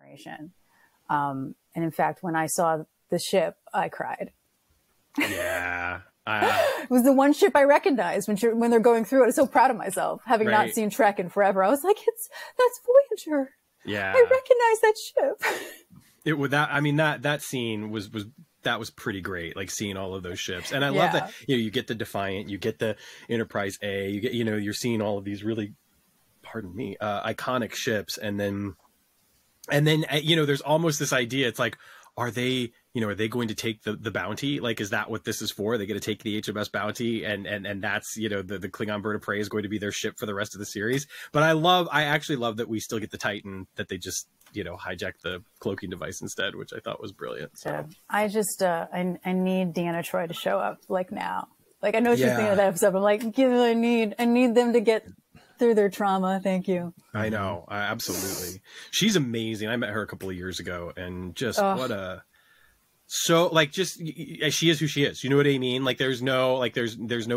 generation. And in fact, when I saw the ship, I cried. Yeah. It was the one ship I recognized when they're going through it. I was so proud of myself, having not seen Trek in forever. I was like, that's Voyager. Yeah. I recognize that ship. It would that scene was pretty great, like seeing all of those ships. And I love that, you get the Defiant, you get the Enterprise A, you get, you're seeing all of these really, iconic ships. And then, there's almost this idea. It's like, are they going to take the bounty? Like, is that what this is for? Are they going to take the HMS Bounty and that's, the Klingon bird of prey is going to be their ship for the rest of the series. But I actually love that we still get the Titan, that they just, hijack the cloaking device instead, which I thought was brilliant. So. Yeah. I just, I need Deanna Troi to show up like now. Like, I know she's thinking of that episode, but I'm like, I need them to get through their trauma. Thank you. I know. Absolutely. She's amazing. I met her a couple of years ago and just she is who she is. You know what I mean? Like, there's no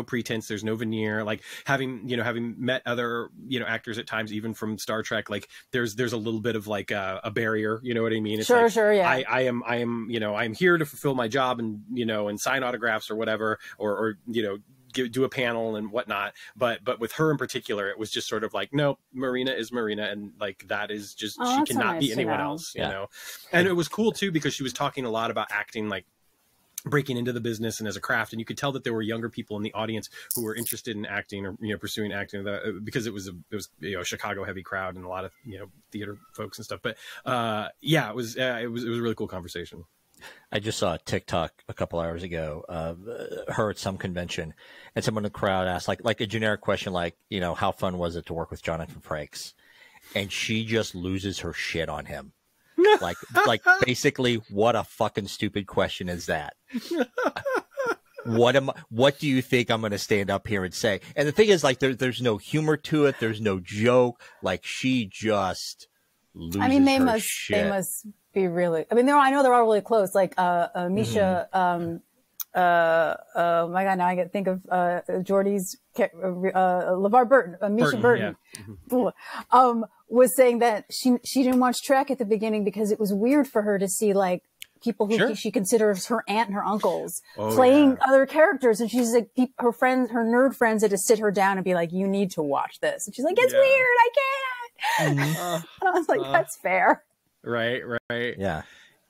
pretense. There's no veneer. Like, having met other, actors at times, even from Star Trek, like there's a little bit of like a barrier. You know what I mean? It's sure. Yeah. I am, I'm here to fulfill my job and, and sign autographs or whatever, or do a panel and whatnot. But with her in particular, it was just sort of like, no, Marina is Marina. And like, that is just, she cannot be anyone else, you know? And it was cool too, because she was talking a lot about acting, like breaking into the business and as a craft. And you could tell that there were younger people in the audience who were interested in acting or, pursuing acting, because it was a Chicago heavy crowd and a lot of, theater folks and stuff. But it was a really cool conversation. I just saw a TikTok a couple hours ago, her at some convention, and someone in the crowd asked like a generic question, like, how fun was it to work with Jonathan Frakes? And she just loses her shit on him. like basically, what a fucking stupid question is that? What do you think I'm going to stand up here and say? And the thing is, like, there's no humor to it. There's no joke. Like, she just loses her shit. They must be really, I know they're all really close. Like, Misha, oh my God, now I think of, Geordie's, LeVar Burton, Misha Burton. Yeah. Was saying that she didn't watch Trek at the beginning because it was weird for her to see like people who she considers her aunt and her uncles playing other characters. And she's like, her nerd friends had to sit her down and be like, you need to watch this. And she's like, it's weird. I can't. And I was like, that's fair. Right. Yeah.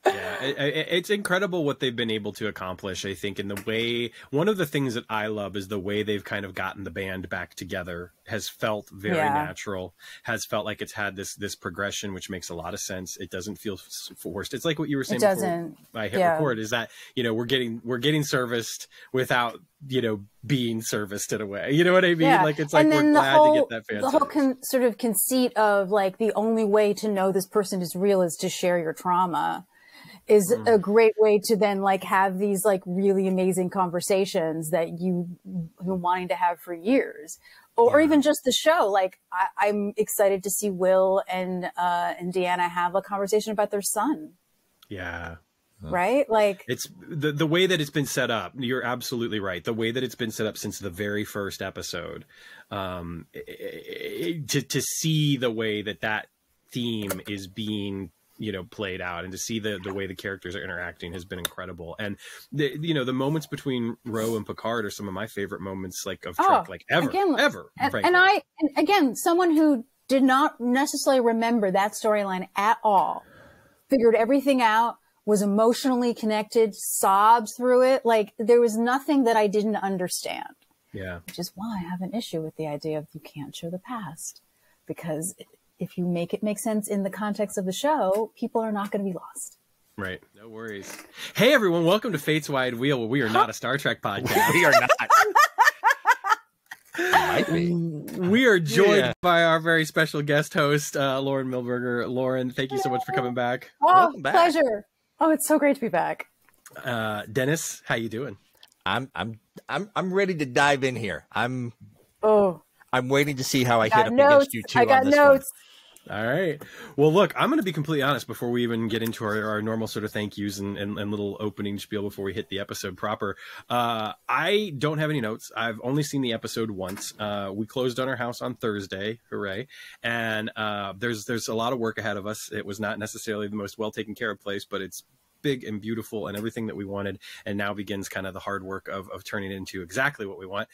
Yeah, it's incredible what they've been able to accomplish, I think, in the way, one of the things that I love is the way they've kind of gotten the band back together has felt very natural, has felt like it's had this progression, which makes a lot of sense. It doesn't feel forced. It's like what you were saying before I hit record, is that, we're getting serviced without, being serviced in a way. You know what I mean? Yeah. Like, it's like, we're glad to get that fan service. The whole sort of conceit of like, the only way to know this person is real is to share your trauma. Is a great way to then like have these like really amazing conversations that you've been wanting to have for years, or even just the show. Like I'm excited to see Will and Deanna have a conversation about their son. Yeah. Right? Like, it's the way that it's been set up. You're absolutely right. The way that it's been set up since the very first episode, to see the way that theme is being, played out, and to see the way the characters are interacting has been incredible. And the moments between Ro and Picard are some of my favorite moments, like, of Trek, like ever. And again, someone who did not necessarily remember that storyline at all, figured everything out, was emotionally connected, sobbed through it. Like, there was nothing that I didn't understand. Yeah. Which is why I have an issue with the idea of you can't show the past, because if you make it make sense in the context of the show, people are not going to be lost. Right. No worries. Hey, everyone. Welcome to Fate's Wide Wheel, where we are not a Star Trek podcast. We are not. Might be. We are joined by our very special guest host, Lauren Milberger. Lauren, thank you so much for coming back. Oh, pleasure. Oh, it's so great to be back. Dennis, how you doing? I'm ready to dive in here. I'm waiting to see how I hit up notes. against you two. I got notes. All right. Well, look, I'm going to be completely honest before we even get into our normal sort of thank yous and little opening spiel before we hit the episode proper. I don't have any notes. I've only seen the episode once. We closed on our house on Thursday. Hooray. And there's a lot of work ahead of us. It was not necessarily the most well taken care of place, but it's big and beautiful and everything that we wanted, and now begins kind of the hard work of turning it into exactly what we want.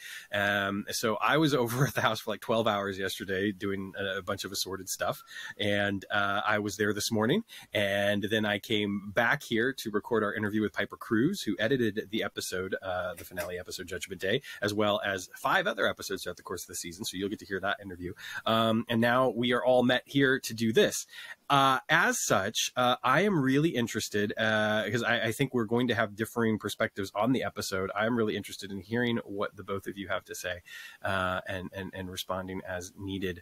So I was over at the house for like 12 hours yesterday doing a bunch of assorted stuff, and I was there this morning, and then I came back here to record our interview with Piper Cruz, who edited the episode, the finale episode, Judgment Day, as well as 5 other episodes throughout the course of the season, so you'll get to hear that interview. And now we are all met here to do this. As such, I am really interested, because I think we're going to have differing perspectives on the episode. I'm really interested in hearing what the both of you have to say, and responding as needed,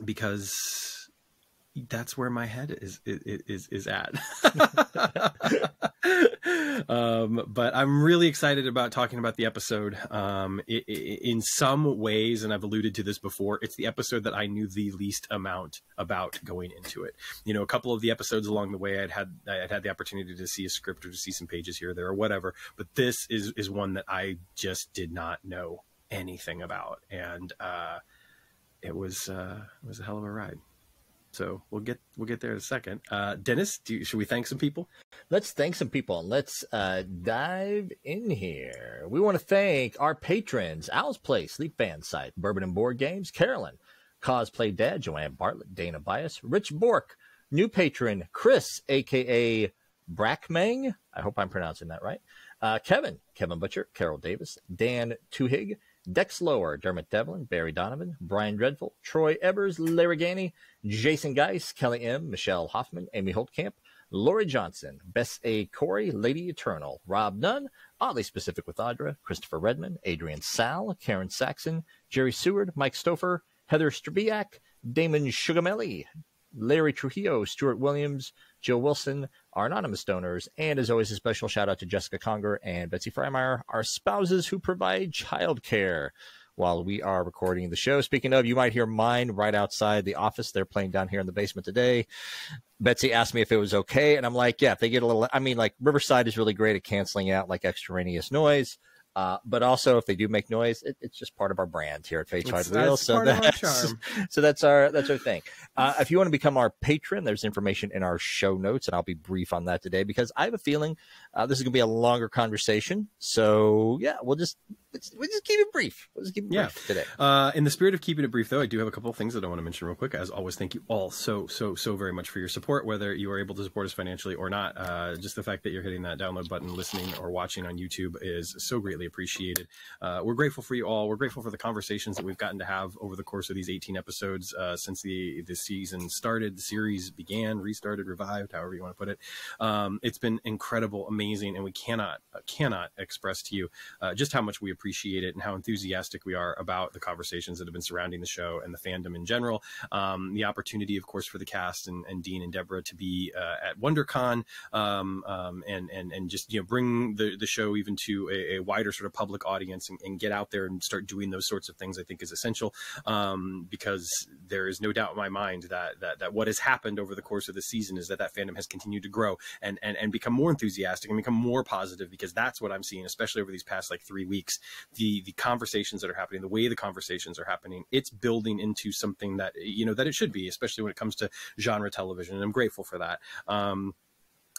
because that's where my head is at. But I'm really excited about talking about the episode. In some ways, and I've alluded to this before, it's the episode that I knew the least amount about going into it. You know, a couple of the episodes along the way, I'd had the opportunity to see a script or to see some pages here or there or whatever, but this is one that I just did not know anything about, and it was a hell of a ride. So we'll get there in a second. Dennis, should we thank some people? Let's thank some people, and let's dive in here. We want to thank our patrons: Owl's Place, Sleep Fan Site, Bourbon and Board Games, Carolyn, Cosplay Dad, Joanne Bartlett, Dana Bias, Rich Bork, new patron Chris, a.k.a. Brackmang. I hope I'm pronouncing that right. Kevin Butcher, Carol Davis, Dan Tuhig, Dex Lower, Dermot Devlin, Barry Donovan, Brian Dreadful, Troy Ebers, Larry Ganney, Jason Geis, Kelly M., Michelle Hoffman, Amy Holtkamp, Lori Johnson, Bess A. Corey, Lady Eternal, Rob Nunn, Oddly Specific with Audra, Christopher Redmond, Adrian Sal, Karen Saxon, Jerry Seward, Mike Stouffer, Heather Strabiak, Damon Sugamelli, Larry Trujillo, Stuart Williams, Jill Wilson, our anonymous donors, and as always, a special shout out to Jessica Conger and Betsy Freimeyer, our spouses who provide childcare while we are recording the show. Speaking of, you might hear mine right outside the office. They're playing down here in the basement today. Betsy asked me if it was okay, and I'm like, yeah, if they get a little, I mean, like, Riverside is really great at canceling out like extraneous noise. But also, if they do make noise, it's just part of our brand here at Faith Wide Wheel. So that's our thing. If you want to become our patron, there's information in our show notes, and I'll be brief on that today because I have a feeling this is going to be a longer conversation. So yeah, we'll just keep it brief. We'll just keep it brief today. In the spirit of keeping it brief, though, I do have a couple of things that I want to mention real quick. As always, thank you all so very much for your support, whether you are able to support us financially or not. Just the fact that you're hitting that download button, listening or watching on YouTube is so greatly appreciated. We're grateful for you all. We're grateful for the conversations that we've gotten to have over the course of these 18 episodes since the season started, the series began, restarted, revived, however you want to put it. It's been incredible, amazing, and we cannot express to you just how much we appreciate it and how enthusiastic we are about the conversations that have been surrounding the show and the fandom in general. The opportunity, of course, for the cast and Dean and Deborah to be at WonderCon and just bring the show even to a wider sort of public audience and get out there and start doing those sorts of things, I think is essential, because there is no doubt in my mind that what has happened over the course of the season is that fandom has continued to grow and become more enthusiastic and become more positive, because that's what I'm seeing, especially over these past like 3 weeks. The conversations that are happening, the way the conversations are happening, it's building into something that that it should be, especially when it comes to genre television, and I'm grateful for that.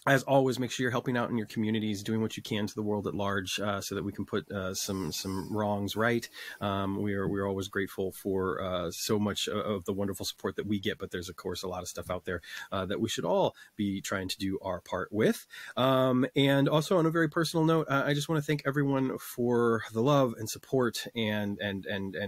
As always, make sure you're helping out in your communities, doing what you can to the world at large, so that we can put some wrongs right. We're always grateful for so much of the wonderful support that we get, but there's of course a lot of stuff out there that we should all be trying to do our part with. And also, on a very personal note, I just want to thank everyone for the love and support and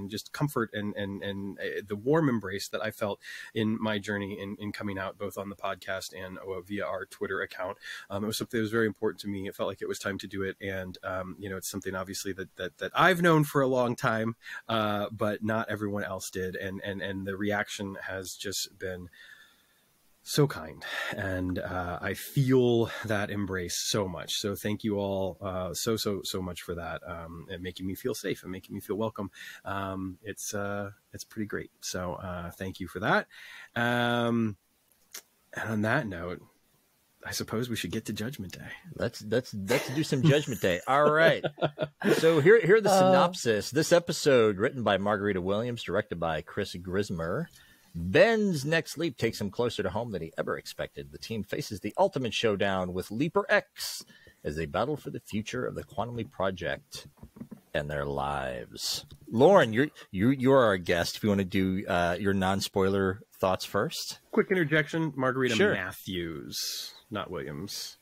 just comfort and the warm embrace that I felt in my journey in coming out, both on the podcast and via our Twitter account. It was something that was very important to me. It felt like it was time to do it. And, it's something obviously that I've known for a long time, but not everyone else did. And the reaction has just been so kind, and I feel that embrace so much. So thank you all so much for that, and making me feel safe and making me feel welcome. It's pretty great. So thank you for that. And on that note, I suppose we should get to Judgment Day. Let's do some Judgment Day. All right. So here are the synopsis. This episode, written by Margarita Williams, directed by Chris Grismer. Ben's next leap takes him closer to home than he ever expected. The team faces the ultimate showdown with Leaper X as they battle for the future of the Quantum Leap Project and their lives. Lauren, you're our guest. If you want to do your non-spoiler thoughts first. Quick interjection: Margarita Sure. Matthews, not Williams.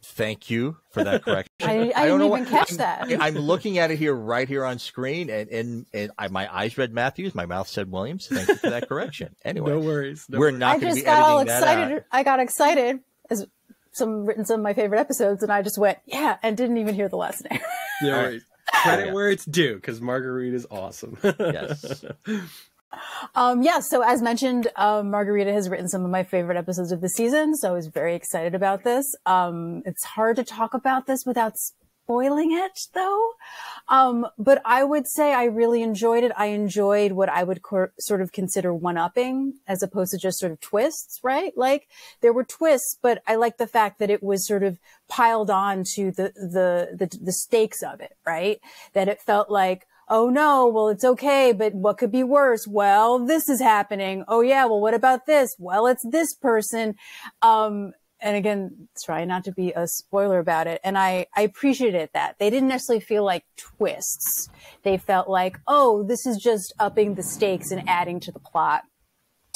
Thank you for that correction. I didn't even catch that. I'm looking at it right here on screen, and my eyes read Matthews, my mouth said Williams. Thank you for that correction. Anyway, No worries. We're not going to be got all editing that excited. out. I got excited as written some of my favorite episodes, and I just went, yeah, and didn't even hear the last name. No worries. Credit where it's due, because Margarita is awesome. Yes. So as mentioned, Margarita has written some of my favorite episodes of the season, so I was very excited about this. It's hard to talk about this without spoiling it, though. But I would say I really enjoyed it. I enjoyed what I would sort of consider one-upping, as opposed to just sort of twists, right? Like, there were twists, but I like the fact that it was sort of piled on to the stakes of it, right? That it felt like, oh no, well, it's okay, but what could be worse? Well, this is happening. Oh yeah, well, what about this? Well, it's this person. And again, try not to be a spoiler about it. And I appreciated that. They didn't necessarily feel like twists. They felt like, oh, this is just upping the stakes and adding to the plot,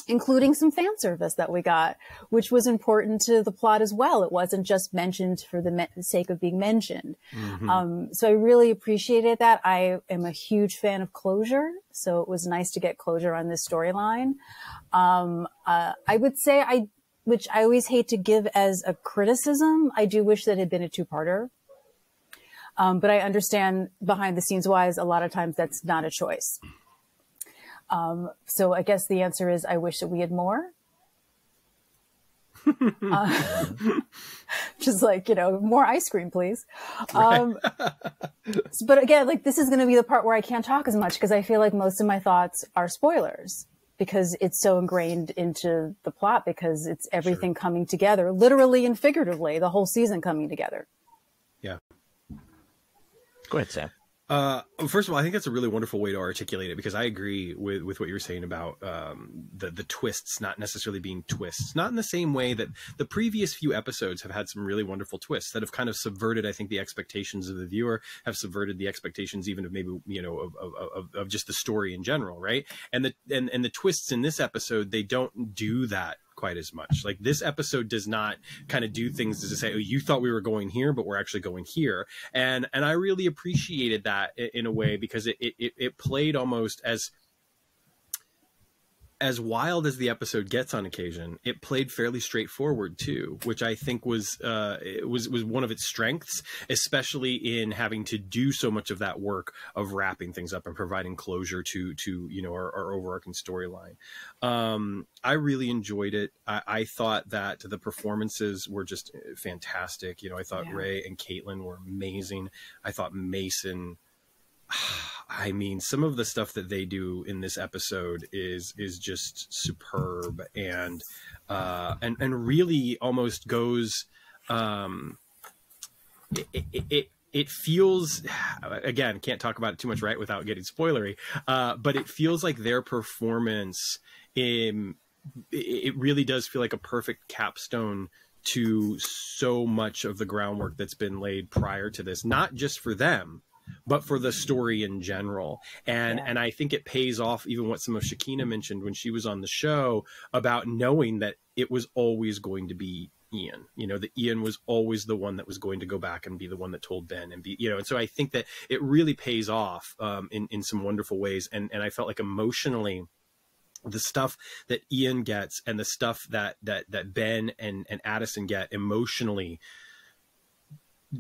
including some fan service that we got, which was important to the plot as well. It wasn't just mentioned for the sake of being mentioned. Mm-hmm. So I really appreciated that. I am a huge fan of closure, so it was nice to get closure on this storyline. I would say which I always hate to give as a criticism, I do wish that it had been a two-parter. But I understand behind the scenes wise, a lot of times that's not a choice. So I guess the answer is I wish that we had more. Just like, more ice cream, please. But again, like, this is going to be the part where I can't talk as much because I feel like most of my thoughts are spoilers because it's so ingrained into the plot, because it's everything coming together, literally and figuratively, the whole season coming together. Yeah. Go ahead, Sam. First of all, I think that's a really wonderful way to articulate it, because I agree with what you were saying about the twists not necessarily being twists, not in the same way that the previous few episodes have had some really wonderful twists that have kind of subverted, I think, the expectations of the viewer, have subverted the expectations even of maybe, of just the story in general, right? And the twists in this episode, they don't do that quite as much. Like, this episode does not kind of do things to say, oh, you thought we were going here, but we're actually going here. And I really appreciated that in a way, because it played almost as wild as the episode gets on occasion. It played fairly straightforward too, which I think was one of its strengths, especially in having to do so much of that work of wrapping things up and providing closure to our overarching storyline. I really enjoyed it. I thought that the performances were just fantastic. I thought Ray and Caitlin were amazing. I thought Mason, I mean, some of the stuff that they do in this episode is just superb, and really almost goes, it feels, again, can't talk about it too much, right, without getting spoilery, but it feels like their performance, it really does feel like a perfect capstone to so much of the groundwork that's been laid prior to this, not just for them, but for the story in general. And I think it pays off even what some of Shakina mentioned when she was on the show about knowing that it was always going to be Ian, that Ian was always the one that was going to go back and be the one that told Ben, and and so I think that it really pays off in some wonderful ways. And I felt like emotionally, the stuff that Ian gets and the stuff that Ben and Addison get emotionally,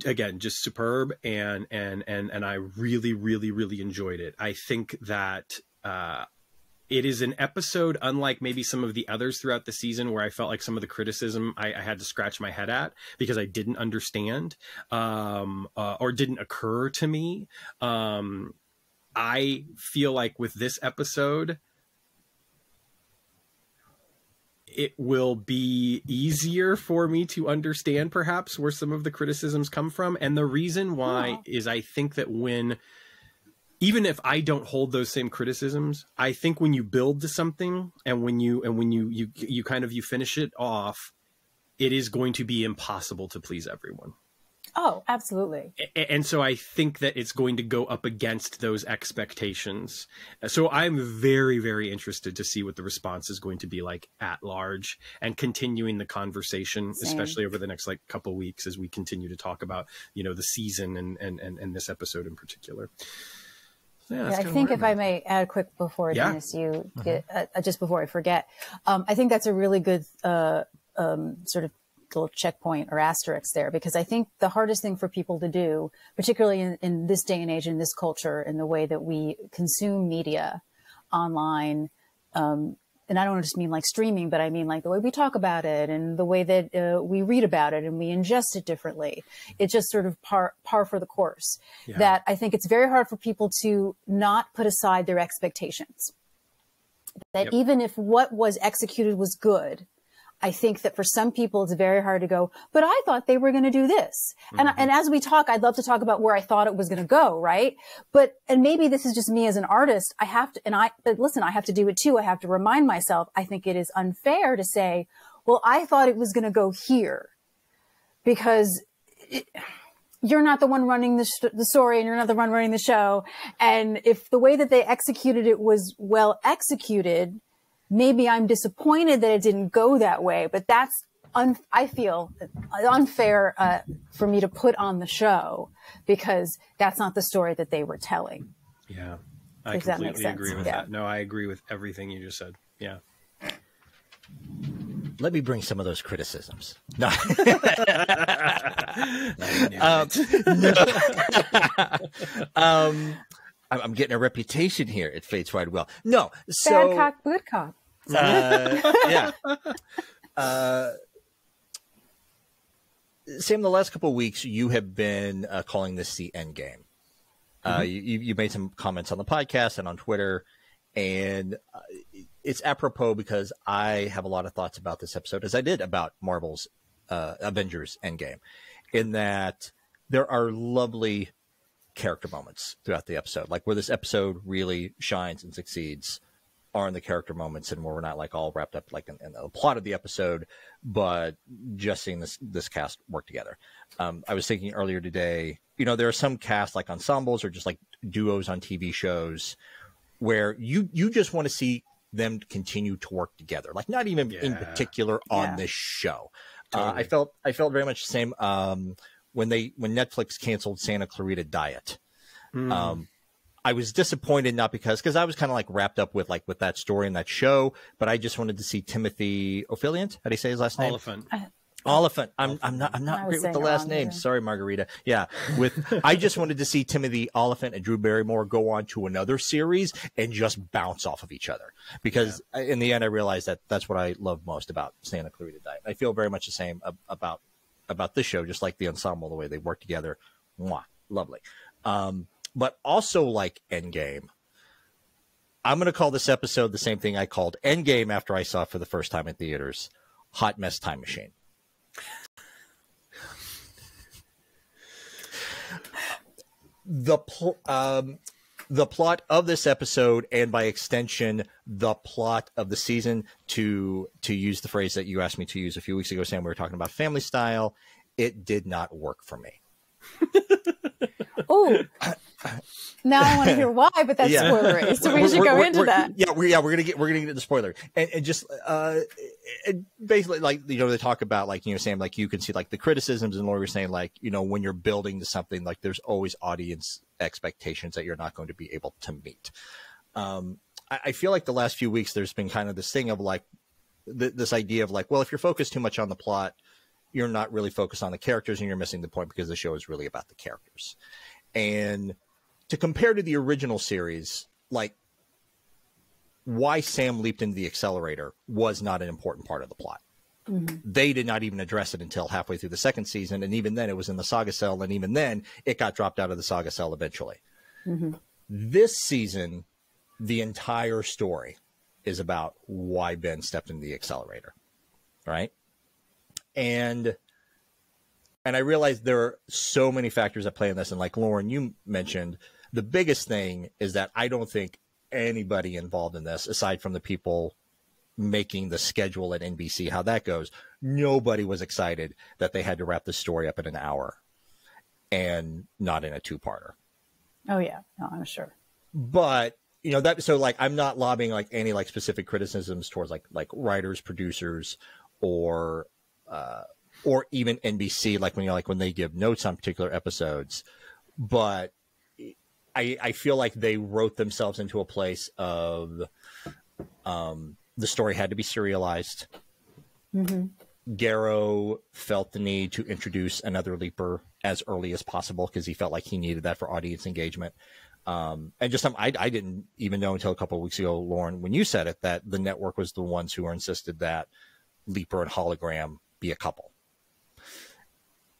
again, just superb, and I really, really, really enjoyed it. I think that it is an episode unlike maybe some of the others throughout the season where I felt like some of the criticism I had to scratch my head at because I didn't understand or didn't occur to me. I feel like with this episode, it will be easier for me to understand perhaps where some of the criticisms come from. And the reason why is I think that even if I don't hold those same criticisms, I think when you build to something and when you finish it off, it is going to be impossible to please everyone. Oh, absolutely. And so I think that it's going to go up against those expectations. So I'm very, very interested to see what the response is going to be like at large and continuing the conversation, especially over the next couple weeks as we continue to talk about, the season and this episode in particular. Yeah, I think if I may add quick before Dennis, you get, just before I forget, I think that's a really good sort of little checkpoint or asterisk there, because I think the hardest thing for people to do, particularly in this day and age, in this culture, in the way that we consume media online, and I don't just mean like streaming, but I mean like the way we talk about it and the way that we read about it and we ingest it differently. It's just sort of par for the course. Yeah. That I think it's very hard for people to not put aside their expectations. That even if what was executed was good, I think that for some people, it's very hard to go, but I thought they were going to do this. And as we talk, I'd love to talk about where I thought it was going to go. Right. And maybe this is just me as an artist. But listen, I have to do it too. I have to remind myself, I think it is unfair to say, well, I thought it was going to go here because you're not the one running the story and you're not the one running the show. And if the way that they executed it was well executed, maybe I'm disappointed that it didn't go that way, but that's, I feel unfair for me to put on the show because that's not the story that they were telling. Yeah, I completely agree with that. No, I agree with everything you just said. Yeah. Let me bring some of those criticisms. No. I'm getting a reputation here at Fates Wide Well. No, so bad cop, good cop. Yeah. Sam, the last couple of weeks, you have been calling this the end game. You made some comments on the podcast and on Twitter, and it's apropos because I have a lot of thoughts about this episode, as I did about Marvel's Avengers Endgame, in that there are lovely character moments throughout the episode, like where this episode really shines and succeeds are in the character moments and where we're not like all wrapped up like in the plot of the episode, but just seeing this cast work together. I was thinking earlier today, there are some cast like ensembles or just like duos on TV shows where you just want to see them continue to work together, like not even in particular on this show. Totally. I felt very much the same when Netflix canceled Santa Clarita Diet. I was disappointed, not because I was kind of like wrapped up with that story and that show, but I just wanted to see Timothy Olyphant. How do you say his last name? Oliphant. I'm not great with the last name. Either. Sorry, Margarita. Yeah. I just wanted to see Timothy Olyphant and Drew Barrymore go on to another series and just bounce off of each other. Because in the end, I realized that that's what I love most about Santa Clarita Diet. I feel very much the same about this show, just like the ensemble, the way they work together. Mwah, lovely. But also like Endgame, I'm going to call this episode the same thing I called Endgame after I saw it for the first time in theaters, Hot Mess Time Machine. The plot of this episode, and by extension, the plot of the season, to use the phrase that you asked me to use a few weeks ago, Sam, we were talking about family style, it did not work for me. Oh, now I want to hear why, but that's spoilery, so we should go into that. Yeah, we're gonna get into the spoiler, and just and basically, like, they talk about, like, Sam, like, you can see like the criticisms, and Lori was saying, like, when you're building to something, like, there's always audience expectations that you're not going to be able to meet. I feel like the last few weeks there's been kind of this thing of like this idea of like, well, if you're focused too much on the plot, you're not really focused on the characters and you're missing the point, because the show is really about the characters. And to compare to the original series, like, why Sam leaped into the accelerator was not an important part of the plot. They did not even address it until halfway through the second season. And even then it was in the saga cell. And even then it got dropped out of the saga cell eventually. This season, the entire story is about why Ben stepped into the accelerator. Right. And I realize there are so many factors that play in this. And like Lauren, you mentioned, the biggest thing is that I don't think anybody involved in this, aside from the people making the schedule at NBC, how that goes, nobody was excited that they had to wrap the story up in an hour and not in a two-parter. Oh yeah, no, I'm sure. But you know that, so like I'm not lobbying like any like specific criticisms towards like writers, producers, or even NBC, like when they give notes on particular episodes. But I feel like they wrote themselves into a place of the story had to be serialized. Garrow felt the need to introduce another leaper as early as possible because he felt like he needed that for audience engagement. And just I didn't even know until a couple of weeks ago, Lauren, when you said it, that the network was the ones who insisted that Leaper and Hologram be a couple.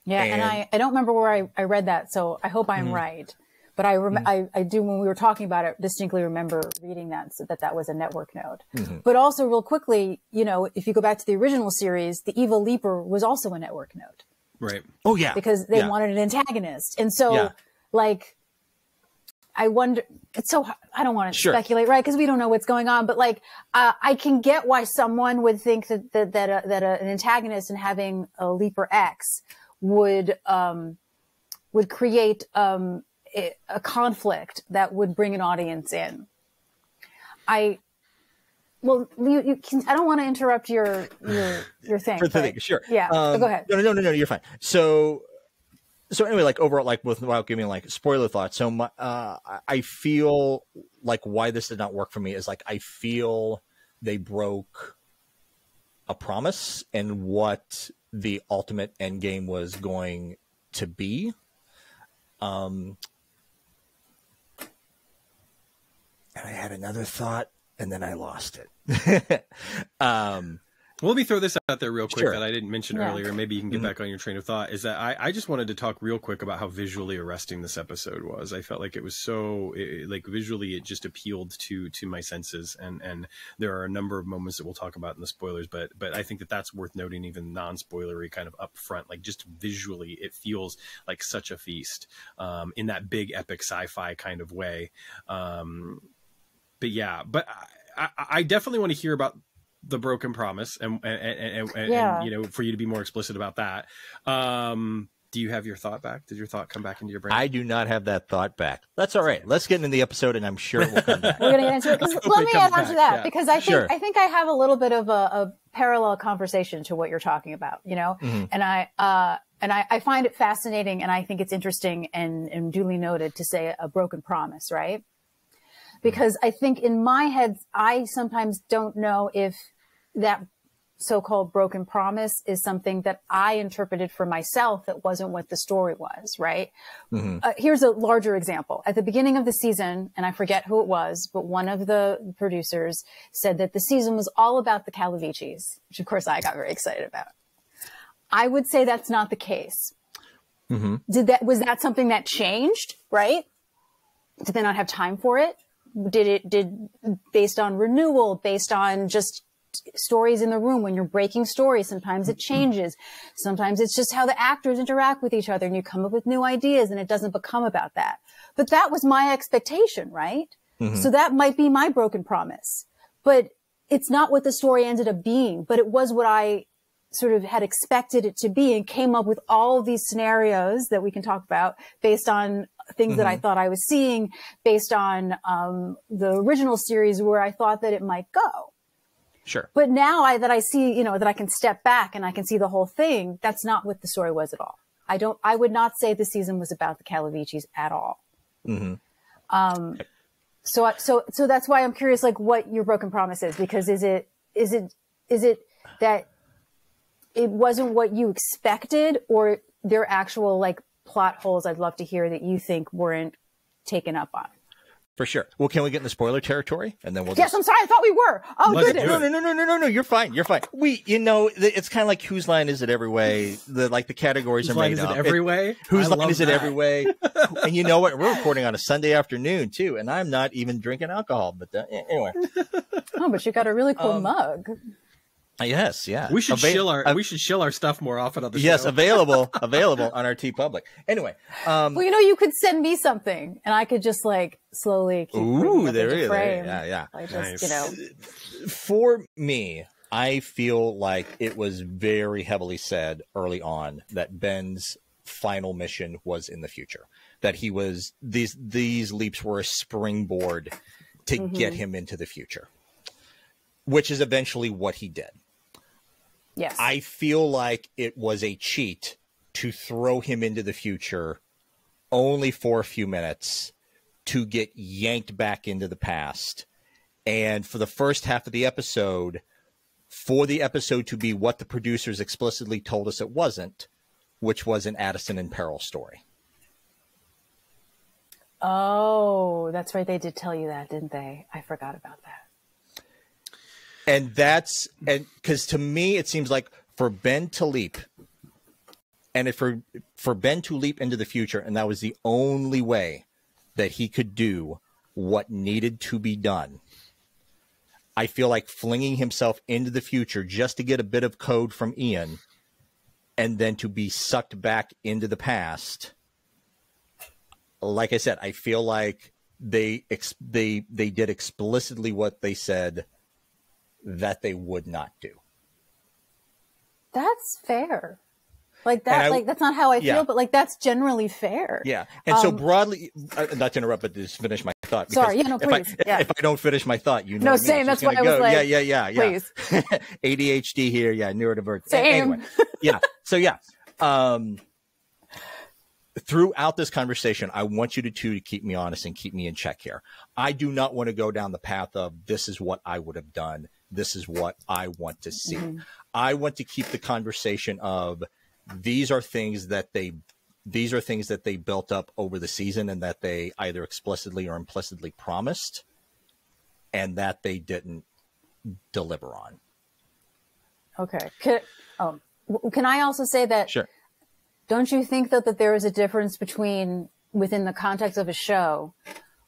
Yeah, and I don't remember where I read that, so I hope I'm right. But I do, when we were talking about it, distinctly remember reading that, so that was a network note. But also real quickly, you know, if you go back to the original series, the Evil Leaper was also a network note. Right. Oh, yeah. Because they wanted an antagonist. And so, like, I wonder, it's so, I don't want to speculate, right? Because we don't know what's going on. But, like, I can get why someone would think that an antagonist and having a Leaper X would create a conflict that would bring an audience in. Well, you can, I don't want to interrupt your thing. Sure. Yeah. Go ahead. No, you're fine. So anyway, like overall, like without giving like spoiler thoughts. So I feel like why this did not work for me is like, I feel they broke a promise and what the ultimate end game was going to be. And I had another thought, and then I lost it. Well, let me throw this out there real quick Sure. that I didn't mention earlier. Maybe you can get back on your train of thought. Is that I just wanted to talk real quick about how visually arresting this episode was. I felt like it was so like visually, it just appealed to my senses. And there are a number of moments that we'll talk about in the spoilers, but I think that's worth noting, even non-spoilery kind of up front. Like just visually, it feels like such a feast in that big epic sci-fi kind of way. But yeah, I definitely want to hear about the broken promise and you know, for you to be more explicit about that. Do you have your thought back? Did your thought come back into your brain? I do not have that thought back. That's all right. Let's get into the episode, and I'm sure it will come back. We're going to get into it. Let me add on to that, because I think I have a little bit of a parallel conversation to what you're talking about, you know? And I find it fascinating, and I think it's interesting and duly noted to say a broken promise, right? Because I think in my head, I sometimes don't know if that so-called broken promise is something that I interpreted for myself that wasn't what the story was, right? Here's a larger example. At the beginning of the season, and I forget who it was, but one of the producers said that the season was all about the Calavicis, which of course I got very excited about. I would say that's not the case. Was that something that changed, right? Did they not have time for it? Did based on renewal, based on just stories in the room, when you're breaking stories, sometimes it changes. Sometimes it's just how the actors interact with each other and you come up with new ideas and it doesn't become about that. But that was my expectation, right? So that might be my broken promise, but it's not what the story ended up being, but it was what I sort of had expected it to be, and came up with all of these scenarios that we can talk about based on things that I thought I was seeing, based on the original series where I thought that it might go. Sure. But now that I see, you know, that I can step back and I can see the whole thing, that's not what the story was at all. I would not say the season was about the Calavicis at all. So that's why I'm curious, like, what your broken promise is, because is it that it wasn't what you expected, or there are actual like plot holes I'd love to hear that you think weren't taken up on? For sure. Well, can we get in the spoiler territory? And then we'll Yes, I'm sorry. I thought we were. Oh, goodness. No. You're fine. You're fine. It's kind of like whose line is it every way? The categories whose are made up. Whose line is it every way? Whose line is it every way? And you know what? We're recording on a Sunday afternoon too, and I'm not even drinking alcohol. But anyway. Oh, but you got a really cool mug. Yes, yeah. We should shill our stuff more often on the show. Yes, available on our T Public. Anyway, well, you could send me something, and I could just slowly keep there is frame. Yeah. I just, For me, I feel like it was very heavily said early on that Ben's final mission was in the future. That he was these leaps were a springboard to get him into the future, which is eventually what he did. Yes. I feel like it was a cheat to throw him into the future only for a few minutes to get yanked back into the past. And for the first half of the episode, for the episode to be what the producers explicitly told us it wasn't, which was an Addison in peril story. Oh, that's right. They did tell you that, didn't they? I forgot about that. And because to me, it seems like for Ben to leap, and for Ben to leap into the future, and that was the only way that he could do what needed to be done. I feel like flinging himself into the future just to get a bit of code from Ian, and then to be sucked back into the past. Like I said, I feel like they did explicitly what they said that they would not do. That's fair. That's not how I feel, but that's generally fair. Yeah. And so broadly, not to interrupt, but just finish my thought. Sorry. Yeah, no, please. If I don't finish my thought, No, same. That's why I was like, yeah. Please. ADHD here. Yeah. Neurodivergent. Same. Anyway. Yeah. So yeah. Throughout this conversation, I want you to keep me honest and keep me in check here. I do not want to go down the path of this is what I would have done. This is what I want to see. I want to keep the conversation of these are things that they built up over the season and that they either explicitly or implicitly promised and that they didn't deliver on. Okay. Can I also say that? Sure. Don't you think that there is a difference between, within the context of a show,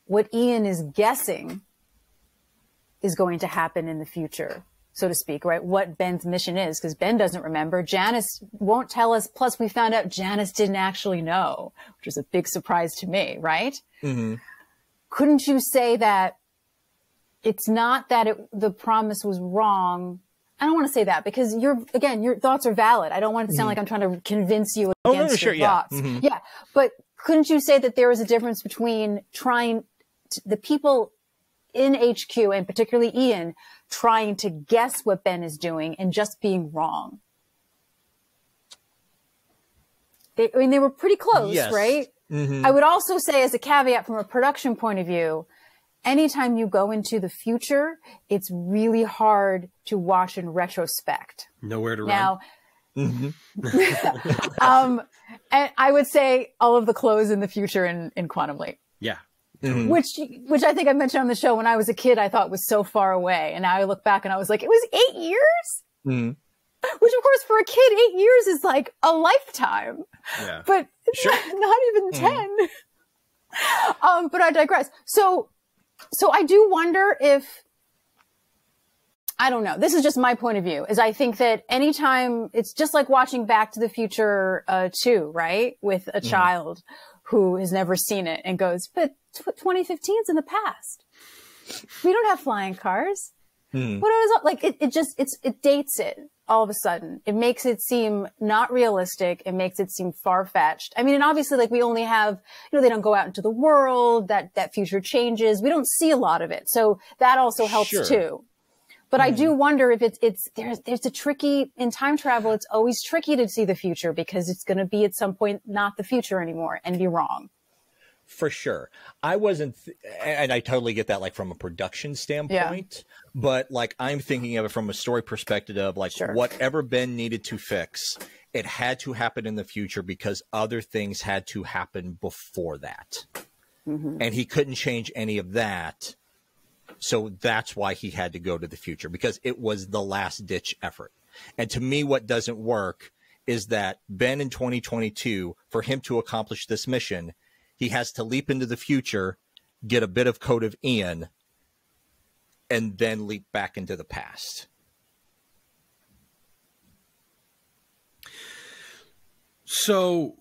what Ian is guessing is going to happen in the future, so to speak, right? What Ben's mission is, because Ben doesn't remember. Janice won't tell us. Plus, we found out Janice didn't actually know, which was a big surprise to me, right? Mm-hmm. Couldn't you say that it's not that the promise was wrong? I don't want to say that because your thoughts are valid. I don't want it to sound like I'm trying to convince you against your thoughts. Yeah. Yeah. But couldn't you say that there is a difference between the people in HQ and particularly Ian trying to guess what Ben is doing and just being wrong? They were pretty close, yes. Right? Mm-hmm. I would also say, as a caveat from a production point of view, anytime you go into the future, it's really hard to watch in retrospect. Nowhere to now, run. And I would say all of the clothes in the future in Quantum Leap. Yeah. Mm-hmm. Which I think I mentioned on the show when I was a kid, I thought was so far away. And now I look back and I was like, it was 8 years? Mm-hmm. Which, of course, for a kid, 8 years is like a lifetime. Yeah. But sure. not even 10. But I digress. So I do wonder if, I don't know, this is just my point of view, is I think that anytime, it's just like watching Back to the Future 2, right? With a child who has never seen it and goes, but 2015 is in the past. We don't have flying cars. What is it? Like, it dates it all of a sudden. It makes it seem not realistic. It makes it seem far-fetched. I mean, and obviously, like, we only have, they don't go out into the world, that future changes. We don't see a lot of it. So that also helps too. But I do wonder if there's a tricky, in time travel, it's always tricky to see the future because it's going to be at some point not the future anymore and be wrong. For sure. I wasn't, and I totally get that, like, from a production standpoint, but like, I'm thinking of it from a story perspective of like, whatever Ben needed to fix, it had to happen in the future because other things had to happen before that. and he couldn't change any of that. So that's why he had to go to the future, because it was the last ditch effort. And to me, what doesn't work is that Ben in 2022, for him to accomplish this mission, he has to leap into the future, get a bit of code of Ian, and then leap back into the past. So,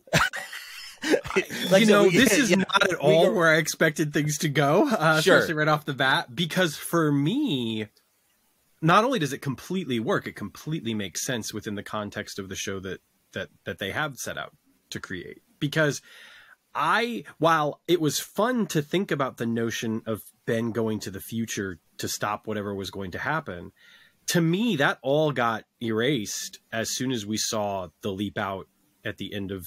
Like, this is not at all where I expected things to go, especially right off the bat, because for me, not only does it completely work, it completely makes sense within the context of the show that they have set out to create. Because while it was fun to think about the notion of Ben going to the future to stop whatever was going to happen, to me, that all got erased as soon as we saw the leap out at the end of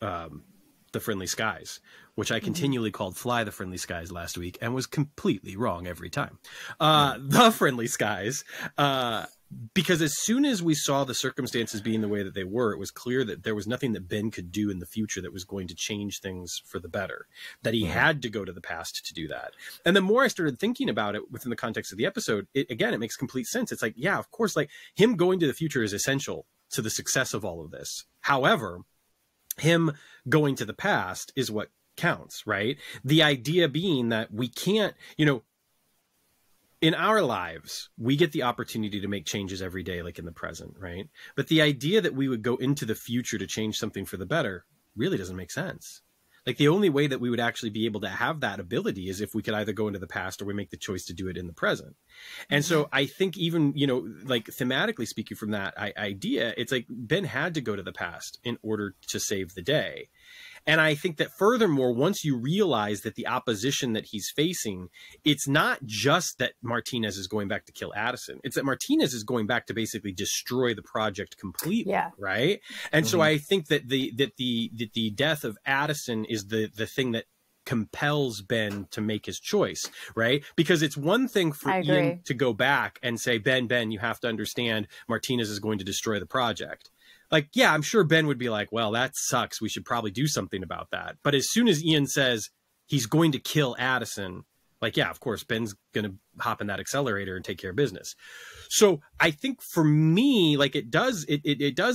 The Friendly Skies, which I continually called Fly the Friendly Skies last week and was completely wrong every time. The Friendly Skies, because as soon as we saw the circumstances being the way that they were, it was clear that there was nothing that Ben could do in the future that was going to change things for the better, that he had to go to the past to do that. And the more I started thinking about it within the context of the episode, it makes complete sense. It's like, yeah, of course, like him going to the future is essential to the success of all of this. However, him going to the past is what counts, right? The idea being that we can't, in our lives, we get the opportunity to make changes every day, like in the present, right? But the idea that we would go into the future to change something for the better really doesn't make sense. Like the only way that we would actually be able to have that ability is if we could either go into the past or we make the choice to do it in the present. And so I think even, like thematically speaking from that idea, it's like Ben had to go to the past in order to save the day. And I think that furthermore, once you realize that the opposition that he's facing, it's not just that Martinez is going back to kill Addison. It's that Martinez is going back to basically destroy the project completely. Yeah. Right. And so I think that the death of Addison is the thing that compels Ben to make his choice, right? Because it's one thing for Ian to go back and say, Ben, you have to understand Martinez is going to destroy the project. Like, yeah, I'm sure Ben would be like, well, that sucks. We should probably do something about that. But as soon as Ian says he's going to kill Addison, like, yeah, of course, Ben's going to hop in that accelerator and take care of business. So I think for me, like it does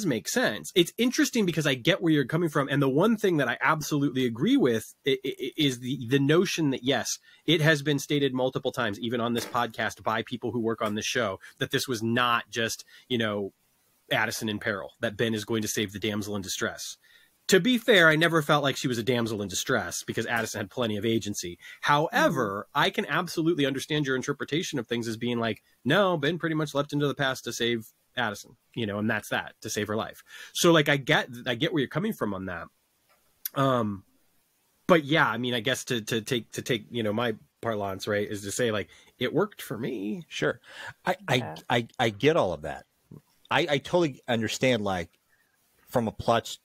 make sense. It's interesting because I get where you're coming from. And the one thing that I absolutely agree with is the notion that, yes, it has been stated multiple times, even on this podcast by people who work on this show, that this was not just, Addison in peril, that Ben is going to save the damsel in distress. To be fair, I never felt like she was a damsel in distress because Addison had plenty of agency. However, I can absolutely understand your interpretation of things as being like, no, Ben pretty much leapt into the past to save Addison, and that's that, to save her life. So like, I get where you're coming from on that. But yeah, I mean, I guess to take, my parlance, right, is to say like, it worked for me. Sure. I get all of that. I totally understand, like, from plot,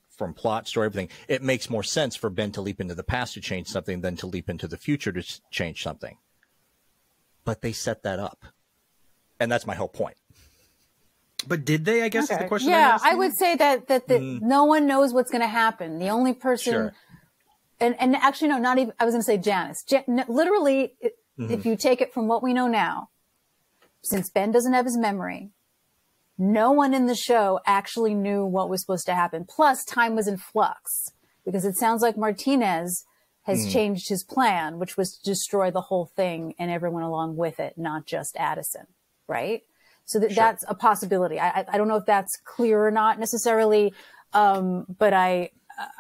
story, everything, it makes more sense for Ben to leap into the past to change something than to leap into the future to change something. But they set that up. And that's my whole point. But did they, I guess, is the question. Yeah, I would say that no one knows what's going to happen. The only person, and actually, no, not even, I was going to say Janice. Literally, if you take it from what we know now, since Ben doesn't have his memory, no one in the show actually knew what was supposed to happen. Plus, time was in flux because it sounds like Martinez has changed his plan, which was to destroy the whole thing and everyone along with it, not just Addison, right? So that's a possibility. I don't know if that's clear or not necessarily, but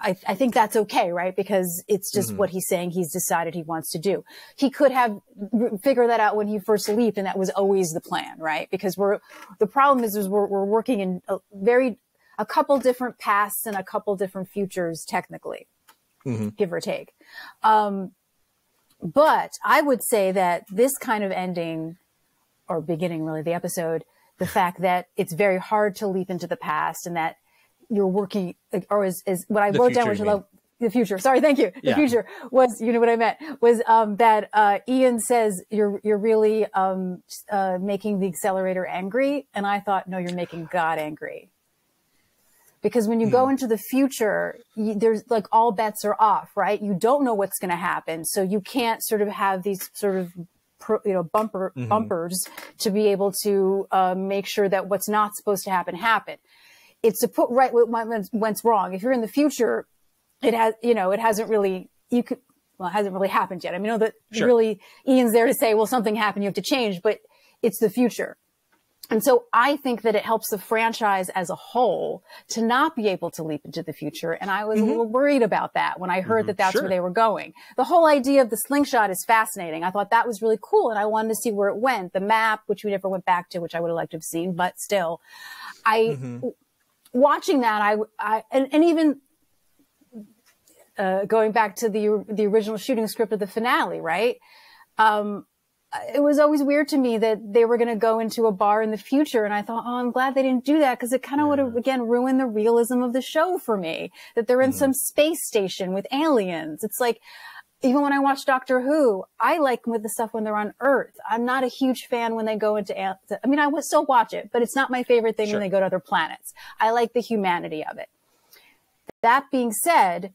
I think that's okay, right? Because it's just what he's saying he's decided he wants to do. He could have figured that out when he first leaped, and that was always the plan, right? Because the problem is we're working in a couple different pasts and a couple different futures, technically, give or take. But I would say that this kind of ending, or beginning really the episode, the fact that it's very hard to leap into the past and that you're working, or is what I wrote down, which I the future. Sorry, thank you. The future was, what I meant was that Ian says you're really making the accelerator angry, and I thought, no, you're making God angry. Because when you go into the future, there's like all bets are off, right? You don't know what's going to happen. So you can't sort of have these sort of, bumpers to be able to make sure that what's not supposed to happen. It's to put right what went wrong. If you're in the future, it hasn't really, it hasn't really happened yet. I mean, I know that really Ian's there to say, well, something happened, you have to change, but it's the future. And so I think that it helps the franchise as a whole to not be able to leap into the future. And I was a little worried about that when I heard that that's where they were going. The whole idea of the slingshot is fascinating. I thought that was really cool. And I wanted to see where it went. The map, which we never went back to, which I would have liked to have seen, but still, watching that, and even, going back to the original shooting script of the finale, right? It was always weird to me that they were going to go into a bar in the future. And I thought, oh, I'm glad they didn't do that, because it kind of would have, again, ruined the realism of the show for me, that they're in some space station with aliens. It's like, even when I watch Doctor Who, I like with the stuff when they're on Earth. I'm not a huge fan when they go into, I mean, I would still watch it, but it's not my favorite thing when they go to other planets. I like the humanity of it. That being said,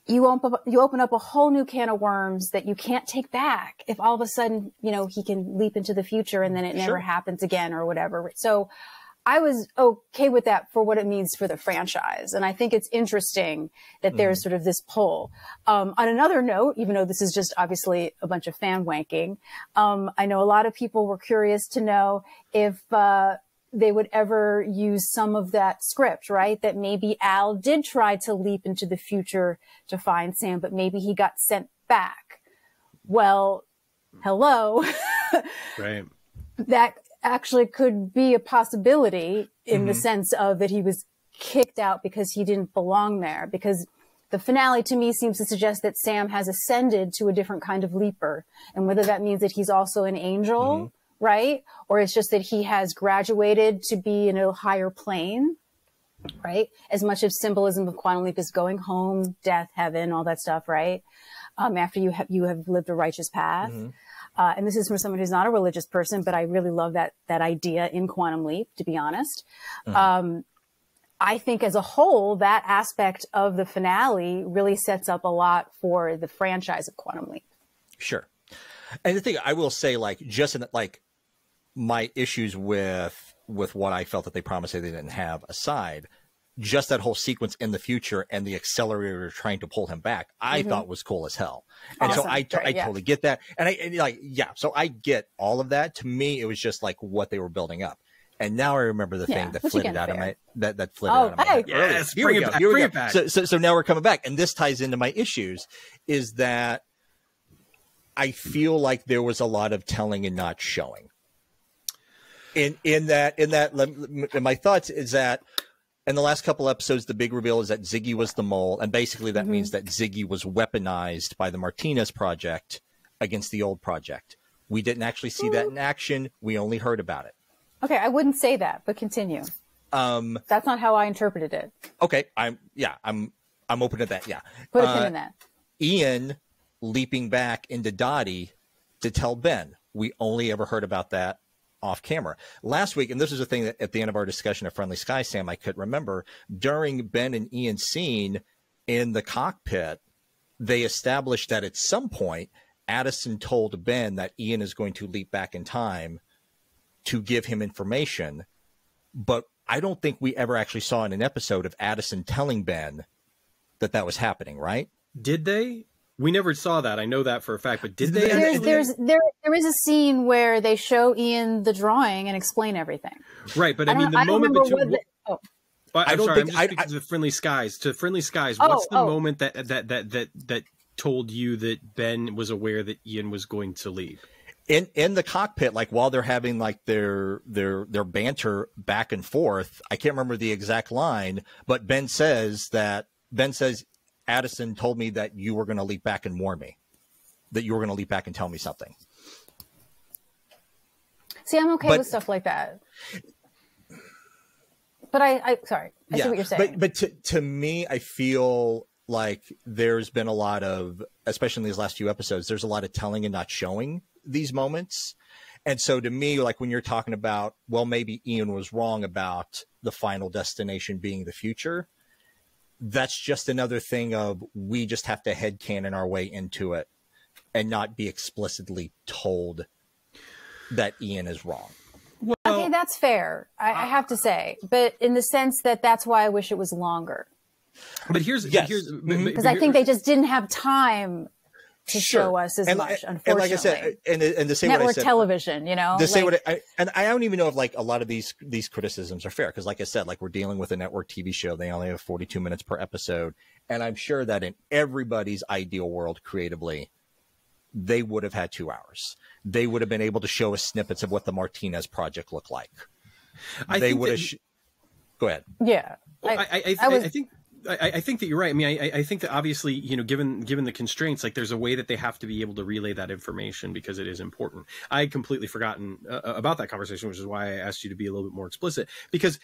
you open up a whole new can of worms that you can't take back if all of a sudden, he can leap into the future and then it never happens again or whatever. So I was okay with that for what it means for the franchise. And I think it's interesting that there's sort of this pull. On another note, even though this is just obviously a bunch of fan wanking, I know a lot of people were curious to know if, they would ever use some of that script, right? That maybe Al did try to leap into the future to find Sam, but maybe he got sent back. Well, hello. Right. That actually could be a possibility in the sense of that he was kicked out because he didn't belong there. Because the finale to me seems to suggest that Sam has ascended to a different kind of leaper. And whether that means that he's also an angel, right? Or it's just that he has graduated to be in a higher plane, right? As much of symbolism of quantum leap is going home, death, heaven, all that stuff, right? After you have lived a righteous path. And this is from someone who's not a religious person, but I really love that idea in Quantum Leap, to be honest. I think as a whole, that aspect of the finale really sets up a lot for the franchise of Quantum Leap. Sure. And the thing I will say, like, just in like my issues with what I felt that they promised that they didn't have aside, just that whole sequence in the future and the accelerator trying to pull him back, I thought was cool as hell. And so I totally get that. So I get all of that. To me, it was just like what they were building up. And now I remember the thing that flitted out of my, that flitted out of my head. Yes, Here we go. Bring it back. So now we're coming back. And this ties into my issues, is that I feel like there was a lot of telling and not showing. In my thoughts is that in the last couple episodes, the big reveal is that Ziggy was the mole. And basically that means that Ziggy was weaponized by the Martinez project against the old project. We didn't actually see that in action. We only heard about it. Okay. I wouldn't say that, but continue. That's not how I interpreted it. Okay. I'm open to that. Yeah. Put a pin in that. Ian leaping back into Dottie to tell Ben. We only ever heard about that off camera. Last week, and this is a thing that at the end of our discussion of Friendly Sky, Sam, I could remember, during Ben and Ian's scene in the cockpit, they established that at some point, Addison told Ben that Ian is going to leap back in time to give him information. But I don't think we ever actually saw in an episode of Addison telling Ben that that was happening, right? Did they? We never saw that. I know that for a fact, but did they? There is a scene where they show Ian the drawing and explain everything. Right, but I mean, the moment between. I'm sorry, I'm just speaking to Friendly Skies. To Friendly Skies, what's the moment that told you that Ben was aware that Ian was going to leave? In the cockpit, like while they're having like their banter back and forth, I can't remember the exact line, but Ben says Addison told me that you were going to leap back and warn me, that you were going to leap back and tell me something. See, I'm okay with stuff like that. But I see what you're saying. But to me, I feel like there's been a lot of, especially in these last few episodes, there's a lot of telling and not showing these moments. And so to me, like when you're talking about, well, maybe Ian was wrong about the final destination being the future, that's just another thing of we just have to headcanon our way into it and not be explicitly told that Ian is wrong. Well, okay, that's fair. I have to say, but in the sense that that's why I wish it was longer. But here's because I think they just didn't have time to show us as much. Unfortunately, and like I said, and to say network what I said, television, you know, to say what I don't even know if like a lot of these criticisms are fair, because like I said, like we're dealing with a network TV show. They only have 42 minutes per episode, and I'm sure that in everybody's ideal world, creatively, they would have had 2 hours. They would have been able to show us snippets of what the Martinez project looked like. They would have. Go ahead. Yeah, well, I think that you're right. I mean, I think that obviously, you know, given the constraints, like there's a way that they have to be able to relay that information because it is important. I had completely forgotten about that conversation, which is why I asked you to be a little bit more explicit. Because,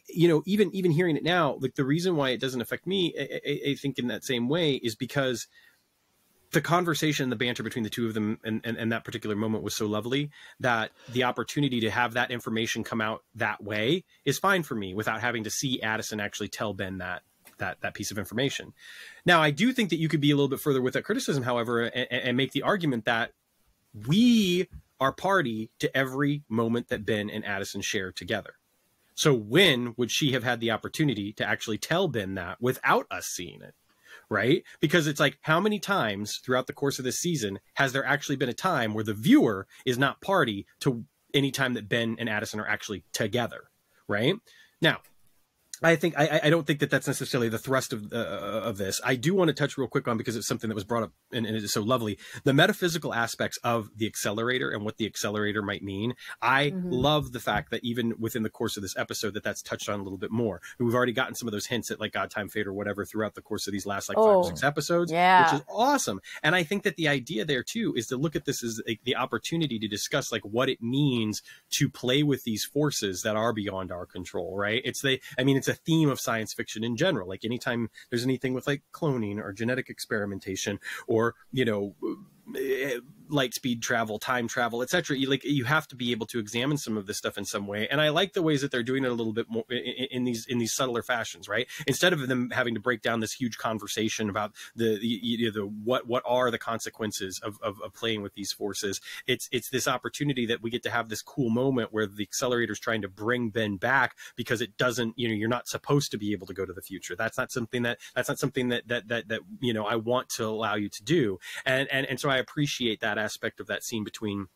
you know, even hearing it now, like the reason why it doesn't affect me, I think in that same way, is because the conversation, the banter between the two of them and that particular moment was so lovely that the opportunity to have that information come out that way is fine for me without having to see Addison actually tell Ben that piece of information. Now, I do think that you could be a little bit further with that criticism, however, and make the argument that we are party to every moment that Ben and Addison share together. So when would she have had the opportunity to actually tell Ben that without us seeing it? Right? Because it's like, how many times throughout the course of this season has there actually been a time where the viewer is not party to any time that Ben and Addison are actually together? Right? Now, I don't think that that's necessarily the thrust of this. I do want to touch real quick on, because it's something that was brought up and it is so lovely, the metaphysical aspects of the accelerator and what the accelerator might mean. I love the fact that even within the course of this episode that's touched on a little bit more. We've already gotten some of those hints at like God, Time, Fate, or whatever throughout the course of these last like 5 or 6 episodes, which is awesome. And I think that the idea there too is to look at this as like the opportunity to discuss like what it means to play with these forces that are beyond our control, right? It's a theme of science fiction in general. Like anytime there's anything with like cloning or genetic experimentation or, you know, light speed travel, time travel, etc. You have to be able to examine some of this stuff in some way. And I like the ways that they're doing it a little bit more in these subtler fashions, right? Instead of them having to break down this huge conversation about what are the consequences of playing with these forces. It's this opportunity that we get to have this cool moment where the accelerator is trying to bring Ben back because it doesn't, you know, you're not supposed to be able to go to the future. That's not something that you know, I want to allow you to do. And so I appreciate that aspect of that scene between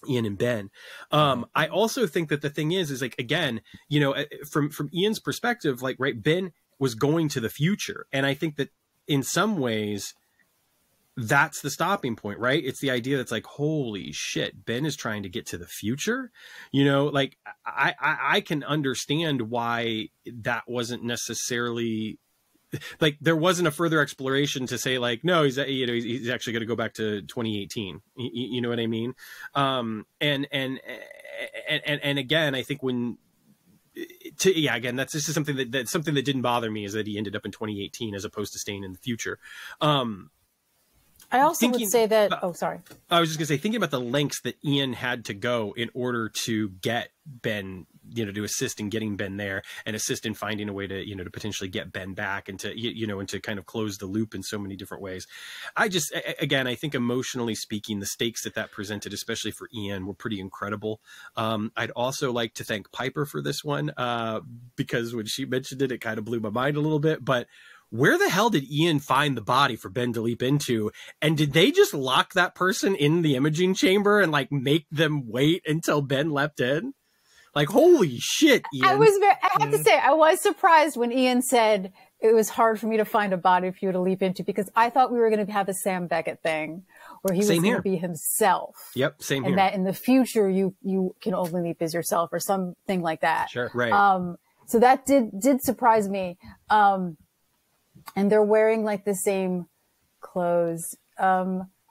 Ian and Ben. I also think that the thing is like, again, you know, from Ian's perspective, like, right, Ben was going to the future. And I think that in some ways that's the stopping point, right? It's the idea that's like, holy shit, Ben is trying to get to the future. You know, like I can understand why that wasn't necessarily like there wasn't a further exploration to say like, no, he's actually going to go back to 2018. You know what I mean? And again, I think again, that's just something that's something that didn't bother me, is that he ended up in 2018 as opposed to staying in the future. I also would say that, sorry. I was just gonna say, thinking about the lengths that Ian had to go in order to get Ben, you know, to assist in getting Ben there and assist in finding a way to, you know, to potentially get Ben back and to, you know, and to kind of close the loop in so many different ways. I think emotionally speaking, the stakes that presented, especially for Ian, were pretty incredible. I'd also like to thank Piper for this one, because when she mentioned it, it kind of blew my mind a little bit, but where the hell did Ian find the body for Ben to leap into? And did they just lock that person in the imaging chamber and like make them wait until Ben leapt in? Like, holy shit, Ian. I have to say, I was surprised when Ian said it was hard for me to find a body for you to leap into, because I thought we were going to have a Sam Beckett thing where he was going to be himself. Yep, same here. And that in the future, you can only leap as yourself or something like that. Sure, right. So that did surprise me. And they're wearing like the same clothes.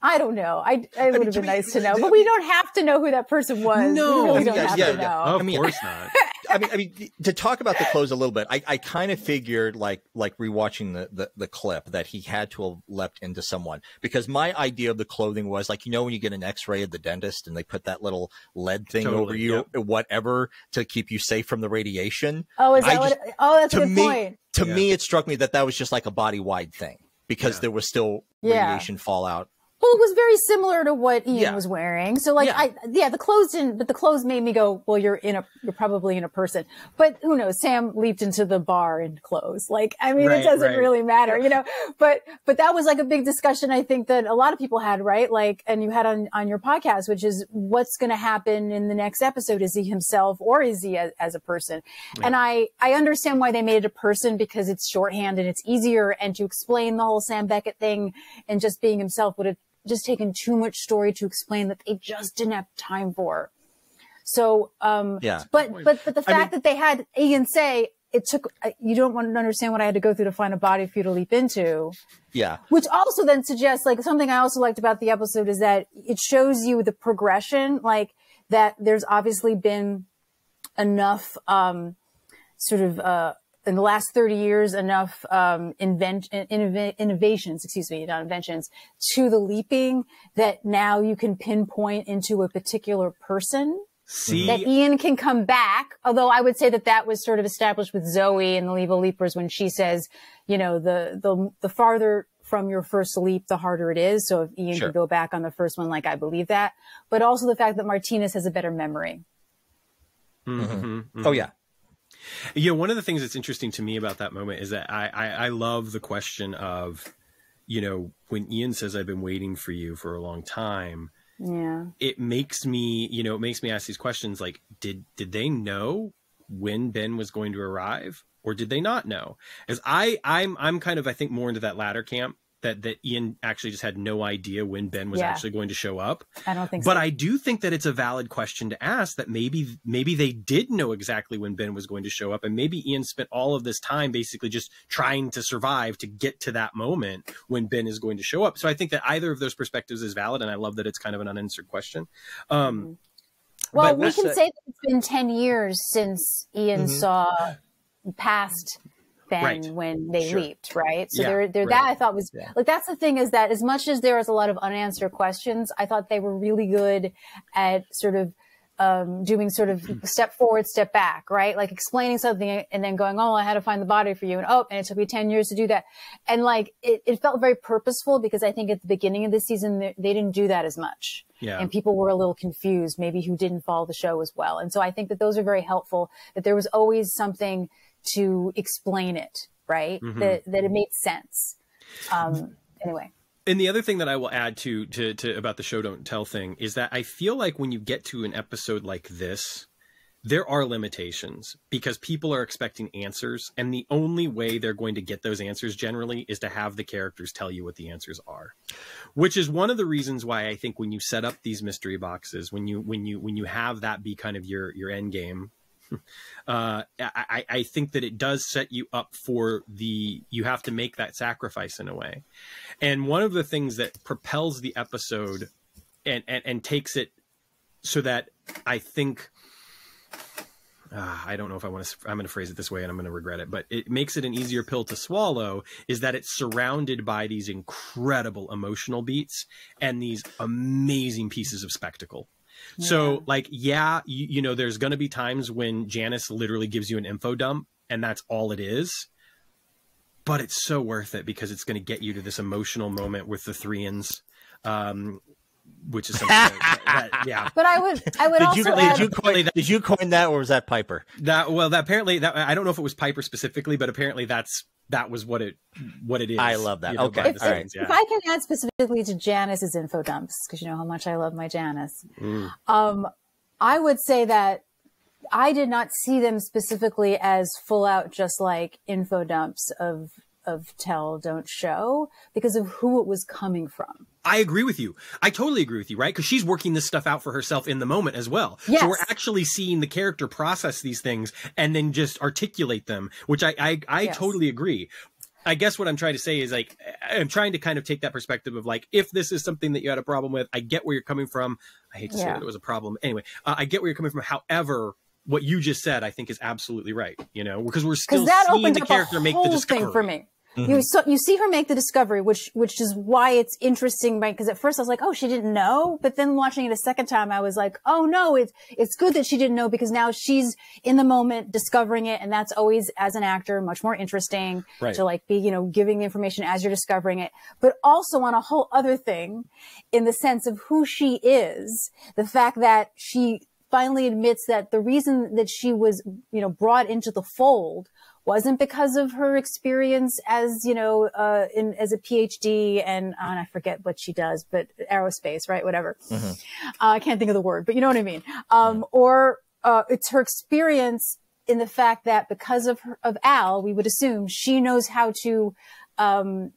I don't know. It would have been nice to know, but we don't have to know who that person was. No, we really don't have to know. Of course not. I mean, to talk about the clothes a little bit, I kind of figured like rewatching the clip that he had to have leapt into someone, because my idea of the clothing was like, when you get an X-ray at the dentist and they put that little lead thing over you, whatever, to keep you safe from the radiation. Oh, is that that's a good point. To me, it struck me that was just like a body-wide thing, because there was still radiation fallout. Well, it was very similar to what Ian was wearing. So like, the clothes didn't, but the clothes made me go, well, you're probably in a person, but who knows? Sam leaped into the bar in clothes. Like, I mean, it doesn't really matter, but that was like a big discussion, I think, that a lot of people had, right? Like, and you had on your podcast, which is what's going to happen in the next episode. Is he himself, or is he as a person? Yeah. And I understand why they made it a person, because it's shorthand and it's easier, and to explain the whole Sam Beckett thing and just being himself would have just taken too much story to explain that they just didn't have time for. So, but the fact that they had Ian say, it took, you don't want to understand what I had to go through to find a body for you to leap into. Yeah. Which also then suggests, like, something I also liked about the episode is that it shows you the progression, like that there's obviously been enough, in the last 30 years, enough innovations, not inventions, to the leaping, that now you can pinpoint into a particular person. That Ian can come back. Although I would say that was sort of established with Zoe and the Levo Leapers, when she says, the farther from your first leap, the harder it is. So if Ian could go back on the first one, like, I believe that. But also the fact that Martinez has a better memory. Oh, yeah. One of the things that's interesting to me about that moment is that I love the question of, when Ian says, I've been waiting for you for a long time. Yeah. It makes me ask these questions like, did they know when Ben was going to arrive, or did they not know? As I'm kind of, I think, more into that latter camp, that Ian actually just had no idea when Ben was actually going to show up. I don't think so. But I do think that it's a valid question to ask, that maybe they did know exactly when Ben was going to show up. And maybe Ian spent all of this time basically just trying to survive to get to that moment when Ben is going to show up. So I think that either of those perspectives is valid. And I love that it's kind of an unanswered question. Well, we can say that it's been 10 years since Ian saw past Ben when they leaped, right? So that I thought was like, that's the thing, is that as much as there was a lot of unanswered questions, I thought they were really good at sort of doing sort of step forward, step back, right? Like explaining something and then going, oh, I had to find the body for you. And it took me 10 years to do that. And like, it felt very purposeful, because I think at the beginning of the season, they didn't do that as much. Yeah. And people were a little confused, maybe who didn't follow the show as well. And so I think that those are very helpful, that there was always something to explain it, right? That it made sense. Anyway. And the other thing that I will add to about the show don't tell thing is that I feel like when you get to an episode like this, there are limitations, because people are expecting answers, and the only way they're going to get those answers generally is to have the characters tell you what the answers are, which is one of the reasons why I think when you set up these mystery boxes, when you have that be kind of your end game, I think that it does set you up for you have to make that sacrifice in a way. And one of the things that propels the episode and takes it so that I think, I don't know if I'm going to phrase it this way and I'm going to regret it, but it makes it an easier pill to swallow, is that it's surrounded by these incredible emotional beats and these amazing pieces of spectacle. So like, there's going to be times when Janice literally gives you an info dump and that's all it is, but it's so worth it, because it's going to get you to this emotional moment with the Threeans, which is something that. But I would also add, did you coin that, or was that Piper? Apparently I don't know if it was Piper specifically, but apparently that was what it is. I love that. Okay. If I can add specifically to Janice's info dumps, because you know how much I love my Janice, I would say that I did not see them specifically as full out just like info dumps of tell, don't show, because of who it was coming from. I agree with you. I totally agree with you, right? Because she's working this stuff out for herself in the moment as well. Yes. So we're actually seeing the character process these things and then just articulate them, which I totally agree. I guess what I'm trying to say is, like, I'm trying to kind of take that perspective of like, if this is something that you had a problem with, I get where you're coming from. I hate to say that it was a problem. Anyway, I get where you're coming from. However, what you just said, I think, is absolutely right. You know, because we're still that seeing the character make the discovery. Thing for me. You see her make the discovery, which is why it's interesting, right? Because at first I was like, oh, she didn't know. But then watching it a second time, I was like, oh no, it's good that she didn't know, because now she's in the moment discovering it. And that's always, as an actor, much more interesting to like be, you know, giving information as you're discovering it. But also on a whole other thing, in the sense of who she is, the fact that she finally admits that the reason that she was, you know, brought into the fold wasn't because of her experience as, you know, as a PhD and I forget what she does, but aerospace, right? Whatever. I can't think of the word, but you know what I mean? Or it's her experience in the fact that because of Al, we would assume she knows how to, oh,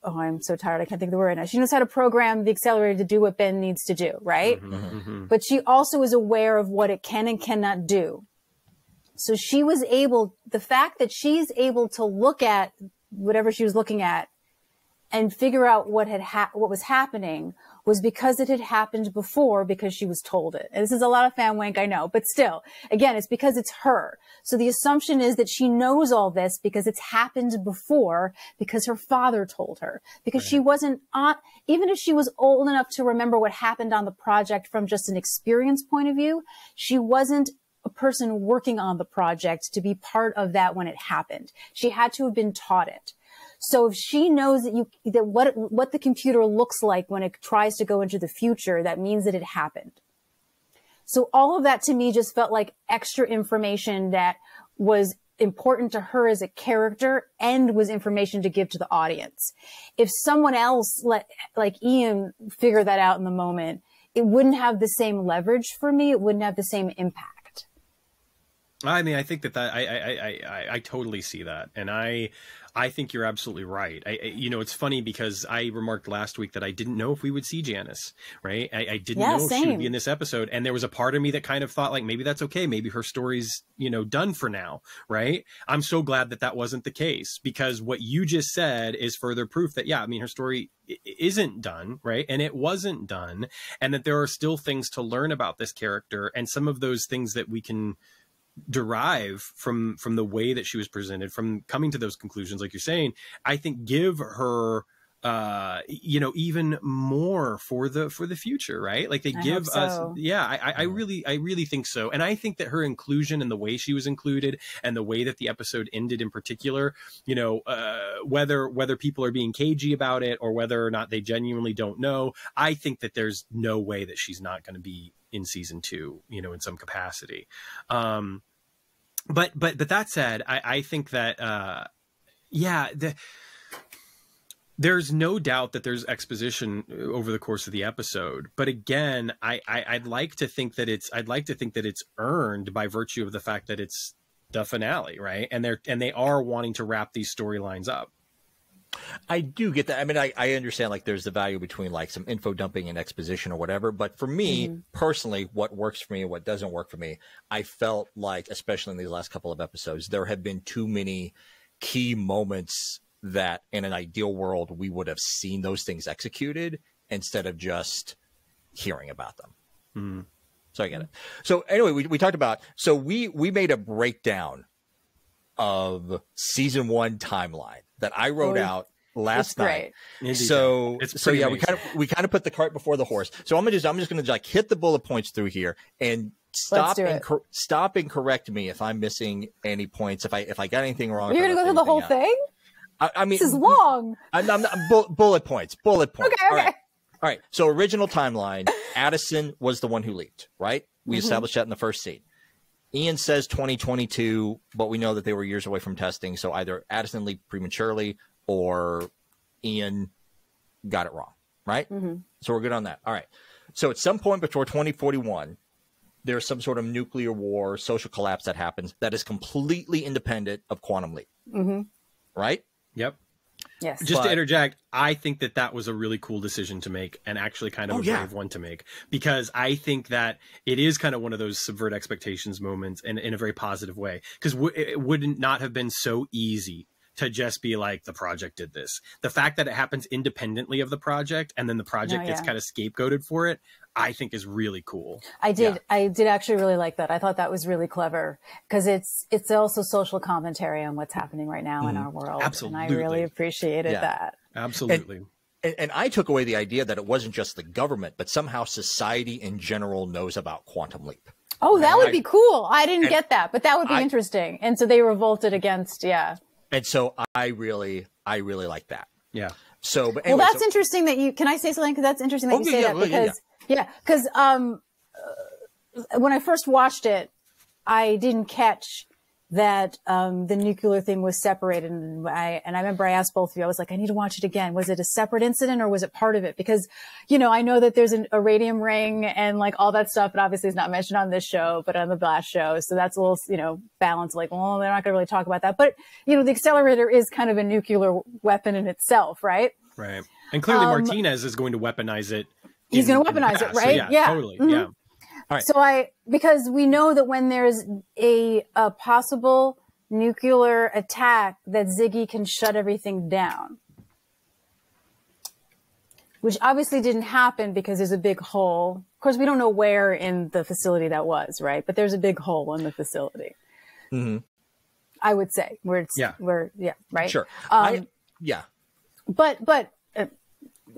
I'm so tired. I can't think of the word right now. She knows how to program the accelerator to do what Ben needs to do, right? But she also is aware of what it can and cannot do. So she was able, the fact that she's able to look at whatever she was looking at and figure out what was happening was because it had happened before, because she was told it. And this is a lot of fan wank, I know, but still, again, it's because it's her. So the assumption is that she knows all this because it's happened before, because her father told her, because she wasn't even if she was old enough to remember what happened on the project from just an experience point of view, she wasn't a person working on the project to be part of that when it happened. She had to have been taught it. So if she knows that what the computer looks like when it tries to go into the future, that means that it happened. So all of that to me just felt like extra information that was important to her as a character and was information to give to the audience. If someone else like Ian figure that out in the moment, it wouldn't have the same leverage for me. It wouldn't have the same impact. I mean, I think that I totally see that. And I think you're absolutely right. You know, it's funny because I remarked last week that I didn't know if we would see Janice, right? I didn't know if she would be in this episode. And there was a part of me that kind of thought like, maybe that's okay. Maybe her story's, you know, done for now, right? I'm so glad that that wasn't the case, because what you just said is further proof that, yeah, I mean, her story isn't done, right? And it wasn't done. And that there are still things to learn about this character, and some of those things that we can derive from the way that she was presented, from coming to those conclusions, like you're saying, I think give her you know, even more for the future, right? Like they give us, I really think so. And I think that her inclusion and the way she was included and the way that the episode ended in particular, you know, whether people are being cagey about it or whether or not they genuinely don't know, I think that there's no way that she's not going to be in season 2, you know, in some capacity. But that said, I think that, there's no doubt that there's exposition over the course of the episode. But again, I'd like to think that it's earned by virtue of the fact that it's the finale, right? And they are wanting to wrap these storylines up. I do get that. I mean, I understand like there's the value between like some info dumping and exposition or whatever. But for me personally, what works for me and what doesn't work for me, I felt like, especially in these last couple of episodes, there have been too many key moments that in an ideal world, we would have seen those things executed instead of just hearing about them. So I get it. So anyway, we talked about, so we made a breakdown of season 1 timeline that I wrote out last night. So yeah, we kind of put the cart before the horse. So I'm just going to like hit the bullet points through here and stop and correct me if I'm missing any points. If I got anything wrong. You're going to go through the whole thing? I mean, this is long. Bullet points. Okay. All right. So original timeline, Addison was the one who leaked, right? We established that in the first scene. Ian says 2022, but we know that they were years away from testing. So either Addison leaked prematurely or Ian got it wrong, right? So we're good on that. All right. So at some point before 2041, there's some sort of nuclear war, social collapse that happens that is completely independent of quantum leap, right? Yep. Yes. Just to interject, I think that was a really cool decision to make, and actually kind of a brave one to make, because I think that it is kind of one of those subvert expectations moments in a very positive way, because it would not have been so easy to just be like, the project did this. The fact that it happens independently of the project and then the project gets kind of scapegoated for it, I think is really cool. I did actually really like that. I thought that was really clever because it's also social commentary on what's happening right now in our world. Absolutely. And I really appreciated that. Absolutely. And I took away the idea that it wasn't just the government, but somehow society in general knows about Quantum Leap. Oh, that would be cool. I didn't get that, but that would be interesting. And so they revolted against, And so I really like that. Yeah. So, but anyway, that's interesting that you, can I say something? Because that's interesting that you say that because, when I first watched it, I didn't catch that the nuclear thing was separated, and I remember I asked both of you. I was like, I need to watch it again. Was it a separate incident or was it part of it? Because I know that there's a radium ring and like all that stuff, but obviously it's not mentioned on this show, but on the last show. So that's a little balance. Like, well, they're not going to really talk about that. But the accelerator is kind of a nuclear weapon in itself, right? Right. And clearly Martinez is going to weaponize it. He's going to weaponize it, right? So, totally. Mm-hmm. Yeah. All right. So because we know that when there's a possible nuclear attack, that Ziggy can shut everything down, which obviously didn't happen because there's a big hole. Of course, we don't know where in the facility that was, right? But there's a big hole in the facility. Mm-hmm. I would say right? Sure. But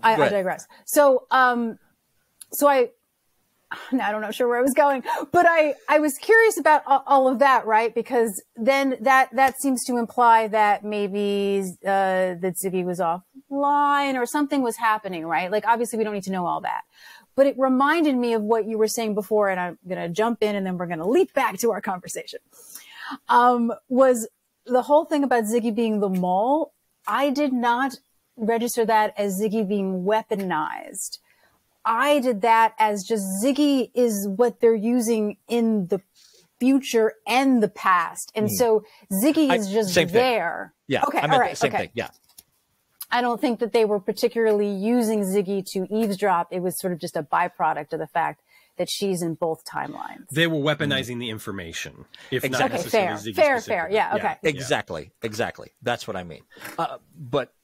I digress. So, I'm not sure where I was going, but I was curious about all of that, right? Because then that seems to imply that maybe, that Ziggy was offline or something was happening, right? Like, obviously we don't need to know all that, but it reminded me of what you were saying before. And I'm going to jump in and then we're going to leap back to our conversation. Was the whole thing about Ziggy being the mole. I did not register that as Ziggy being weaponized. I did that as just Ziggy is what they're using in the future and the past. And so Ziggy is just there. Yeah. Okay. All right. Same thing. Yeah. I don't think that they were particularly using Ziggy to eavesdrop. It was sort of just a byproduct of the fact that she's in both timelines. They were weaponizing the information. If not necessarily Ziggy fair. Yeah. Okay. Exactly. That's what I mean. But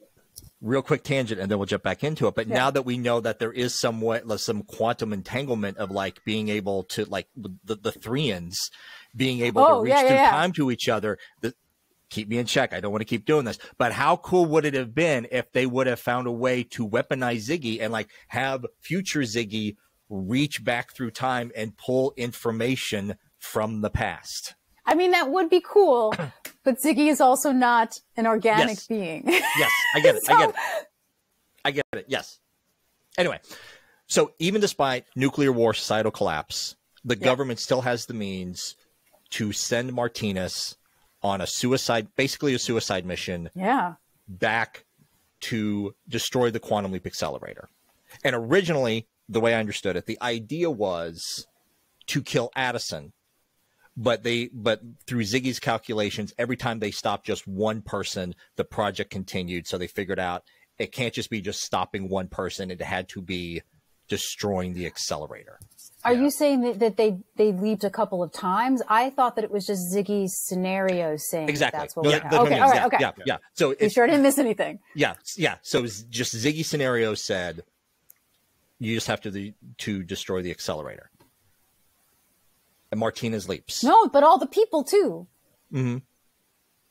real quick tangent, and then we'll jump back into it. But now that we know that there is somewhat some quantum entanglement of like being able to like the Threans being able to reach through time to each other. Keep me in check. I don't want to keep doing this. But how cool would it have been if they would have found a way to weaponize Ziggy and like have future Ziggy reach back through time and pull information from the past? I mean, that would be cool, but Ziggy is also not an organic being. Yes, I get it. I get it. Yes. Anyway, so even despite nuclear war, societal collapse, the government still has the means to send Martinez on basically a suicide mission back to destroy the Quantum Leap Accelerator. And originally, the way I understood it, the idea was to kill Addison. But through Ziggy's calculations, every time they stopped just one person, the project continued. So they figured out it can't just be just stopping one person. It had to be destroying the accelerator. Are you saying that they leaped a couple of times? I thought that it was just Ziggy's scenario saying that's what would happen. Okay, all right, okay. Yeah. So you sure I didn't miss anything? Yeah. So it was just Ziggy's scenario said, you just have to destroy the accelerator. And Martinez leaps. No, but all the people too. Mm-hmm.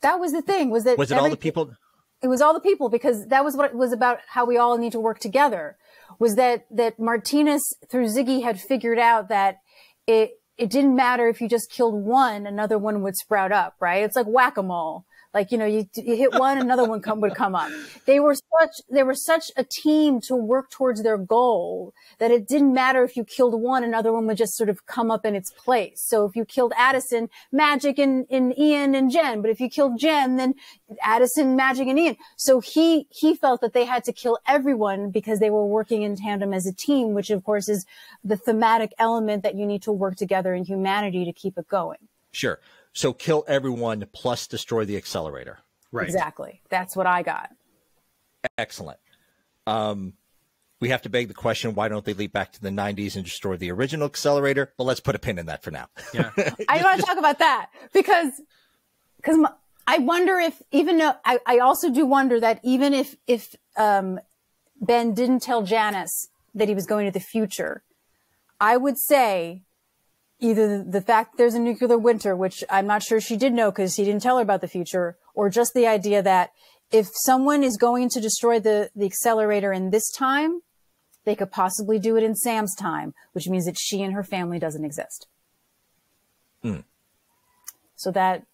That was the thing. Was it all the people? It was all the people, because that was what it was about, how we all need to work together. Was that Martinez through Ziggy had figured out that it didn't matter if you just killed one, another one would sprout up, right? It's like whack-a-mole. Like, you hit one, another one would come up. They were such a team to work towards their goal that it didn't matter if you killed one, another one would just sort of come up in its place. So if you killed Addison, Magic and Ian and Jen, but if you killed Jen, then Addison, Magic and Ian. So he felt that they had to kill everyone because they were working in tandem as a team, which of course is the thematic element that you need to work together in humanity to keep it going. Sure. So kill everyone plus destroy the accelerator. Right. Exactly. That's what I got. Excellent. We have to beg the question, why don't they leap back to the 90s and destroy the original accelerator? But let's put a pin in that for now. Yeah. I want to talk about that because I wonder if, even though, I also do wonder that even if Ben didn't tell Janice that he was going to the future, I would say either the fact that there's a nuclear winter, which I'm not sure she did know because he didn't tell her about the future, or just the idea that if someone is going to destroy the accelerator in this time, they could possibly do it in Sam's time, which means that she and her family doesn't exist. So that,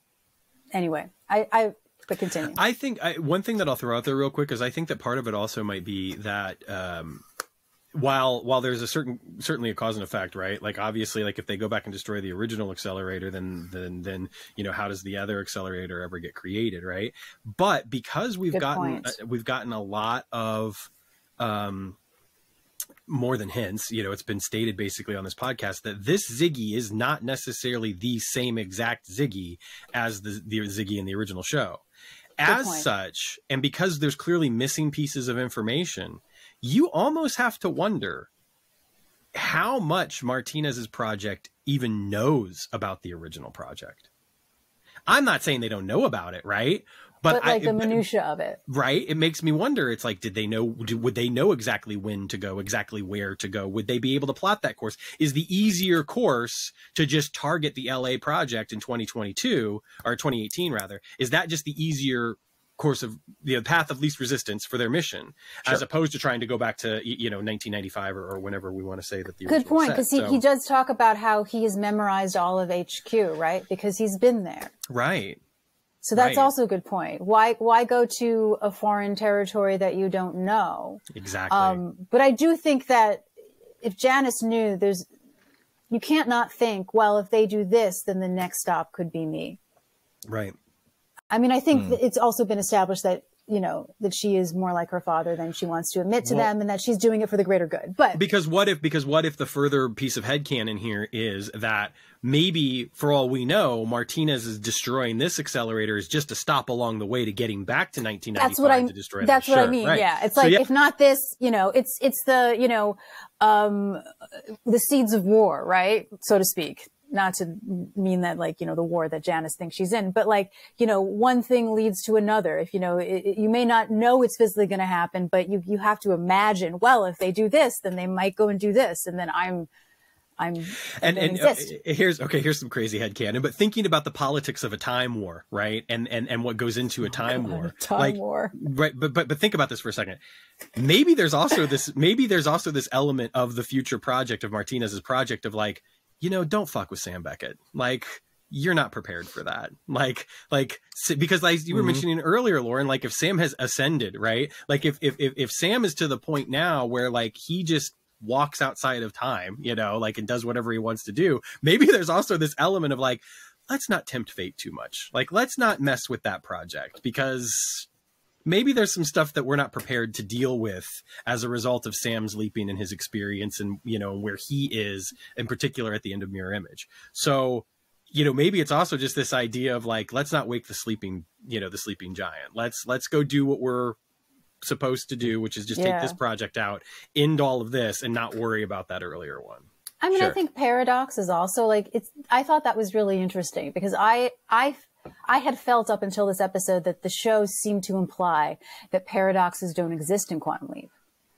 anyway, but continue. I think one thing that I'll throw out there real quick is I think that part of it also might be that while there's certainly a cause and effect, right? Like obviously, like if they go back and destroy the original accelerator, then you know, how does the other accelerator ever get created, right? But because we've gotten a lot of more than hints, you know, it's been stated basically on this podcast that this Ziggy is not necessarily the same exact Ziggy as the Ziggy in the original show. As such, and because there's clearly missing pieces of information, you almost have to wonder how much Martinez's project even knows about the original project. I'm not saying they don't know about it, right? But like the minutia of it. Right. It makes me wonder. It's like, would they know exactly when to go, exactly where to go? Would they be able to plot that course? Is the easier course to just target the LA project in 2022 or 2018 rather? Is that just the easier course of the path of least resistance for their mission, as opposed to trying to go back to, you know, 1995 or whenever we want to say that the good point, because he does talk about how he has memorized all of HQ, right? Because he's been there. Right. So that's also a good point. Why go to a foreign territory that you don't know? Exactly. But I do think that if Janice knew, you can't not think, well, if they do this, then the next stop could be me. Right. I mean, I think it's also been established that, you know, that she is more like her father than she wants to admit to them, and that she's doing it for the greater good. But because what if the further piece of headcanon here is that maybe, for all we know, Martinez is destroying this accelerator is just a stop along the way to getting back to 1995 to destroy That's what I mean. Right. Yeah. It's like, if not this, you know, it's the, you know, the seeds of war, right? So to speak. Not to mean that, like, you know, the war that Janice thinks she's in, but like, you know, one thing leads to another. If, you know, you may not know it's physically going to happen, but you have to imagine, well, if they do this, then they might go and do this. And then here's some crazy headcanon, but thinking about the politics of a time war, right? And what goes into a time war, war. Right. But think about this for a second. Maybe there's also this element of the future project of Martinez's project of like, you know, don't fuck with Sam Beckett. Like, you're not prepared for that. Like, because like you were mentioning earlier, Lauren, like if Sam has ascended, right? Like if Sam is to the point now where like he just walks outside of time, you know, like, and does whatever he wants to do, maybe there's also this element of like, let's not tempt fate too much. Like, let's not mess with that project, because maybe there's some stuff that we're not prepared to deal with as a result of Sam's leaping in his experience and, you know, where he is in particular at the end of Mirror Image. So, you know, maybe it's also just this idea of like, let's not wake the sleeping giant. Let's go do what we're supposed to do, which is just take this project out, end all of this, and not worry about that earlier one. I mean, I think Paradox is also like, I thought that was really interesting because I had felt up until this episode that the show seemed to imply that paradoxes don't exist in Quantum Leap.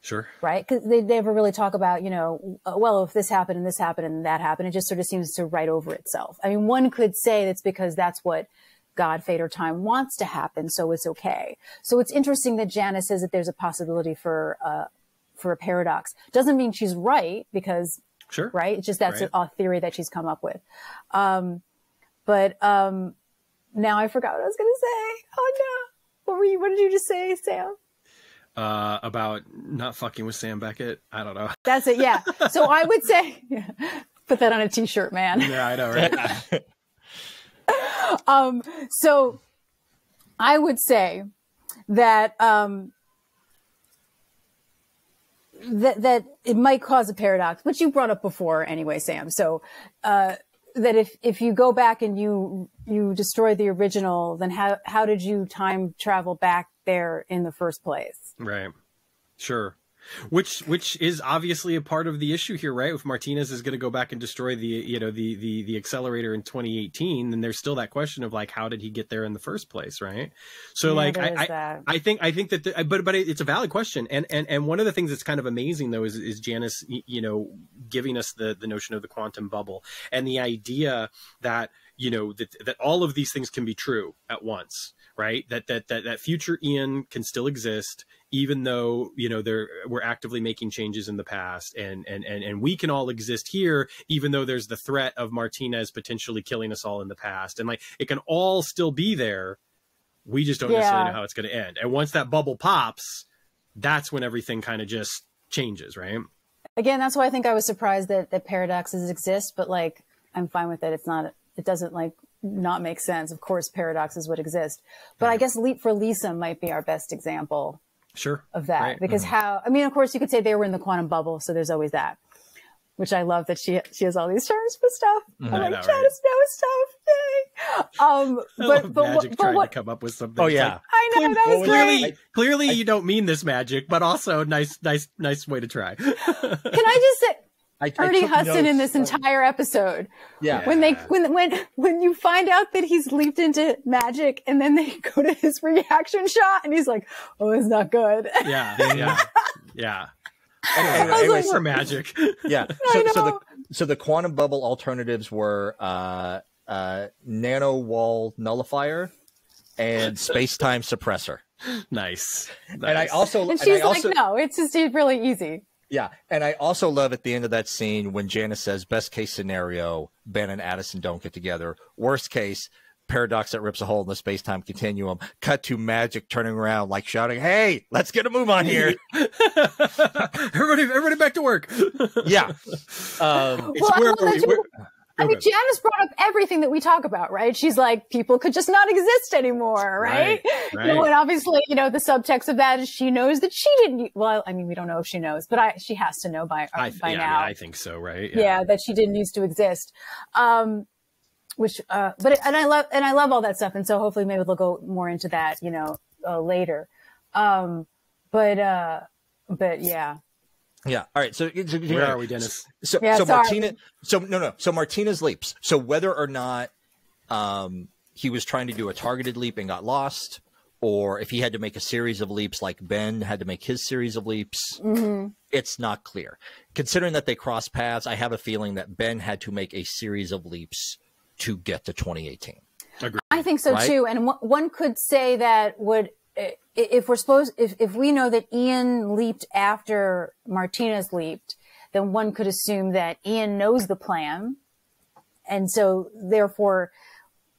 Sure. Right? Because they never really talk about, you know, well, if this happened and this happened and that happened, it just sort of seems to write over itself. I mean, one could say that's because that's what God, fate, or time wants to happen, so it's okay. So it's interesting that Janice says that there's a possibility for a paradox. Doesn't mean she's right, because, right? It's just that's a theory that she's come up with. But now I forgot what I was going to say. Oh no. What did you just say, Sam? About not fucking with Sam Beckett. I don't know. That's it. Yeah. So I would say, put that on a t-shirt, man. Yeah, I know. Right. So I would say that, that it might cause a paradox, which you brought up before anyway, Sam. So, that if you go back and you destroy the original, then how did you time travel back there in the first place? Right. Sure. Which is obviously a part of the issue here, right? If Martinez is going to go back and destroy the accelerator in 2018, then there's still that question of like, how did he get there in the first place, right? So I think that, but it's a valid question, and one of the things that's kind of amazing though is Janice, giving us the notion of the quantum bubble and the idea that that all of these things can be true at once, right? That future Ian can still exist, even though, we're actively making changes in the past, and we can all exist here, even though there's the threat of Martinez potentially killing us all in the past. And like, it can all still be there. We just don't necessarily know how it's going to end. And once that bubble pops, that's when everything kind of just changes, right? Again, that's why I think I was surprised that paradoxes exist, but like, I'm fine with it. It doesn't like not make sense. Of course, paradoxes would exist, but I guess Leap for Lisa might be our best example. Sure. Of that, right. Because of course you could say they were in the quantum bubble. So there's always that, which I love that she has all these terms for stuff. I'm like, Janice knows stuff. Yay. But Magic trying to come up with something. Oh yeah. Like, I know, that was great. Clearly you don't mean this, Magic, but also nice way to try. Can I just say, Ernie Hudson in this entire episode. Yeah. When you find out that he's leaped into magic and then they go to his reaction shot and he's like, oh, it's not good. Yeah. Anyway, for Magic. Yeah. So the quantum bubble alternatives were nano wall nullifier and space-time suppressor. Nice. And she's like, no, it's just really easy. Yeah, and I also love at the end of that scene when Janice says, best case scenario, Ben and Addison don't get together. Worst case, paradox that rips a hole in the space-time continuum. Cut to Magic turning around, like shouting, hey, let's get a move on here. everybody back to work. Yeah. Janice brought up everything that we talk about, right? She's like, people could just not exist anymore, right? Right. And obviously, the subtext of that is she knows that she didn't. Well, I mean, we don't know if she knows, but she has to know by now. I think so, right? Yeah, that she didn't used to exist. I love all that stuff, and so hopefully maybe they'll go more into that, later. But yeah. Yeah. All right. So where are we, Dennis? So Martinez leaps. So whether or not he was trying to do a targeted leap and got lost, or if he had to make a series of leaps like Ben had to make his series of leaps, it's not clear. Considering that they cross paths, I have a feeling that Ben had to make a series of leaps to get to 2018. Agreed. I think so too. And one could say that if we know that Ian leaped after Martinez leaped, then one could assume that Ian knows the plan. And so therefore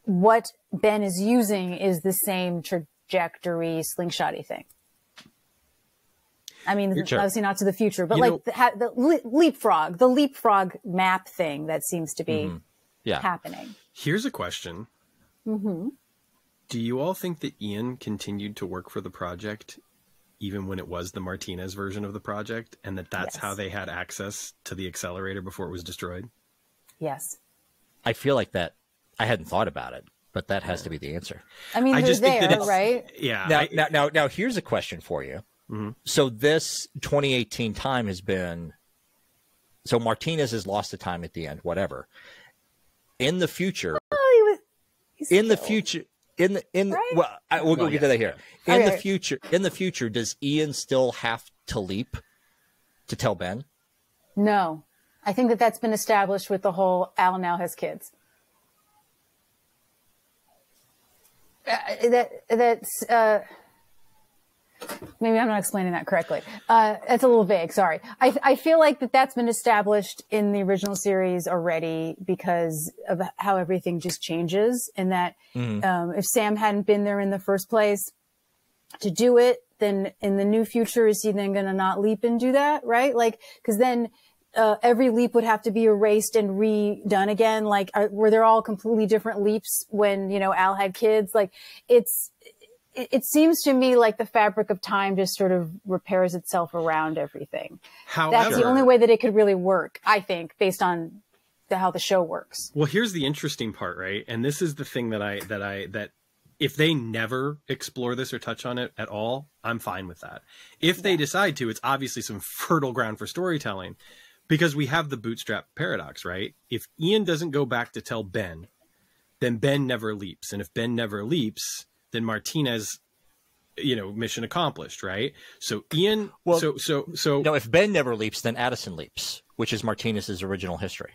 what Ben is using is the same trajectory slingshotty thing. I mean, obviously not to the future, but the leapfrog map thing that seems to be happening. Here's a question. Do you all think that Ian continued to work for the project even when it was the Martinez version of the project, and that's how they had access to the accelerator before it was destroyed? Yes. I feel like that. I hadn't thought about it, but that has to be the answer. I mean, they're there, right? Yeah. Now, here's a question for you. So this 2018 time has been, so Martinez has lost the time at the end, whatever. In the future, we'll get to that here. In the future, does Ian still have to leap to tell Ben? No, I think that's been established with the whole Al now has kids. Maybe I'm not explaining that correctly. It's a little vague. Sorry. I feel like that's been established in the original series already because of how everything just changes, and that if Sam hadn't been there in the first place to do it, then in the new future, is he then going to not leap and do that? Right? Like, cause then, every leap would have to be erased and redone again. Like, were there all completely different leaps when, Al had kids? Like, it seems to me like the fabric of time just sort of repairs itself around everything. However, that's the only way that it could really work, I think, based on how the show works. Well, here's the interesting part, right? And this is the thing that if they never explore this or touch on it at all, I'm fine with that. If they decide to, it's obviously some fertile ground for storytelling, because we have the bootstrap paradox, right? If Ian doesn't go back to tell Ben, then Ben never leaps. And if Ben never leaps, then Martinez, mission accomplished, right? So Ian, no, if Ben never leaps, then Addison leaps, which is Martinez's original history.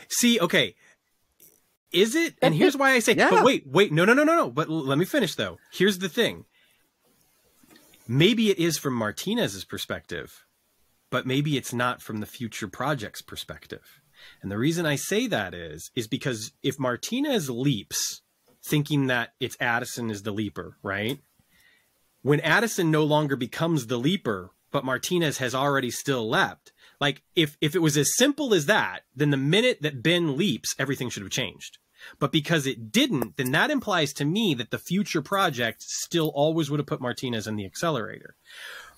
See, okay. Is it? And here's why I say, but wait, no. But let me finish though. Here's the thing. Maybe it is from Martinez's perspective, but maybe it's not from the future project's perspective. And the reason I say that is because if Martinez leaps thinking that it's Addison is the leaper, right? When Addison no longer becomes the leaper, but Martinez has already still leapt, like if it was as simple as that, then the minute that Ben leaps, everything should have changed. But because it didn't, then that implies to me that the future project still always would have put Martinez in the accelerator.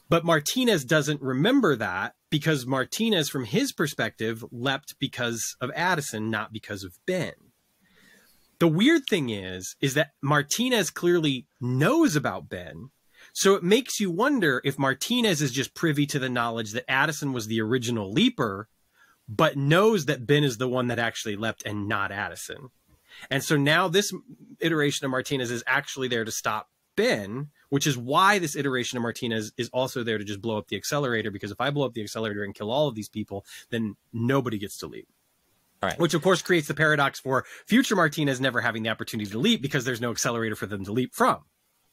But Martinez doesn't remember that because Martinez, from his perspective, leapt because of Addison, not because of Ben. The weird thing is that Martinez clearly knows about Ben. So it makes you wonder if Martinez is just privy to the knowledge that Addison was the original leaper, but knows that Ben is the one that actually leapt and not Addison. And so now this iteration of Martinez is actually there to stop Ben, which is why this iteration of Martinez is also there to just blow up the accelerator, because if I blow up the accelerator and kill all of these people, then nobody gets to leap. All right. Which, of course, creates the paradox for future Martinez never having the opportunity to leap because there's no accelerator for them to leap from.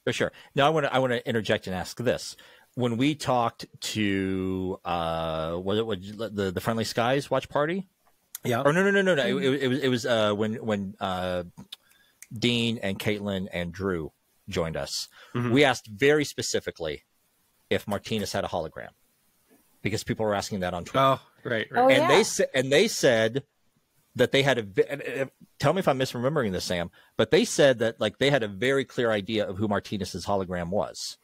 For sure. Now, I want to interject and ask this. When we talked to the Friendly Skies watch party? Yeah. Or no. It was when Dean and Caitlin and Drew joined us. Mm-hmm. We asked very specifically if Martinez had a hologram, because people were asking that on Twitter. Oh, right. Oh, and they said that they had tell me if I'm misremembering this, Sam, but they said that they had a very clear idea of who Martinez's hologram was.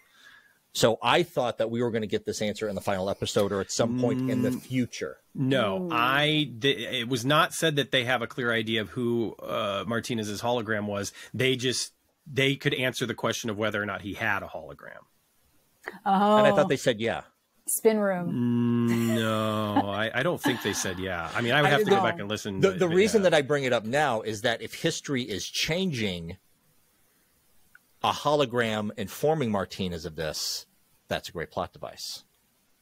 So I thought that we were going to get this answer in the final episode or at some point in the future. No, it was not said that they have a clear idea of who Martinez's hologram was. They could answer the question of whether or not he had a hologram. Oh. And I thought they said yeah. Spin room. No, I don't think they said yeah. I mean, I would have to go back and listen. The reason that I bring it up now is that if history is changing, a hologram informing Martinez of this, that's a great plot device.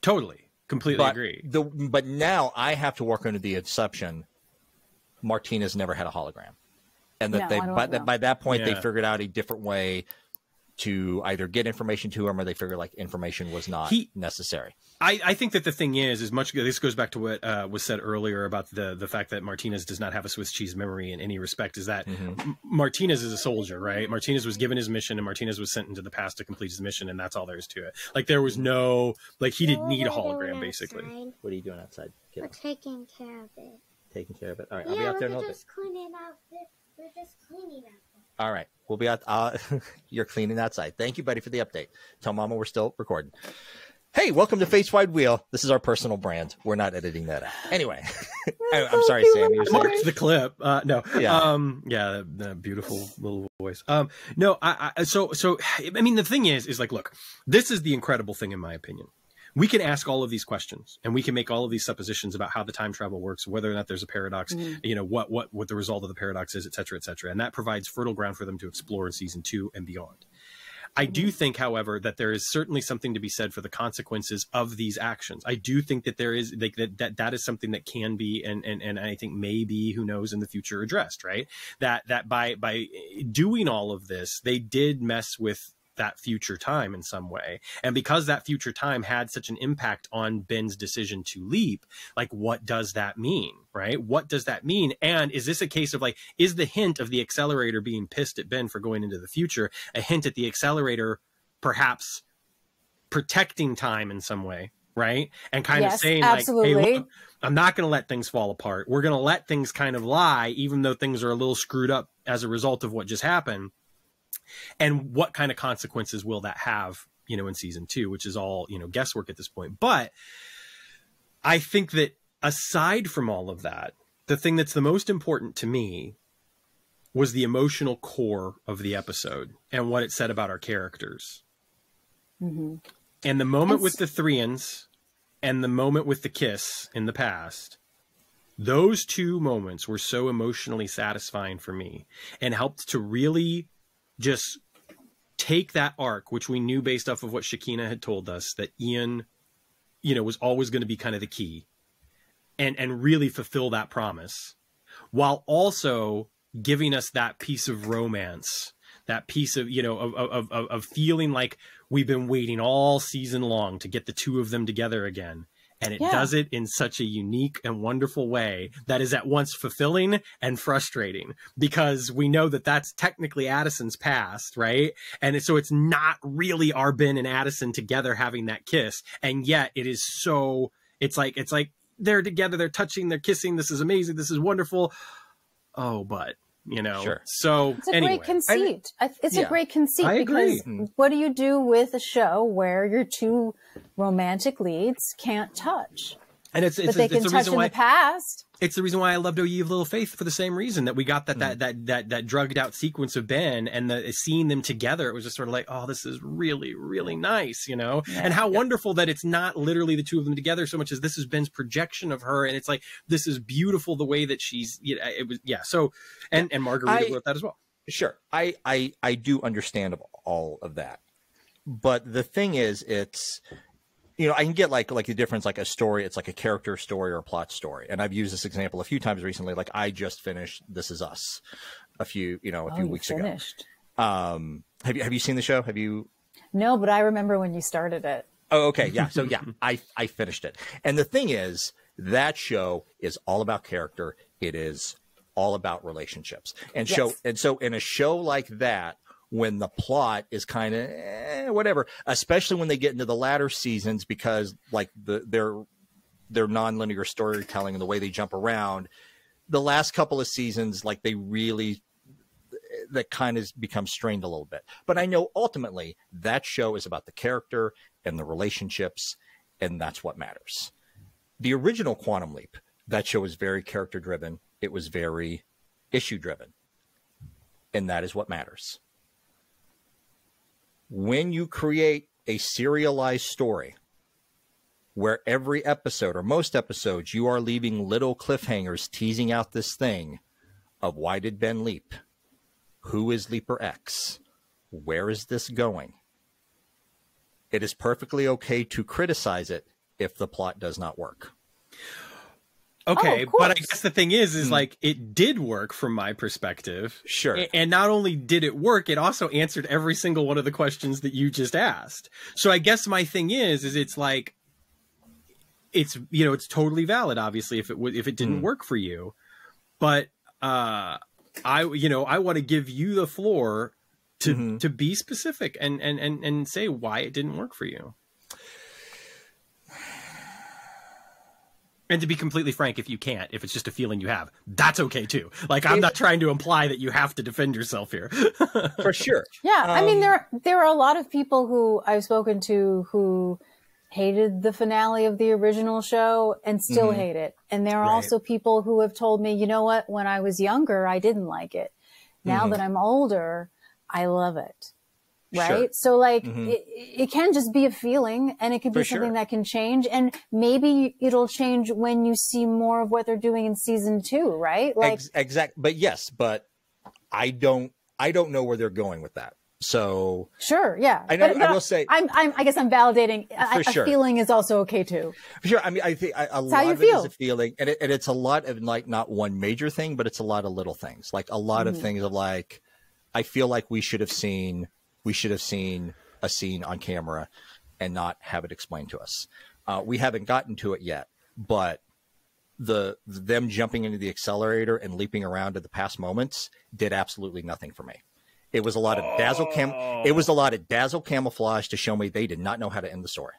Totally. Completely agree. But now I have to work under the assumption Martinez never had a hologram. And that by that point, they figured out a different way to either get information to him, or they figured information was not necessary. I think that the thing is much. This goes back to what was said earlier about the fact that Martinez does not have a Swiss cheese memory in any respect. Is that Martinez is a soldier, right? Martinez was given his mission, and Martinez was sent into the past to complete his mission, and that's all there is to it. There was no he didn't need a hologram, basically. What are you doing outside? We're taking care of it. Taking care of it. All right, I'll be out there in a little bit. We're just cleaning out. All right, we'll be out. You're cleaning outside. Thank you, buddy, for the update. Tell Mama we're still recording. Hey, welcome to Face Wide Wheel. This is our personal brand. We're not editing that out. Anyway, I'm sorry, Sam. You were saying the clip. No. Yeah. The beautiful little voice. No. So I mean, the thing is look, this is the incredible thing, in my opinion. We can ask all of these questions, and we can make all of these suppositions about how the time travel works, whether or not there's a paradox, what the result of the paradox is, et cetera, et cetera. And that provides fertile ground for them to explore in season 2 and beyond. I do think, however, that there is certainly something to be said for the consequences of these actions. I do think that there is that is something that can be, and I think maybe, who knows, in the future addressed, right? That by doing all of this, they did mess with that future time in some way. And because that future time had such an impact on Ben's decision to leap, what does that mean, right? What does that mean? And is this a case of is the hint of the accelerator being pissed at Ben for going into the future a hint at the accelerator perhaps protecting time in some way, right? And kind of saying absolutely. Hey, look, I'm not going to let things fall apart. We're going to let things kind of lie, even though things are a little screwed up as a result of what just happened. And what kind of consequences will that have, in season 2, which is all, guesswork at this point. But I think that aside from all of that, the thing that's the most important to me was the emotional core of the episode and what it said about our characters. Mm-hmm. And the moment with the Threans and the moment with the kiss in the past, those two moments were so emotionally satisfying for me and helped to really just take that arc, which we knew based off of what Shakina had told us, that Ian, you know, was always going to be kind of the key, and really fulfill that promise, while also giving us that piece of romance, that piece of, you know, of feeling like we've been waiting all season long to get the two of them together again. And it does it in such a unique and wonderful way that is at once fulfilling and frustrating, because we know that that's technically Addison's past, right? And so it's not really Arbin and Addison together having that kiss. And yet it is so, it's like they're together, they're touching, they're kissing. This is amazing. This is wonderful. Oh, but, you know, so it's a anyway. great conceit. It's a great conceit. I agree. Because what do you do with a show where your two romantic leads can't touch? And it's they can touch in the past. It's the reason why I loved O Ye of Little Faith, for the same reason that we got that drugged out sequence of Ben and seeing them together. It was just sort of like, oh, this is really, really nice, you know? Yeah. And how wonderful that it's not literally the two of them together so much as this is Ben's projection of her. And it's like, this is beautiful the way that she's, you know, it was, yeah. So, and Margarita wrote that as well. Sure. I do understand all of that. But the thing is, it's, you know, I can get like the difference, like a story, it's like a character story or a plot story. And I've used this example a few times recently. Like I just finished This Is Us a few weeks ago. Have you seen the show? Have you? No, but I remember when you started it. Oh, okay. Yeah. So yeah, I finished it. And the thing is, that show is all about character. It is all about relationships. And so in a show like that, when the plot is kind of whatever, especially when they get into the latter seasons, because like their nonlinear storytelling and the way they jump around, the last couple of seasons, like that kind of becomes strained a little bit. But I know ultimately that show is about the character and the relationships, and that's what matters. The original Quantum Leap, that show was very character driven. It was very issue driven, and that is what matters. When you create a serialized story where every episode or most episodes, you are leaving little cliffhangers teasing out this thing of why did Ben leap? Who is Leaper X? Where is this going? It is perfectly okay to criticize it if the plot does not work. Okay, but I guess the thing is like, it did work from my perspective. Sure. And not only did it work, it also answered every single one of the questions that you just asked. So I guess my thing is it's like, it's, you know, it's totally valid, obviously, if it didn't work for you. But I want to give you the floor to be specific and say why it didn't work for you. And to be completely frank, if you can't, if it's just a feeling you have, that's okay too. Like, I'm not trying to imply that you have to defend yourself here. For sure. Yeah. I mean, there are a lot of people who I've spoken to who hated the finale of the original show and still hate it. And there are also people who have told me, you know what, when I was younger, I didn't like it. Now that I'm older, I love it. Right. Sure. So like it can just be a feeling, and it could be something that can change, and maybe it'll change when you see more of what they're doing in season 2. Right. Like exactly. But I don't know where they're going with that. So sure. Yeah. I will say, I guess I'm validating. A feeling is also okay too. For sure. I mean, I think a lot of it is a feeling, and it's a lot of, like, not one major thing, but it's a lot of little things, like a lot of things of, like, I feel like we should have seen a scene on camera and not have it explained to us. We haven't gotten to it yet, but them jumping into the accelerator and leaping around to the past moments did absolutely nothing for me. It was a lot of dazzle camouflage to show me they did not know how to end the story.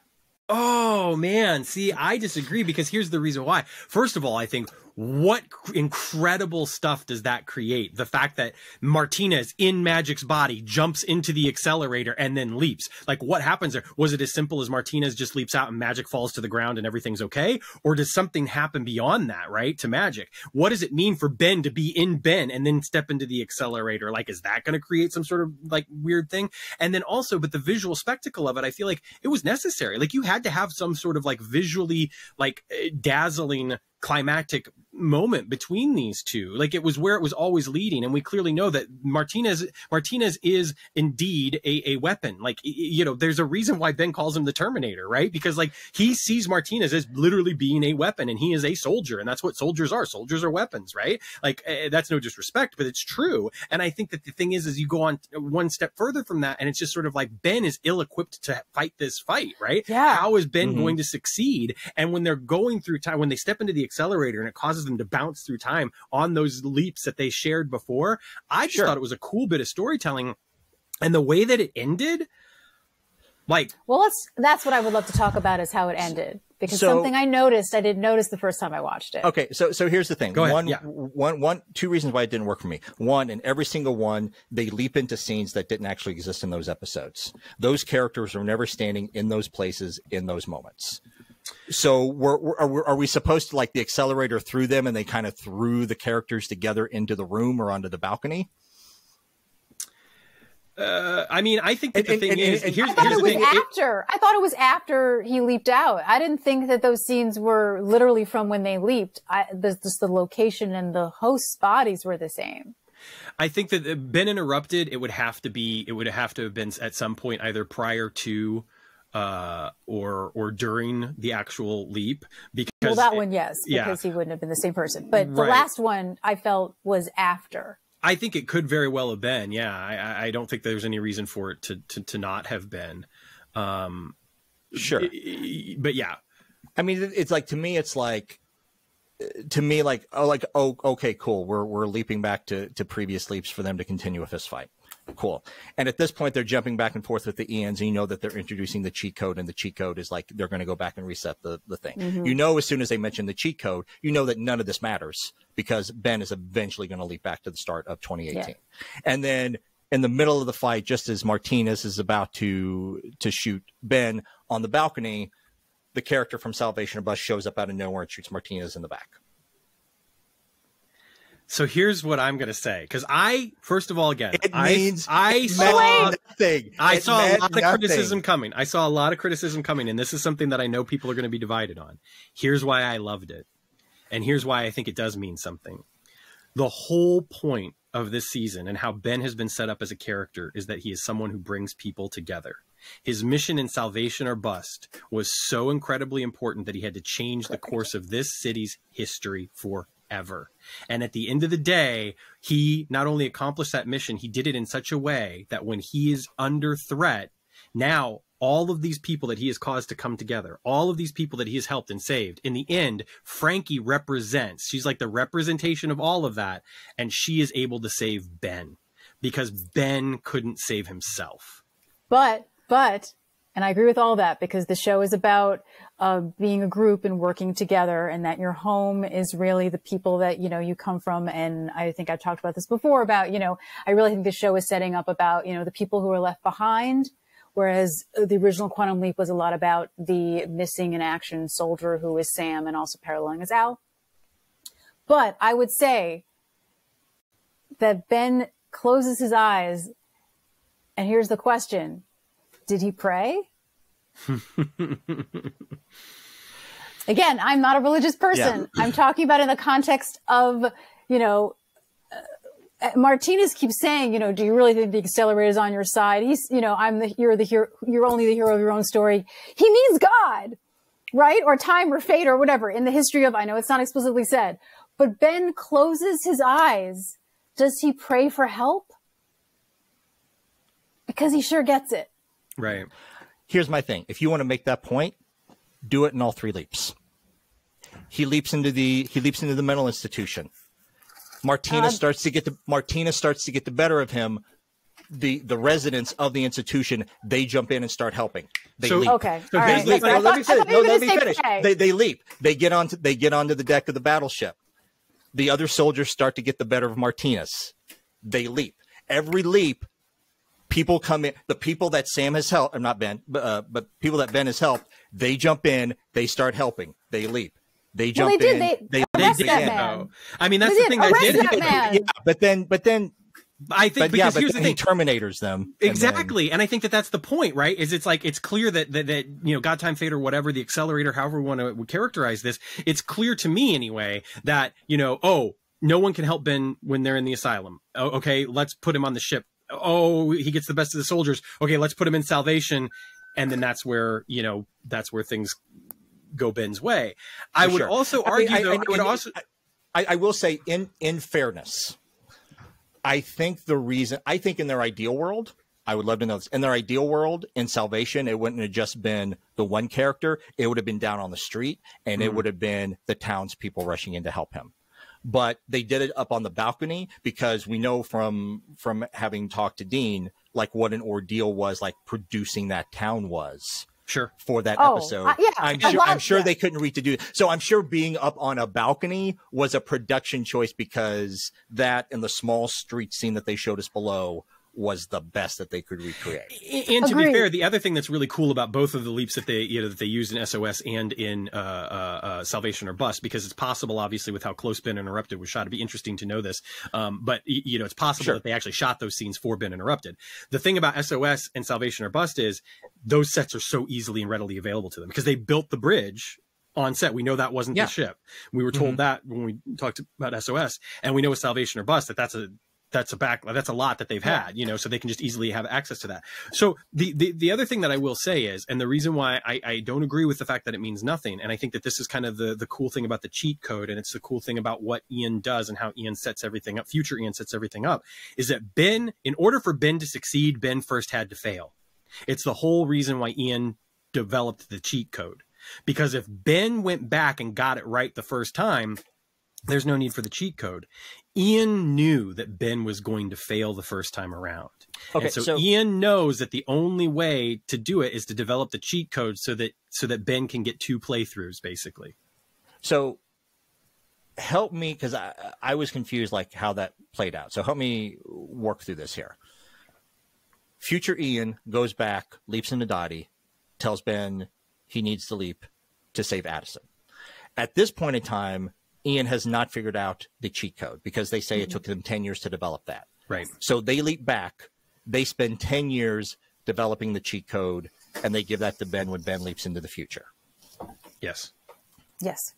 Oh man, see, I disagree, because here's the reason why. First of all, I think what incredible stuff does that create? The fact that Martinez in Magic's body jumps into the accelerator and then leaps. Like, what happens there? Was it as simple as Martinez just leaps out and Magic falls to the ground and everything's okay? Or does something happen beyond that, right? To Magic? What does it mean for Ben to be in Ben and then step into the accelerator? Like, is that going to create some sort of like weird thing? And then also, but the visual spectacle of it, I feel like it was necessary. Like, you had to have some sort of like visually like dazzling climactic moment between these two. Like, it was where it was always leading, and we clearly know that Martinez is indeed a weapon. Like, you know, there's a reason why Ben calls him the Terminator, right? Because like, he sees Martinez as literally being a weapon, and he is a soldier, and that's what soldiers are. Soldiers are weapons, right? Like, that's no disrespect, but it's true. And I think that the thing is you go on one step further from that, and it's just sort of like, Ben is ill-equipped to fight this fight, right? Yeah. How is Ben going to succeed? And when they're going through time, when they step into the accelerator and it causes them to bounce through time on those leaps that they shared before, I just thought it was a cool bit of storytelling. And the way that it ended, like, well, that's what I would love to talk about, is how it ended, because something I noticed, I didn't notice the first time I watched it. Okay. So here's the thing. Go ahead. Two reasons why it didn't work for me. One, in every single one, they leap into scenes that didn't actually exist in those episodes. Those characters were never standing in those places in those moments. So are we supposed to, like, the accelerator threw them and they kind of threw the characters together into the room or onto the balcony? I mean, I think that the thing is, I thought it was after he leaped out. I didn't think that those scenes were literally from when they leaped. Just the location and the host's bodies were the same. I think that Ben Interrupted, it would have to have been at some point either prior to or during the actual leap, because that one, yes, because he wouldn't have been the same person. But the last one I felt was after. I think it could very well have been. Yeah, I don't think there's any reason for it to not have been. Sure, but yeah, I mean, it's like, to me, okay, cool. We're leaping back to previous leaps for them to continue a fist fight. Cool. And at this point, they're jumping back and forth with the ENs, and you know that they're introducing the cheat code, and the cheat code is like, they're going to go back and reset the thing. Mm-hmm. You know, as soon as they mention the cheat code, you know that none of this matters, because Ben is eventually going to leap back to the start of 2018. Yeah. And then in the middle of the fight, just as Martinez is about to shoot Ben on the balcony, the character from Salvation Army shows up out of nowhere and shoots Martinez in the back. So here's what I'm going to say, because first of all, again, I saw a lot of criticism coming. I saw a lot of criticism coming, and this is something that I know people are going to be divided on. Here's why I loved it, and here's why I think it does mean something. The whole point of this season and how Ben has been set up as a character is that he is someone who brings people together. His mission in Salvation or Bust was so incredibly important that he had to change the course of this city's history forever. And at the end of the day, he not only accomplished that mission, he did it in such a way that when he is under threat, now all of these people that he has caused to come together, all of these people that he has helped and saved, in the end, Frankie represents. She's like the representation of all of that. And she is able to save Ben because Ben couldn't save himself. But, and I agree with all that, because the show is about being a group and working together, and that your home is really the people that, you know, you come from. And I think I've talked about this before about, you know, I really think the show is setting up about, you know, the people who are left behind, whereas the original Quantum Leap was a lot about the missing in action soldier who is Sam, and also paralleling as Al. But I would say that Ben closes his eyes, and here's the question. Did he pray? Again, I'm not a religious person. Yeah. I'm talking about in the context of, you know, Martinez keeps saying, you know, do you really think the accelerator is on your side? He's, you know, you're only the hero of your own story. He means God, right? Or time or fate or whatever in the history of, I know it's not explicitly said, but Ben closes his eyes. Does he pray for help? Because he sure gets it. Right. Here's my thing. If you want to make that point, do it in all three leaps. He leaps into the mental institution. Martinez starts to get the better of him. The residents of the institution, they jump in and start helping. They leap. Okay. All right. Let me finish. They leap. They get onto the deck of the battleship. The other soldiers start to get the better of Martinez. They leap. Every leap, people come in. The people that Sam has helped, or not Ben, but people that Ben has helped, they jump in. They start helping. They leap. They jump in. They arrest that in. man. I mean, that's the thing. They did that man. Yeah, but then I think because here's the thing. He terminators them. Exactly. And I think that's the point, right? Is it's like, it's clear that, you know, God, time, fate, or whatever, the accelerator, however we want to characterize this, it's clear to me anyway, that, you know, oh, no one can help Ben when they're in the asylum. Oh, okay, let's put him on the ship. Oh, he gets the best of the soldiers. Okay, let's put him in Salvation. And then that's where, you know, that's where things go Ben's way. I would also argue, I will say, in fairness, I think in their ideal world, I would love to know this. In their ideal world, in Salvation, it wouldn't have just been the one character. It would have been down on the street, and it would have been the townspeople rushing in to help him. But they did it up on the balcony because we know from having talked to Dean, like what an ordeal was, like producing that town was. Sure. For that episode. Yeah, I'm sure they couldn't reach to do it. So I'm sure being up on a balcony was a production choice, because that and the small street scene that they showed us below was the best that they could recreate. And to be fair, the other thing that's really cool about both of the leaps that they, you know, that they used in SOS and in Salvation or Bust, because it's possible, obviously, with how close Ben Interrupted was shot, it'd be interesting to know this. But you know, it's possible that they actually shot those scenes for Ben Interrupted. The thing about SOS and Salvation or Bust is those sets are so easily and readily available to them because they built the bridge on set. We know that wasn't the ship. We were told that when we talked about SOS, and we know with Salvation or Bust that's a lot that they've had, you know, so they can just easily have access to that. So the other thing that I will say is, and the reason why I don't agree with the fact that it means nothing, and I think that this is kind of the cool thing about the cheat code, and it's the cool thing about what Ian does and how Ian sets everything up, future Ian sets everything up, is that Ben, in order for Ben to succeed, Ben first had to fail. It's the whole reason why Ian developed the cheat code. Because if Ben went back and got it right the first time, there's no need for the cheat code. Ian knew that Ben was going to fail the first time around. Okay, and so Ian knows that the only way to do it is to develop the cheat code so that Ben can get 2 playthroughs, basically. So help me, because I was confused, like how that played out. So help me work through this here. Future Ian goes back, leaps into Dottie, tells Ben he needs to leap to save Addison. At this point in time, Ian has not figured out the cheat code because they say it took them 10 years to develop that. Right. So they leap back. They spend 10 years developing the cheat code, and they give that to Ben when Ben leaps into the future. Yes. Yes.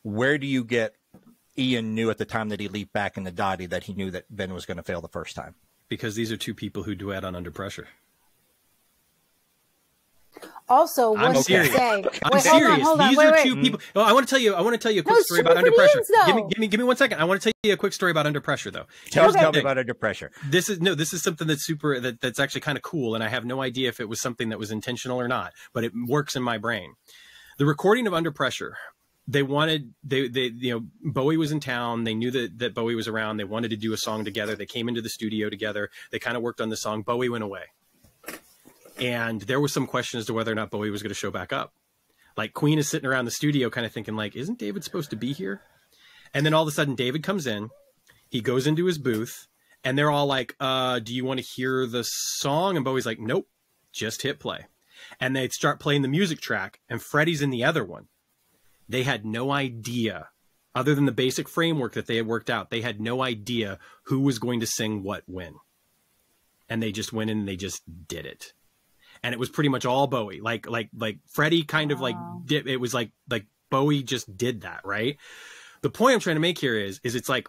Where do you get Ian knew at the time that he leaped back into Dottie that he knew that Ben was going to fail the first time? Because these are 2 people who duet on Under Pressure. Also, I'm serious. I'm serious. Hold on, These are 2 people. Oh, I want to tell you a quick story about Under Pressure. Give me 1 second. I want to tell you a quick story about Under Pressure, though. Tell me about Under Pressure. This is something that's that's actually kind of cool, and I have no idea if it was something that was intentional or not, but it works in my brain. The recording of Under Pressure, they you know, Bowie was in town. They knew that Bowie was around. They wanted to do a song together. They came into the studio together. They kind of worked on the song. Bowie went away. And there was some question as to whether or not Bowie was going to show back up. Like, Queen is sitting around the studio kind of thinking, like, isn't David supposed to be here? And then all of a sudden David comes in, he goes into his booth, and they're all like, do you want to hear the song? And Bowie's like, nope, just hit play. And they start playing the music track, and Freddie's in the other one. They had no idea, other than the basic framework that they had worked out, they had no idea who was going to sing what when. And they just went in and they just did it. And it was pretty much all Bowie. Like Freddie kind of it was like Bowie just did that, right? The point I'm trying to make here is it's like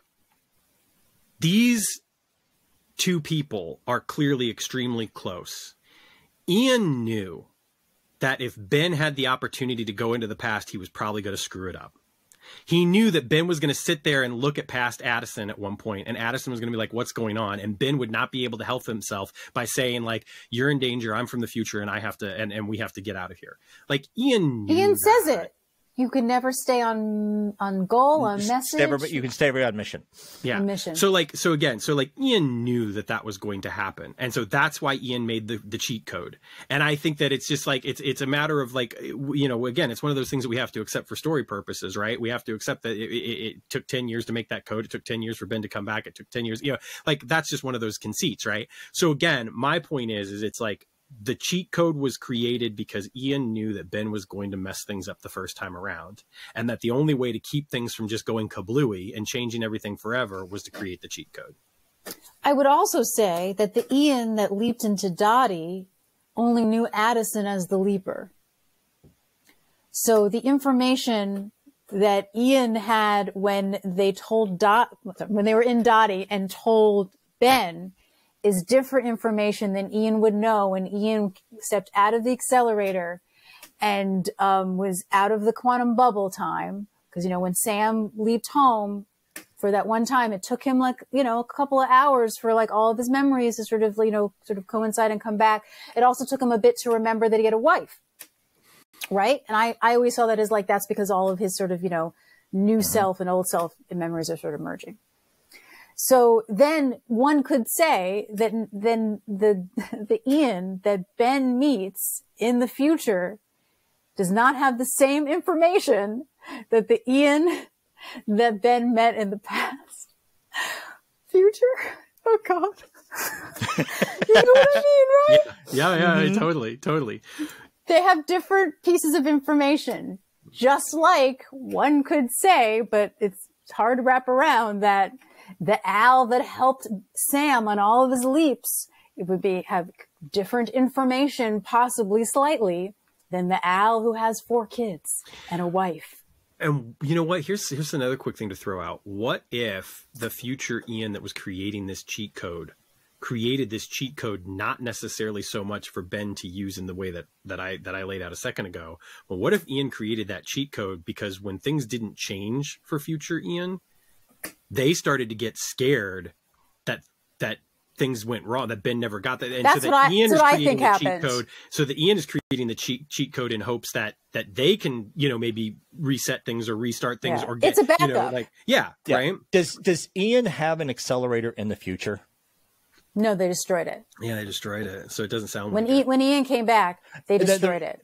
these 2 people are clearly extremely close. Ian knew that if Ben had the opportunity to go into the past, he was probably going to screw it up. He knew that Ben was going to sit there and look at past Addison at one point, and Addison was going to be like, what's going on? And Ben would not be able to help himself by saying, like, you're in danger, I'm from the future, and I have to, and we have to get out of here. Like, Ian says it. you could never stay on goal, on message. You can stay on mission. Yeah. Mission. So Ian knew that was going to happen. And so that's why Ian made the cheat code. And I think that it's just like, it's a matter of like, again, it's one of those things that we have to accept for story purposes, right? We have to accept that it took 10 years to make that code. It took 10 years for Ben to come back. It took 10 years, like that's just one of those conceits, right? So again, my point is it's like, the cheat code was created because Ian knew that Ben was going to mess things up the first time around, and that the only way to keep things from just going kablooey and changing everything forever was to create the cheat code. I would also say that the Ian that leaped into Dottie only knew Addison as the leaper. So the information that Ian had when they were in Dottie and told Ben is different information than Ian would know when Ian stepped out of the accelerator and was out of the quantum bubble time. Because, when Sam leaped home for that one time, it took him like, a couple of hours for like all of his memories to sort of coincide and come back. It also took him a bit to remember that he had a wife. Right. And I always saw that as like, that's because all of his sort of, new self and old self and memories are sort of merging. So then one could say that then the Ian that Ben meets in the future does not have the same information that the Ian that Ben met in the past. Future? Oh God. You know what I mean, right? Yeah, totally. They have different pieces of information. Just like one could say, but it's hard to wrap around, that the Al that helped Sam on all of his leaps, it would have different information, possibly slightly, than the Al who has 4 kids and a wife. And you know what? Here's another quick thing to throw out. What if the future Ian that was creating this cheat code created this cheat code not necessarily so much for Ben to use in the way that I laid out a second ago, but what if Ian created that cheat code because when things didn't change for future Ian, they started to get scared that things went wrong, that Ben never got that. And that's so that Ian is creating the cheat code. So that Ian is creating the cheat code in hopes that they can, maybe reset things or restart things or get, it's a backup. Right. Does Ian have an accelerator in the future? No, they destroyed it. Yeah, they destroyed it. So it doesn't sound when Ian came back, they destroyed it.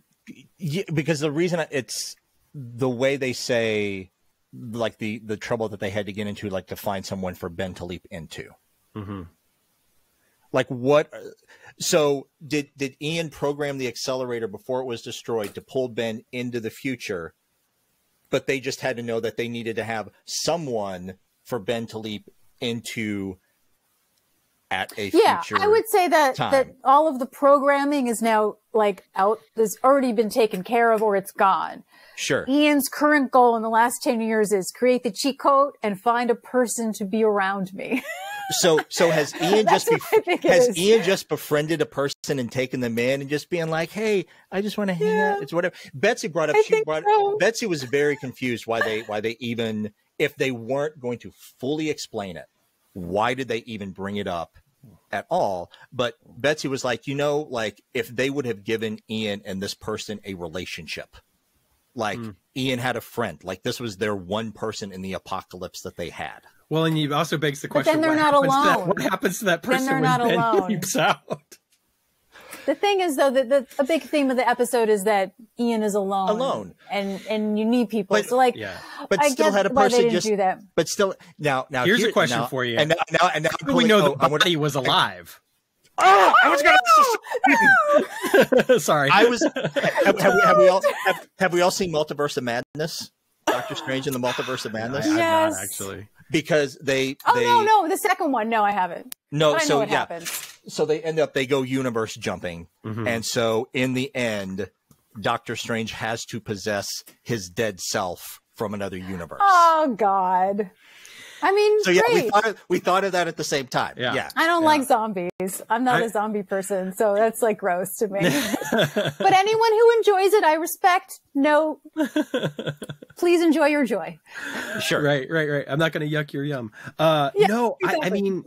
Yeah, because the reason it's the way they say, like the trouble that they had to get into, like to find someone for Ben to leap into. Mm-hmm. Like what? So did Ian program the accelerator before it was destroyed to pull Ben into the future? But they just had to know that they needed to have someone for Ben to leap into at a future I would say that time. That all of the programming is now has already been taken care of, or it's gone. Sure. Ian's current goal in the last 10 years is create the cheat code and find a person to be around me. So has Ian Ian just befriended a person and taken them in and just being like, hey, I just want to hang out. It's whatever. Betsy brought up. Betsy was very confused why they even, if they weren't going to fully explain it, why did they even bring it up at all? But Betsy was like, if they would have given Ian and this person a relationship, like Ian had a friend, like this was their one person in the apocalypse that they had. Well, and it also begs the question, then they're not alone. What happens to that person then they're when not Ben alone. leaps out? The thing is, though, that a big theme of the episode is that Ian is alone, and you need people. But, so, like, but I still get had a why person they didn't do that. But still, now here's a question for you. And now we know the body was alive. Oh, I was going to. Sorry, I was. Have we all seen Multiverse of Madness? Doctor Strange in the Multiverse of Madness. Yes. I've not actually. Because they. No, the second one. No, I haven't. No, but I know what happens. So they go universe jumping, and so in the end, Doctor Strange has to possess his dead self from another universe. Oh God. I mean, so yeah, great. we thought of that at the same time. Yeah. I don't like zombies. I'm not a zombie person, so that's like gross to me. But anyone who enjoys it, I respect. No, please enjoy your joy. Sure. Right. I'm not going to yuck your yum. No, exactly. I mean,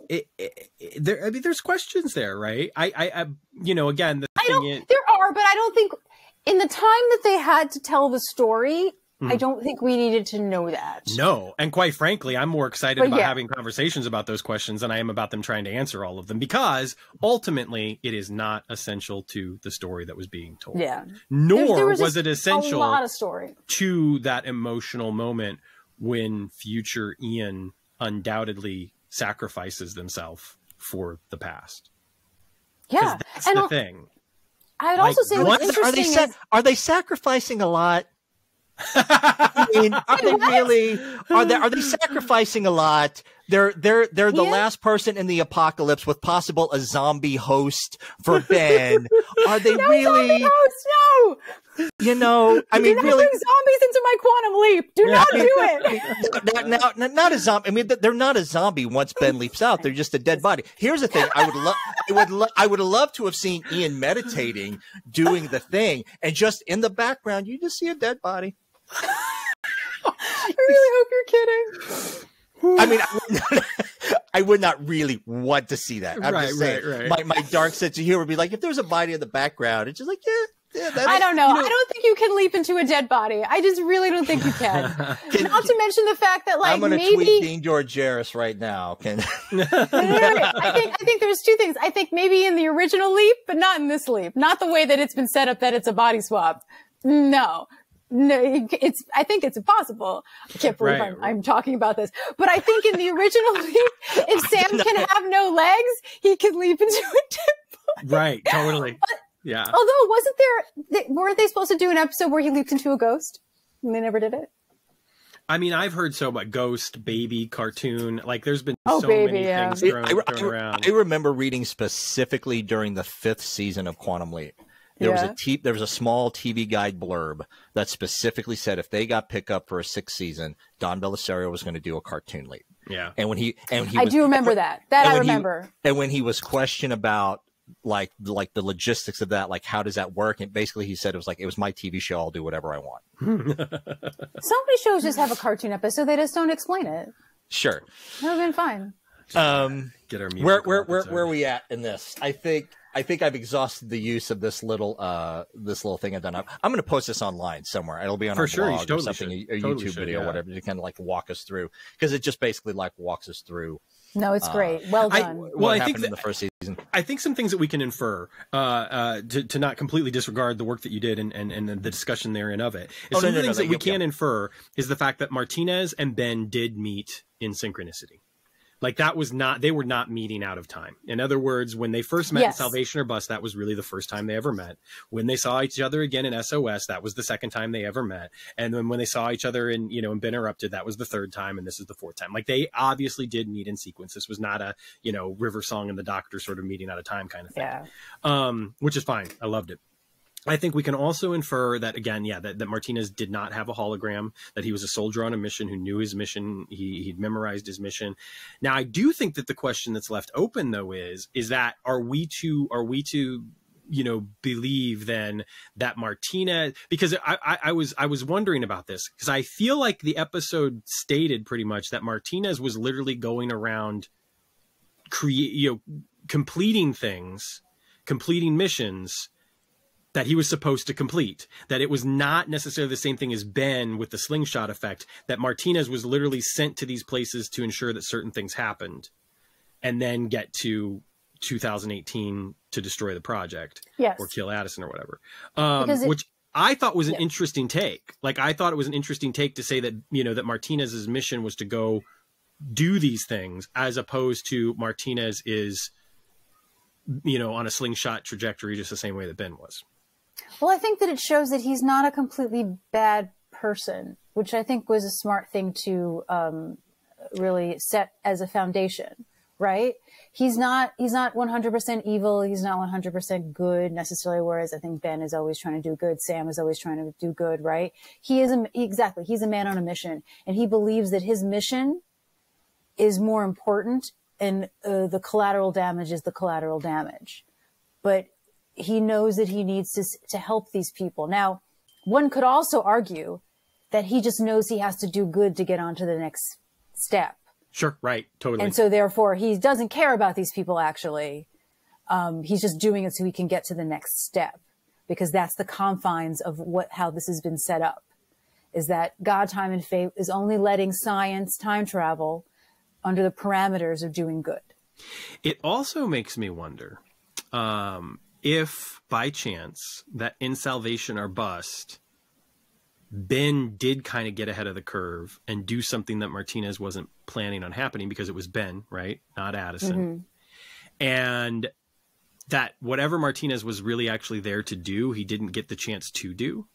there's questions there, right? Again, the thing is, there are, but I don't think in the time that they had to tell the story, I don't think we needed to know that. No. And quite frankly, I'm more excited about having conversations about those questions than I am about them trying to answer all of them, because ultimately it is not essential to the story that was being told. Yeah. Nor was it essential a lot of story to that emotional moment when future Ian undoubtedly sacrifices themselves for the past. Yeah. That's the thing. I'd also say what's interesting are they sacrificing a lot? I mean, are they sacrificing a lot? They're the last person in the apocalypse with possible a zombie host for Ben. Are they really? Zombie host, no. You know, I mean, do not really, bring zombies into my quantum leap. Do not do it. Not a zombie. I mean, they're not a zombie once Ben leaps out. They're just a dead body. Here's the thing: I would love to have seen Ian meditating, doing the thing, and just in the background, you just see a dead body. I really hope you're kidding. I mean, I would not really want to see that. I'm just saying, right. My dark sense of humor would be like, if there's a body in the background, it's just like, I don't know. I don't think you can leap into a dead body. I just really don't think you can. Not to mention the fact that, like, I'm going to tweet Dean Georgeris right now. I think there's two things. I think maybe in the original leap, but not in this leap. Not the way that it's been set up that it's a body swap. No, I think it's impossible. I can't believe I'm talking about this, but I think in the original leap, if Sam can have no legs, he can leap into a dead body. Right. Totally. Yeah. Although weren't they supposed to do an episode where he leaped into a ghost? And they never did it. I mean, I've heard so much ghost, baby, cartoon. Like, there's been many things thrown around. I remember reading specifically during the 5th season of Quantum Leap. There was a small TV guide blurb that specifically said if they got picked up for a 6th season, Don Belisario was going to do a cartoon leap. Yeah. And I do remember that. I remember. And when he was questioned about like the logistics of that, like how does that work, and basically he said it was my TV show. I'll do whatever I want. Some of these shows just have a cartoon episode. They just don't explain it. Sure. That would have been fine. Get our music. Where are we at in this? I think I've exhausted the use of this little thing I've done. I'm going to post this online somewhere. It'll be on our blog or something, a YouTube video, whatever, to kind of like walk us through, because it just basically like walks us through. No, it's great. Well done. I think in the first season. I think some things that we can infer to not completely disregard the work that you did and the discussion therein of it. Some of the things that we can infer is the fact that Martinez and Ben did meet in synchronicity. Like, they were not meeting out of time. In other words, when they first met in Salvation or Bust, that was really the first time they ever met. When they saw each other again in SOS, that was the second time they ever met. And then when they saw each other in Ben Erupted, that was the third time, and this is the fourth time. Like, they obviously did meet in sequence. This was not a, River Song and the Doctor sort of meeting out of time kind of thing. Yeah. Which is fine. I loved it. I think we can also infer that, again, that Martinez did not have a hologram, that he was a soldier on a mission who knew his mission. He'd memorized his mission. Now, I do think that the question that's left open, though, is that are we to believe then that Martinez, because I was wondering about this, because I feel like the episode stated pretty much that Martinez was literally going around completing missions that he was supposed to complete, that it was not necessarily the same thing as Ben with the slingshot effect, that Martinez was literally sent to these places to ensure that certain things happened and then get to 2018 to destroy the project or kill Addison or whatever. Which I thought was an interesting take. Like, I thought it was an interesting take to say that, that Martinez's mission was to go do these things, as opposed to Martinez is, on a slingshot trajectory, just the same way that Ben was. Well, I think that it shows that he's not a completely bad person, which I think was a smart thing to really set as a foundation, right? He's not 100% evil. He's not 100% good necessarily, whereas I think Ben is always trying to do good. Sam is always trying to do good, right? He's a man on a mission, and he believes that his mission is more important, and the collateral damage is the collateral damage. But he knows that he needs to help these people. Now, one could also argue that he just knows he has to do good to get on to the next step. Sure, right, totally. And so therefore he doesn't care about these people actually. He's just doing it so he can get to the next step, because that's the confines of how this has been set up. is that God, time, and fate is only letting science time travel under the parameters of doing good. It also makes me wonder if by chance that in Salvation or Bust, Ben did kind of get ahead of the curve and do something that Martinez wasn't planning on happening, because it was Ben, right? Not Addison. And that whatever Martinez was really actually there to do, he didn't get the chance to do.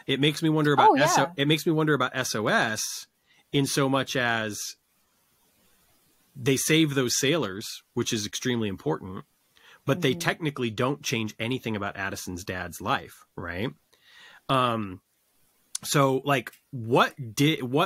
It makes me wonder about it makes me wonder about SOS, in so much as they save those sailors, which is extremely important, but they technically don't change anything about Addison's dad's life, right? So like what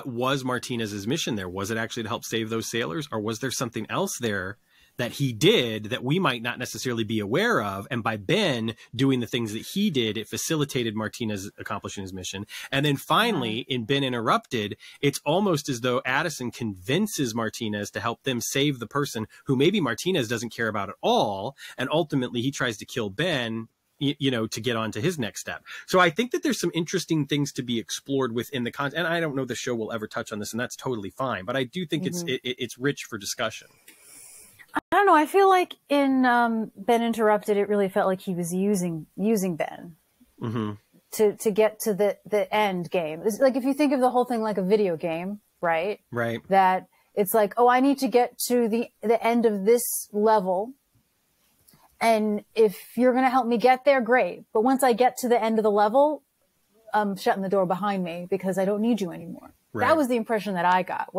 was Martinez's mission there? Was it actually to help save those sailors, or was there something else there that he did that we might not necessarily be aware of? And by Ben doing the things that he did, it facilitated Martinez accomplishing his mission. And then finally in Ben Interrupted, it's almost as though Addison convinces Martinez to help them save the person who maybe Martinez doesn't care about at all. And ultimately he tries to kill Ben, you know, to get on to his next step. So I think that there's some interesting things to be explored within the content. And I don't know the show will ever touch on this, and that's totally fine. But I do think it's rich for discussion. I don't know. I feel like in Ben Interrupted, it really felt like he was using Ben to get to the end game. It's like if you think of the whole thing like a video game, right? Right. That it's like, oh, I need to get to the end of this level. And if you're going to help me get there, great. But once I get to the end of the level, I'm shutting the door behind me because I don't need you anymore. Right. That was the impression that I got. It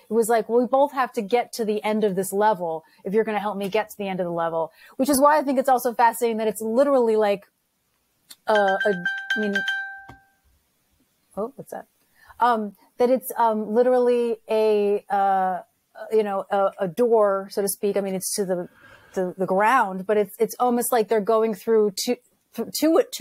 was like, well, we both have to get to the end of this level if you're going to help me get to the end of the level, which is why I think it's also fascinating that it's literally like, what's that? That it's literally a door, so to speak. I mean, it's to the ground, but it's almost like they're going through to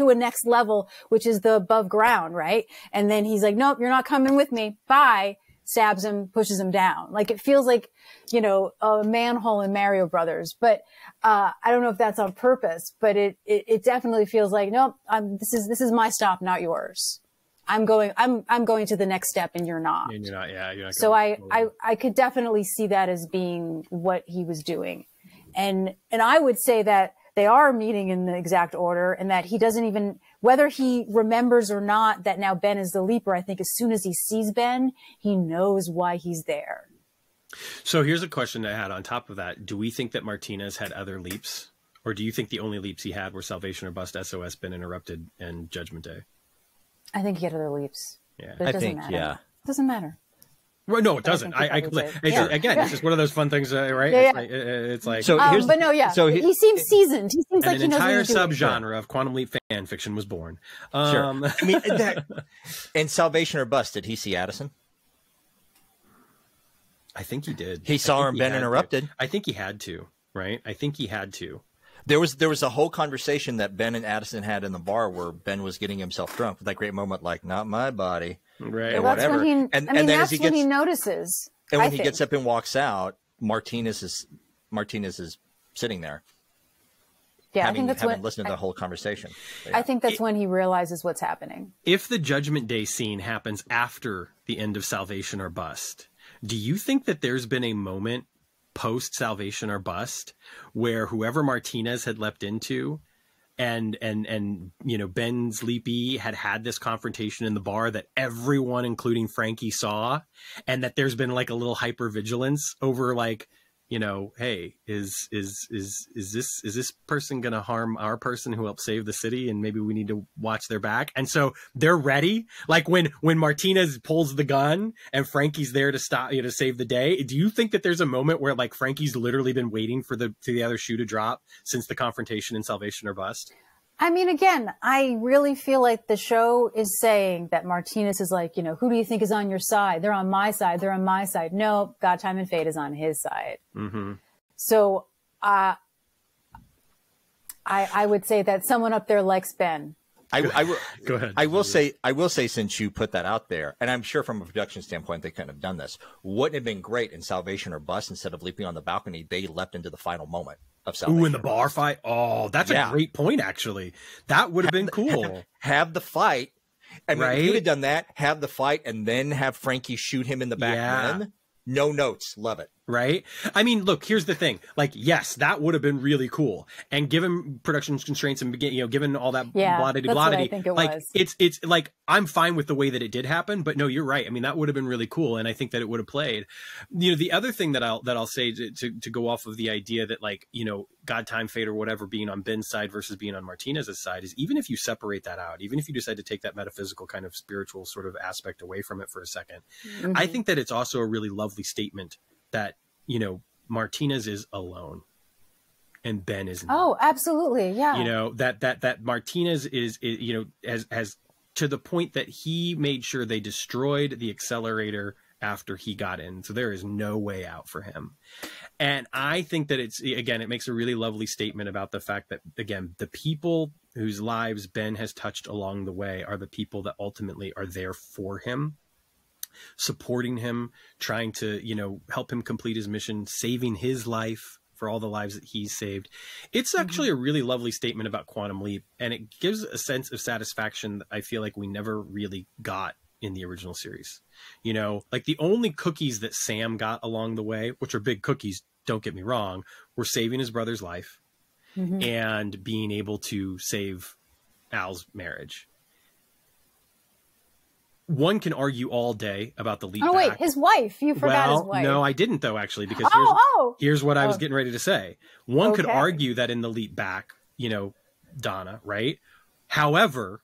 a next level, which is the above ground, right? And then he's like, nope, you're not coming with me. Bye. Stabs him, pushes him down. Like it feels like, you know, a manhole in Mario Brothers. But I don't know if that's on purpose, but it definitely feels like, nope, this is my stop, not yours. I'm going to the next step and you're not. And you're not, you're not. So I could definitely see that as being what he was doing. And I would say that they are meeting in the exact order, and that he doesn't even, whether he remembers or not that now Ben is the Leaper, I think as soon as he sees Ben, he knows why he's there. So here's a question I had on top of that. Do we think that Martinez had other leaps? Or do you think the only leaps he had were Salvation or Bust, SOS, Ben Interrupted, and Judgment Day? I think he had other leaps. Yeah. But it doesn't matter. It doesn't matter. Well, no, it doesn't. It's just one of those fun things, right? Yeah, it's like so. But no, yeah. So he seems seasoned. He seems like he knows what he's doing. An entire subgenre of quantum leap fan fiction was born. Sure. I mean, in Salvation or Bust, did he see Addison? I think he did. He saw her in Ben Interrupted. I think he had to. Right. I think he had to. There was a whole conversation that Ben and Addison had in the bar where Ben was getting himself drunk with that great moment, like, not my body. Right. Well, that's when he, and then that's when he notices. And when he gets up and walks out, Martinez is sitting there. Yeah, I think that's having listened to the whole conversation. Yeah. I think that's when he realizes what's happening. If the Judgment Day scene happens after the end of Salvation or Bust, do you think that there's been a moment post Salvation or Bust where whoever Martinez had leapt into and you know, Ben's Leapy had this confrontation in the bar that everyone, including Frankie, saw, and that there's been like a little hypervigilance over, like, you know, hey, is this person going to harm our person who helped save the city, and maybe we need to watch their back? And so they're ready. Like when Martinez pulls the gun and Frankie's there to stop, you know, to save the day. Do you think that there's a moment where like Frankie's literally been waiting for the other shoe to drop since the confrontation in Salvation or Bust? I mean, again, I really feel like the show is saying that Martinez is like, you know, who do you think is on your side? They're on my side. They're on my side. No, God, Time, and Fate is on his side. Mm-hmm. So I would say that someone up there likes Ben. Go ahead. I will say, since you put that out there, and I'm sure from a production standpoint they couldn't have done this, wouldn't it have been great in Salvation or Bust, instead of leaping on the balcony, they leapt into the final moment of Salvation? Ooh, in the bar fight? Oh, that's a great point, actually. That would have been cool. Have the fight, I mean, Right? if you'd have done that, have the fight, and then have Frankie shoot him in the back then, no notes. Love it. Right? I mean, look, here's the thing. Like, yes, that would have been really cool. And given production constraints and given all that blah-de-blah-de, like, it's like, I'm fine with the way that it did happen, but no, you're right. I mean, that would have been really cool. And I think that it would have played. The other thing that I'll say to go off of the idea that, like, God, time, fate, or whatever being on Ben's side versus being on Martinez's side is, even if you separate that out, even if you decide to take that metaphysical kind of spiritual sort of aspect away from it for a second, I think that it's also a really lovely statement that, Martinez is alone and Ben is not. Oh, absolutely. Yeah. That Martinez is has to the point that he made sure they destroyed the accelerator after he got in. So there is no way out for him. And I think that it makes a really lovely statement about the fact that, again, the people whose lives Ben has touched along the way are the people that ultimately are there for him, supporting him, trying to, help him complete his mission, saving his life for all the lives that he's saved. It's actually a really lovely statement about Quantum Leap, and it gives a sense of satisfaction that I feel like we never really got in the original series. Like, the only cookies that Sam got along the way, which are big cookies, don't get me wrong, were saving his brother's life and being able to save Al's marriage. One can argue all day about the leap back. Wait, his wife. You forgot his wife. No, I didn't, though, actually, because here's what I was getting ready to say. One could argue that in the leap back, Donna, right? However,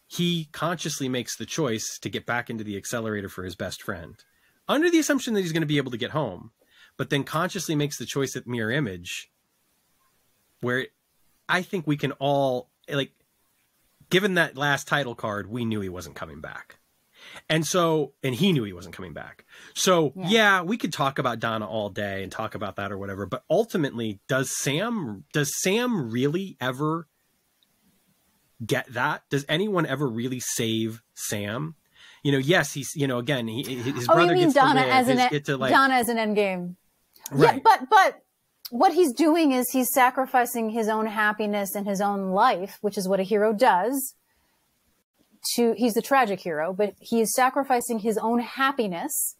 he consciously makes the choice to get back into the accelerator for his best friend, under the assumption that he's going to be able to get home, but then consciously makes the choice at Mirror Image, where I think we can all, like, given that last title card, we knew he wasn't coming back. And he knew he wasn't coming back. So yeah, we could talk about Donna all day and talk about that or whatever, but ultimately, does Sam really ever get that? Does anyone ever really save Sam? Yes, he's, again, his brother gets Donna to live, as Donna as an end game. Right. Yeah, but what he's doing is he's sacrificing his own happiness and his own life, which is what a hero does. He's the tragic hero, but he is sacrificing his own happiness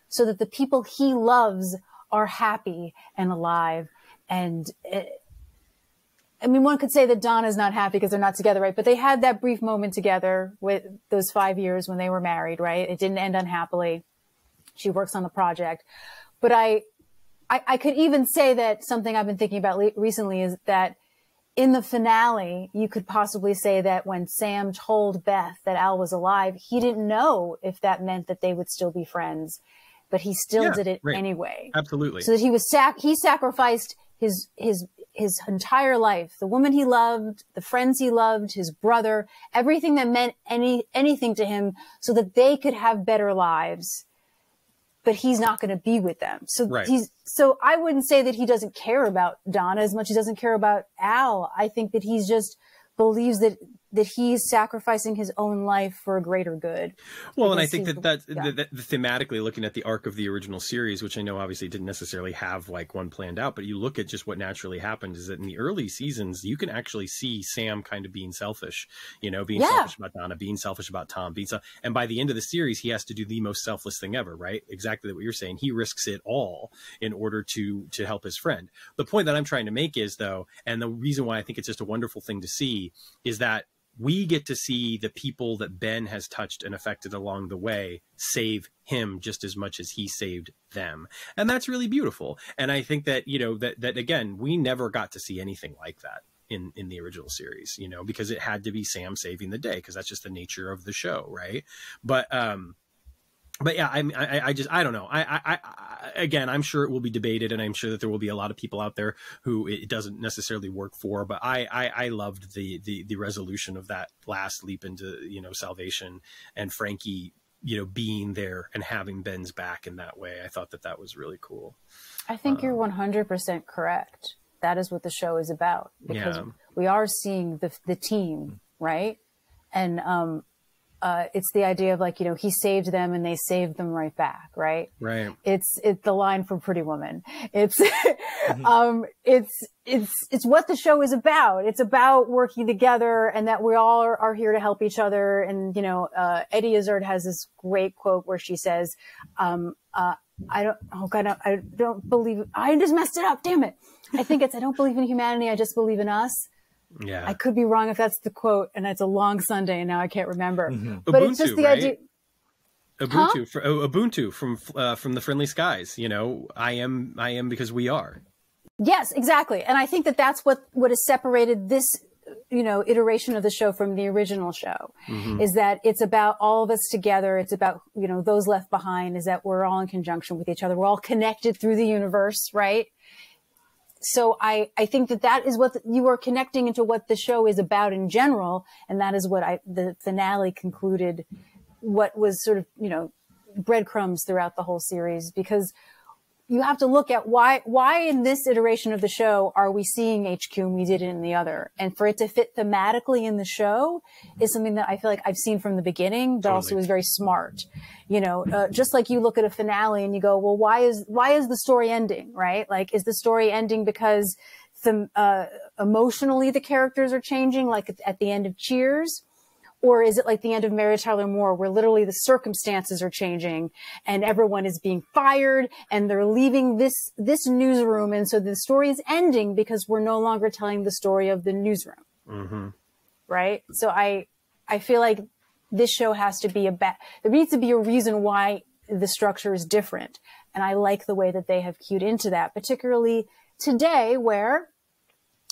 so that the people he loves are happy and alive. And one could say that Donna's not happy because they're not together, right? But they had that brief moment together with those 5 years when they were married, right? It didn't end unhappily. She works on the project. But I could even say that something I've been thinking about recently is that in the finale, you could possibly say that when Sam told Beth that Al was alive, he didn't know if that meant that they would still be friends, but he still did it anyway. Absolutely. So that he sacrificed his entire life, the woman he loved, the friends he loved, his brother, everything that meant anything to him so that they could have better lives. But he's not going to be with them. So I wouldn't say that he doesn't care about Donna as much as he doesn't care about Al. I think that he's just believes that he's sacrificing his own life for a greater good. Well, and I think that thematically, looking at the arc of the original series, which I know obviously didn't necessarily have like one planned out, but you look at just what naturally happened is that in the early seasons, you can actually see Sam kind of being selfish, being selfish about Donna, being selfish about Tom, and by the end of the series, he has to do the most selfless thing ever, right? Exactly what you're saying. He risks it all in order to help his friend. The point that I'm trying to make is, though, and the reason why I think it's just a wonderful thing to see is that we get to see the people that Ben has touched and affected along the way save him just as much as he saved them. And that's really beautiful. And I think that, that again, we never got to see anything like that in the original series, because it had to be Sam saving the day, because that's just the nature of the show. Right. But yeah, I don't know. Again, I'm sure it will be debated, and I'm sure that there will be a lot of people out there who it doesn't necessarily work for. But I loved the resolution of that last leap into salvation, and Frankie being there and having Ben's back in that way. I thought that was really cool. I think you're 100% correct. That is what the show is about, because we are seeing the team, right? And it's the idea of like, he saved them and they saved them right back. Right. Right. It's the line from Pretty Woman. It's, it's what the show is about. It's about working together and that we all are here to help each other. And, Eddie Izzard has this great quote where she says, I don't believe, I just messed it up. Damn it. I think I don't believe in humanity. I just believe in us. Yeah. I could be wrong if that's the quote, and it's a long Sunday and now I can't remember. But Ubuntu, it's just the right? idea. Ubuntu from the Friendly Skies. I am because we are. Yes, exactly. And I think that that's what has separated this, iteration of the show from the original show, is that it's about all of us together. It's about, those left behind, is that we're all in conjunction with each other. We're all connected through the universe, right? So I think that is what you are connecting into what the show is about in general. And that is what the finale concluded, what was sort of, breadcrumbs throughout the whole series, because you have to look at why in this iteration of the show are we seeing HQ and we did it in the other. And for it to fit thematically in the show is something that I feel like I've seen from the beginning, but also is very smart. Just like you look at a finale and you go, well, why is the story ending, right? Like, is the story ending because emotionally the characters are changing, like at the end of Cheers? Or is it like the end of Mary Tyler Moore, where literally the circumstances are changing and everyone is being fired and they're leaving this newsroom. And so the story is ending because we're no longer telling the story of the newsroom. Mm-hmm. Right. So I feel like this show has to be there needs to be a reason why the structure is different. And I like the way that they have cued into that, particularly today, where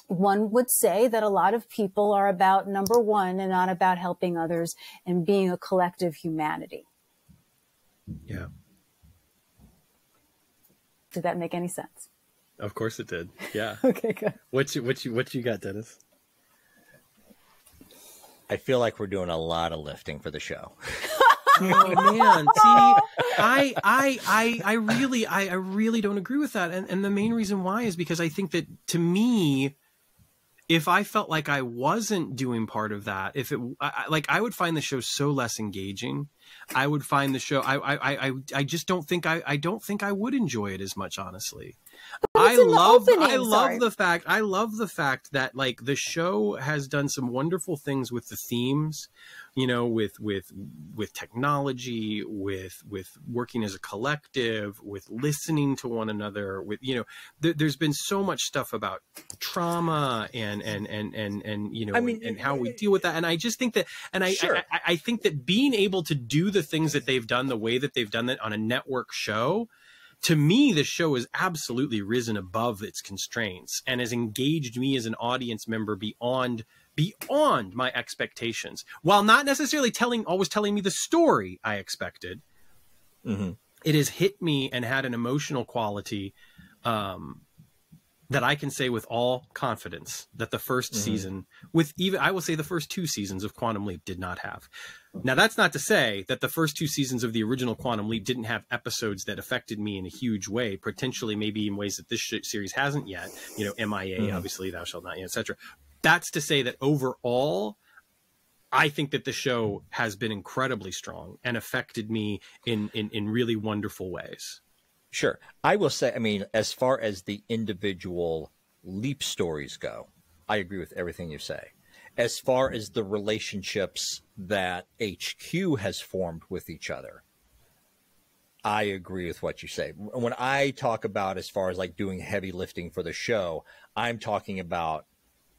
one would say that a lot of people are about number one and not about helping others and being a collective humanity. Yeah. Did that make any sense? Of course it did. Yeah. Okay, good. What you got, Dennis? I feel like we're doing a lot of lifting for the show. Oh man, see, I really don't agree with that, and the main reason why is because I think that, to me, if I felt like I wasn't doing part of that, I would find the show so less engaging. I would find the show, I just don't think I would enjoy it as much, honestly. I love the fact that like the show has done some wonderful things with the themes, with technology, with working as a collective, with listening to one another, with, there's been so much stuff about trauma and how we deal with that. And I just think that, I think that being able to do the things that they've done the way that they've done it on a network show, to me, the show has absolutely risen above its constraints and has engaged me as an audience member beyond my expectations, while not necessarily always telling me the story I expected. Mm-hmm. It has hit me and had an emotional quality that I can say with all confidence that the first season, I will say the first two seasons of Quantum Leap did not have. Now, that's not to say that the first two seasons of the original Quantum Leap didn't have episodes that affected me in a huge way, potentially maybe in ways that this series hasn't yet, MIA, obviously, Thou Shalt Not, etc. That's to say that overall, I think that the show has been incredibly strong and affected me in really wonderful ways. Sure. I will say, as far as the individual Leap stories go, I agree with everything you say. As far as the relationships that HQ has formed with each other, I agree with what you say. When I talk about as far as like doing heavy lifting for the show, I'm talking about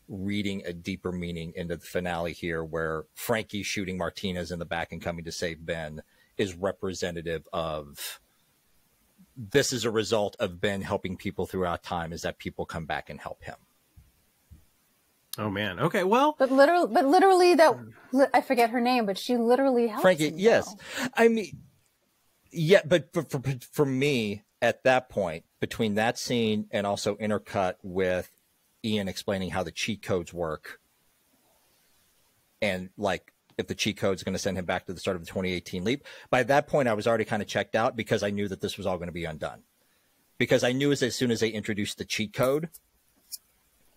reading a deeper meaning into the finale here, where Frankie shooting Martinez in the back and coming to save Ben is representative of, this is a result of Ben helping people throughout time, is that people come back and help him. Oh man. Okay. Well, but literally that, I forget her name, but she literally helps Frankie. him, yes. though. Yeah, but for me at that point, between that scene and also intercut with Ian explaining how the cheat codes work, and like, if the cheat code is going to send him back to the start of the 2018 Leap. By that point, I was already kind of checked out, because I knew that this was all going to be undone. Because I knew as soon as they introduced the cheat code,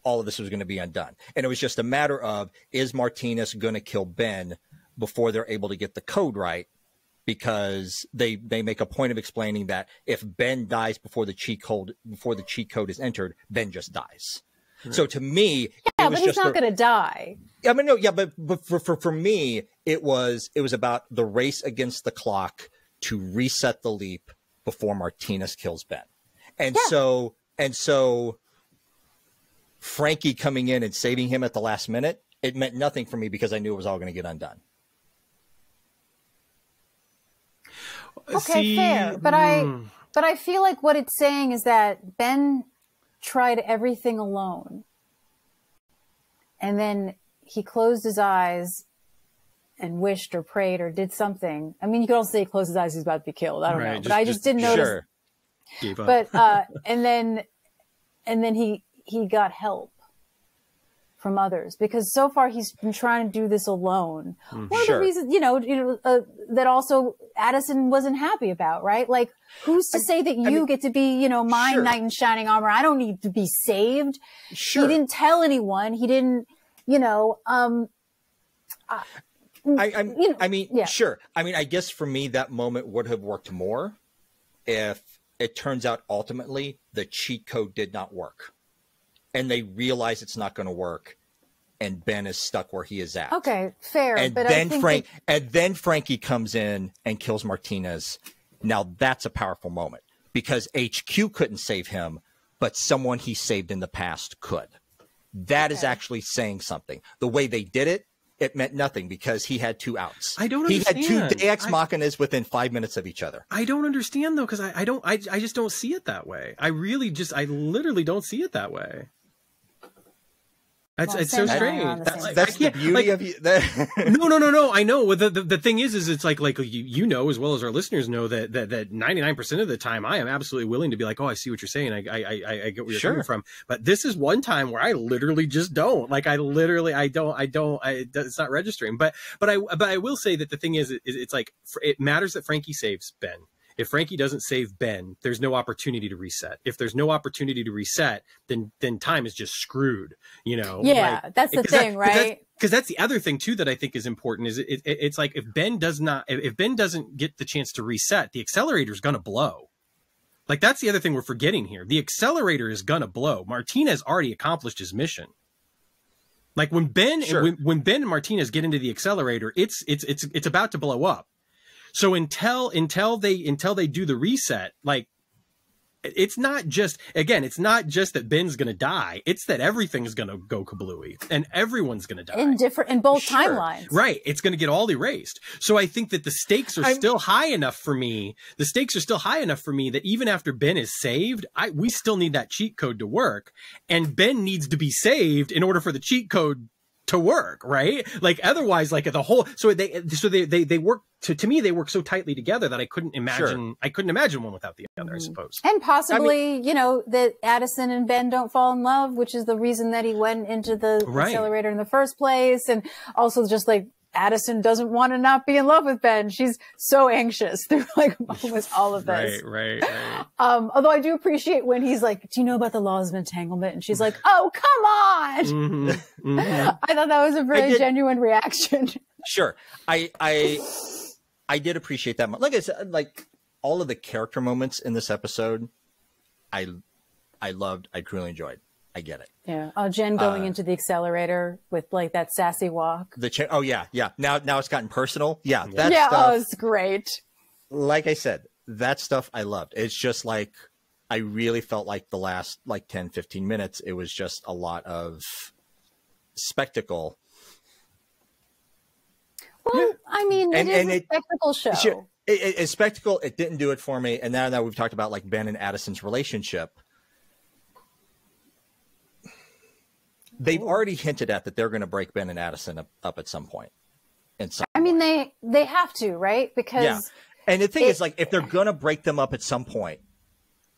all of this was going to be undone. And it was just a matter of, is Martinez going to kill Ben before they're able to get the code right, because they make a point of explaining that if Ben dies before the cheat code is entered, Ben just dies. Right. So to me, yeah, but he's not going to die. I mean, no, yeah, but for me, it was about the race against the clock to reset the leap before Martinez kills Ben, and so Frankie coming in and saving him at the last minute, it meant nothing for me because I knew it was all going to get undone. Okay, fair, but I feel like what it's saying is that Ben tried everything alone, and then he closed his eyes and wished or prayed or did something. I mean, you could also say he closed his eyes, he's about to be killed. I don't know, but I just didn't notice. Sure. Gave up. But and then he got help from others, because so far he's been trying to do this alone. One of the reasons, that also Addison wasn't happy about, right? Like, who's to say that you get to be, my knight in shining armor? I don't need to be saved. Sure. He didn't tell anyone. He didn't, Sure. I mean, I guess for me, that moment would have worked more if it turns out ultimately the cheat code did not work, and they realize it's not going to work, and Ben is stuck where he is at. Okay, fair. And but then Frankie comes in and kills Martinez. Now that's a powerful moment, because HQ couldn't save him, but someone he saved in the past could. That is actually saying something. The way they did it, it meant nothing because he had 2 outs. I don't understand. He had 2 Deus Machinas within 5 minutes of each other. I don't understand though, because I just don't see it that way. I literally don't see it that way. It's so strange. That's the beauty of you. No. I know. The thing is it's like you know, as well as our listeners know, that 99% of the time I am absolutely willing to be like, oh, I see what you're saying. I get where you're coming from. But this is one time where I literally just don't. Like, I don't. It's not registering. But I will say that the thing is, it's like, it matters that Frankie saves Ben. If Frankie doesn't save Ben, there's no opportunity to reset. If there's no opportunity to reset, then time is just screwed, Yeah, that's the thing, right? Because that's the other thing too that I think is important, is it's like, if Ben doesn't get the chance to reset, the accelerator is going to blow. Like, that's the other thing we're forgetting here. The accelerator is going to blow. Martinez already accomplished his mission. Like, when Ben and Martinez get into the accelerator, it's about to blow up. So until they do the reset, like, it's not just that Ben's going to die. It's that everything's going to go kablooey and everyone's going to die in both timelines. Right. It's going to get all erased. So I think that the stakes are still high enough for me. The stakes are still high enough for me that even after Ben is saved, we still need that cheat code to work, and Ben needs to be saved in order for the cheat code to work, right? Like, otherwise, like, the whole, they work, to me, they work so tightly together that I couldn't imagine one without the other, I suppose. And possibly, that Addison and Ben don't fall in love, which is the reason that he went into the accelerator in the first place. And also, just like, Addison doesn't want to not be in love with Ben. She's so anxious through, like, almost all of this. Right. Although I do appreciate when he's like, do you know about the laws of entanglement? And she's like, oh, come on. Mm-hmm. I thought that was a very genuine reaction. Sure. I did appreciate that. Like I said, like, all of the character moments in this episode, I loved, I truly enjoyed. I get it. Yeah. Jen going into the accelerator with, like, that sassy walk. Oh yeah. Now it's gotten personal. Yeah. That stuff, oh, it's great. Like I said, that stuff I loved. It's just like, I really felt like the last, like, 10, 15 minutes, it was just a lot of spectacle. Well, I mean, it is a spectacle show. A spectacle, it didn't do it for me. And now that we've talked about, like, Ben and Addison's relationship, they've already hinted at that they're going to break Ben and Addison up at some point. I mean, they have to, right? Because yeah. And the thing is, like, if they're going to break them up at some point,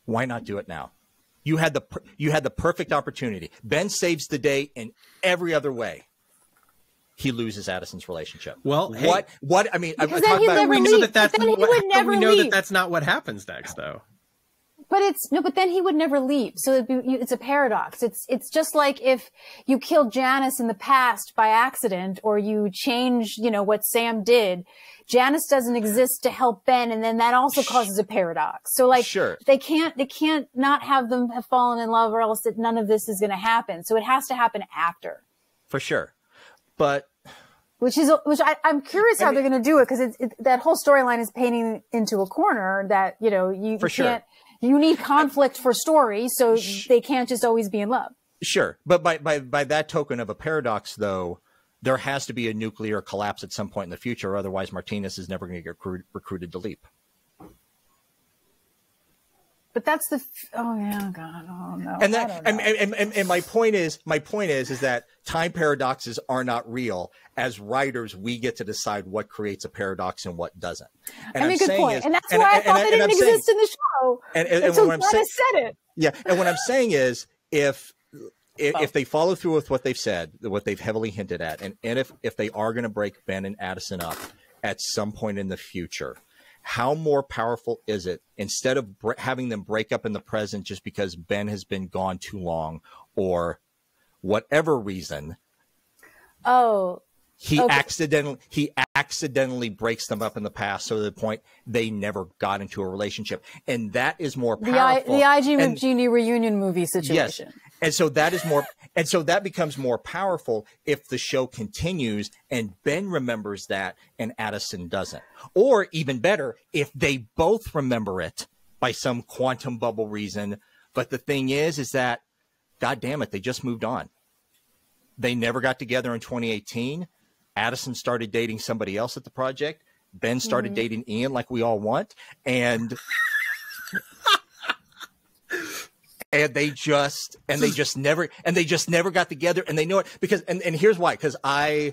why not do it now? You had the perfect opportunity. Ben saves the day in every other way. He loses Addison's relationship. Well, what? I mean, we know that that's not what happens next, though. but then he would never leave. So it's a paradox. It's just like if you killed Janice in the past by accident, or you change, what Sam did. Janice doesn't exist to help Ben, and then that also causes a paradox. So Sure. they can't not have them have fallen in love, or else none of this is going to happen. So it has to happen after. For sure. But I'm curious how they're going to do it, because that whole storyline is painting into a corner that, you can't, you need conflict for story. So they can't just always be in love. Sure. But by that token of a paradox, though, there has to be a nuclear collapse at some point in the future. Otherwise, Martinez is never going to get recruited to Leap. But that's oh yeah, God, oh no. And my point is that time paradoxes are not real. As writers, we get to decide what creates a paradox and what doesn't. And good point. And that's why I thought they didn't exist in the show. And so glad I said it. Yeah. And what I'm saying is, if they follow through with what they've said, what they've heavily hinted at, and if they are going to break Ben and Addison up at some point in the future, how more powerful is it, instead of having them break up in the present just because Ben has been gone too long or whatever reason? He accidentally breaks them up in the past, so to the point they never got into a relationship, and that is more powerful. The IG with Jeannie reunion movie situation. Yes. And so that is more, and so that becomes more powerful if the show continues and Ben remembers that and Addison doesn't. Or even better, if they both remember it by some quantum bubble reason. But the thing is that, God damn it, they just moved on. They never got together in 2018. Addison started dating somebody else at the project. Ben started dating Ian, like we all want. And they just never got together, and they know it because, and here's why, because I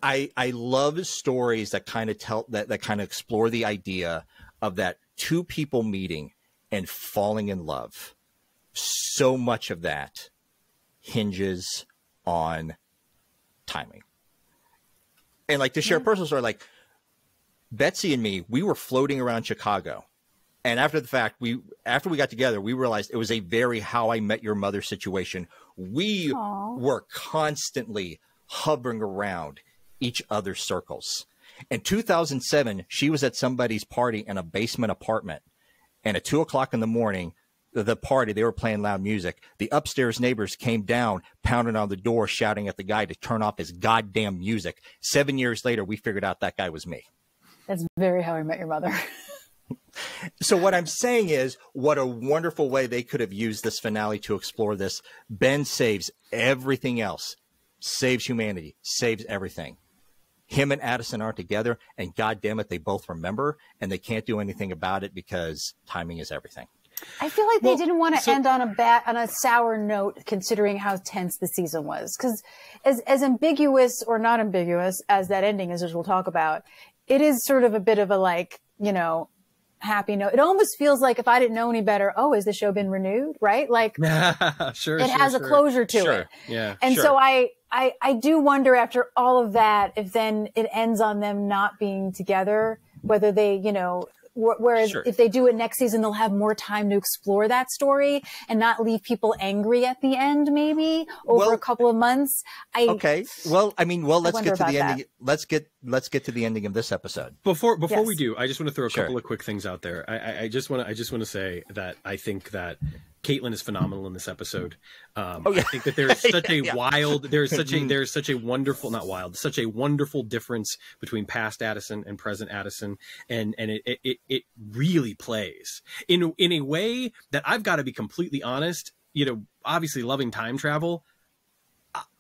love stories that kind of that kind of explore the idea of that two people meeting and falling in love. So much of that hinges on timing. And like, to share a personal story, like Betsy and me, we were floating around Chicago. And after we got together, we realized it was a very How I Met Your Mother situation. We were constantly hovering around each other's circles. In 2007, she was at somebody's party in a basement apartment. And at 2:00 in the morning, the party, they were playing loud music. The upstairs neighbors came down, pounding on the door, shouting at the guy to turn off his goddamn music. 7 years later, we figured out that guy was me. That's very How I Met Your Mother. So what I'm saying is, what a wonderful way they could have used this finale to explore this. Ben saves everything else, saves humanity, saves everything. Him and Addison aren't together, and God damn it, they both remember, and they can't do anything about it because timing is everything. I feel like they didn't want to end on a sour note, considering how tense the season was. Because as ambiguous or not ambiguous as that ending is, as we'll talk about, it is sort of a bit of a happy note. It almost feels like, if I didn't know any better, has the show been renewed? Right? Like, it has a closure to it. Yeah. And so I do wonder, after all of that, if then it ends on them not being together, whether they, whereas if they do it next season, they'll have more time to explore that story and not leave people angry at the end, maybe over a couple of months. Let's get to the ending. Let's get to the ending of this episode. Before we do, I just want to throw a couple of quick things out there. I just want to say that I think that Caitlin is phenomenal in this episode. I think that there's such a wonderful difference between past Addison and present Addison, and it really plays in a way that, I've got to be completely honest, obviously loving time travel,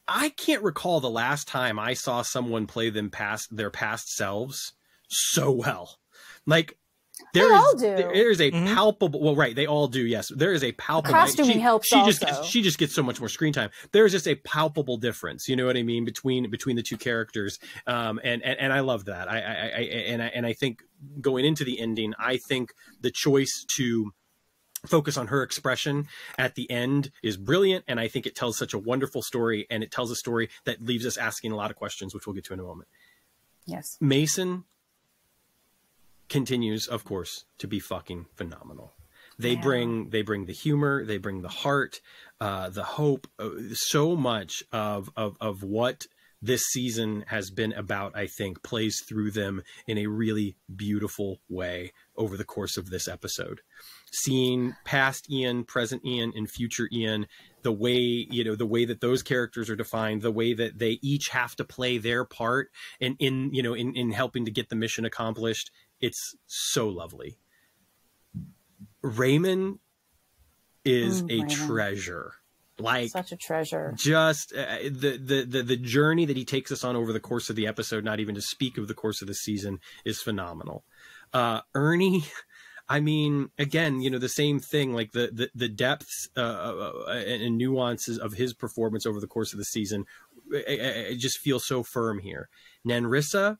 I can't recall the last time I saw someone play their past selves so well. Like, There's a palpable, well, right, they all do, yes. There is a palpable, costuming helps she just gets so much more screen time. There's just a palpable difference, you know what I mean, between the two characters. And I love that. I think going into the ending, I think the choice to focus on her expression at the end is brilliant, and I think it tells such a wonderful story, and it tells a story that leaves us asking a lot of questions, which we'll get to in a moment. Yes. Mason continues, of course, to be fucking phenomenal. They bring the humor, they bring the heart, the hope, so much of what this season has been about, I think, plays through them in a really beautiful way over the course of this episode. Seeing past Ian, present Ian, and future Ian, the way that those characters are defined, the way that they each have to play their part in helping to get the mission accomplished. It's so lovely. Raymond is a treasure. Like, such a treasure. Just the journey that he takes us on over the course of the episode, not even to speak of the course of the season, is phenomenal. Ernie, I mean, again, the same thing, like the depths and nuances of his performance over the course of the season, I just feel so firm here. Nanrissa,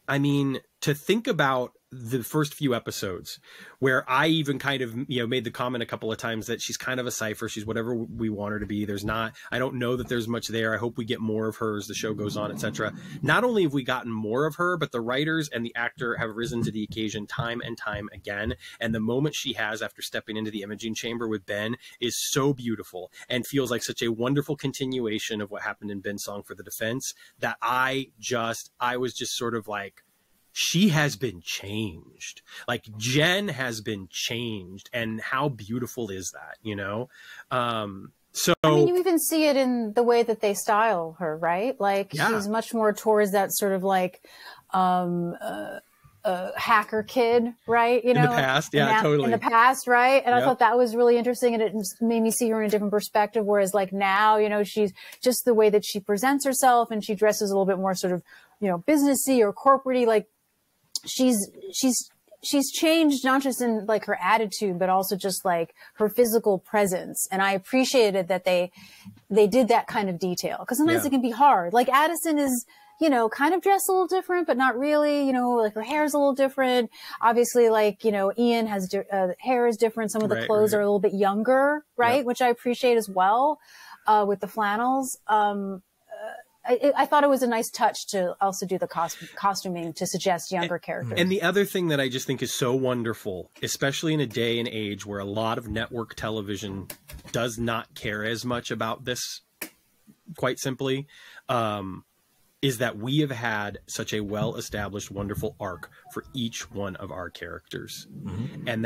I mean, to think about the first few episodes where I even kind of, made the comment a couple of times that she's kind of a cipher. She's whatever we want her to be. I don't know that there's much there. I hope we get more of her as the show goes on, etc. Not only have we gotten more of her, but the writers and the actor have risen to the occasion time and time again. And the moment she has after stepping into the imaging chamber with Ben is so beautiful and feels like such a wonderful continuation of what happened in Ben's Song for the Defense that I was just sort of like, she has been changed. Like, Jen has been changed. And how beautiful is that, So I mean, you even see it in the way that they style her, right? Like, she's much more towards that sort of like hacker kid, right? In the past, totally. In the past, right? And I thought that was really interesting, and it made me see her in a different perspective. Whereas, like, now, she's just the way that she presents herself, and she dresses a little bit more sort of, businessy or corporate-y. Like, she's changed, not just in like her attitude, but also just like her physical presence. And I appreciated that they did that kind of detail, because sometimes it can be hard. Like, Addison is, kind of dressed a little different, but not really, like her hair is a little different. Obviously, like, Ian has, hair is different. Some of the clothes are a little bit younger, right? Which I appreciate as well, with the flannels. I thought it was a nice touch to also do the costuming to suggest younger characters. And the other thing that I just think is so wonderful, especially in a day and age where a lot of network television does not care as much about this, quite simply, is that we have had such a well-established, wonderful arc for each one of our characters. Mm-hmm. And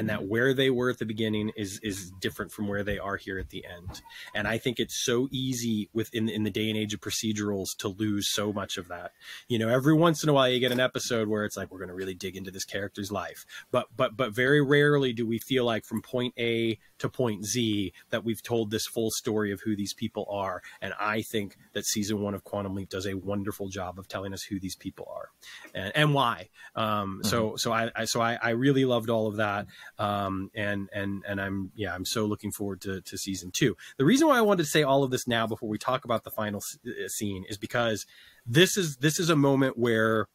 that where they were at the beginning is different from where they are here at the end. And I think it's so easy in the day and age of procedurals to lose so much of that. Every once in a while you get an episode where it's like, we're going to really dig into this character's life. But very rarely do we feel like from point A to point Z that we've told this full story of who these people are. And I think that season 1 of Quantum Leap does a wonderful job of telling us who these people are and why. So I really loved all of that. And I'm so looking forward to season 2. The reason why I wanted to say all of this now before we talk about the final scene is because this is a moment where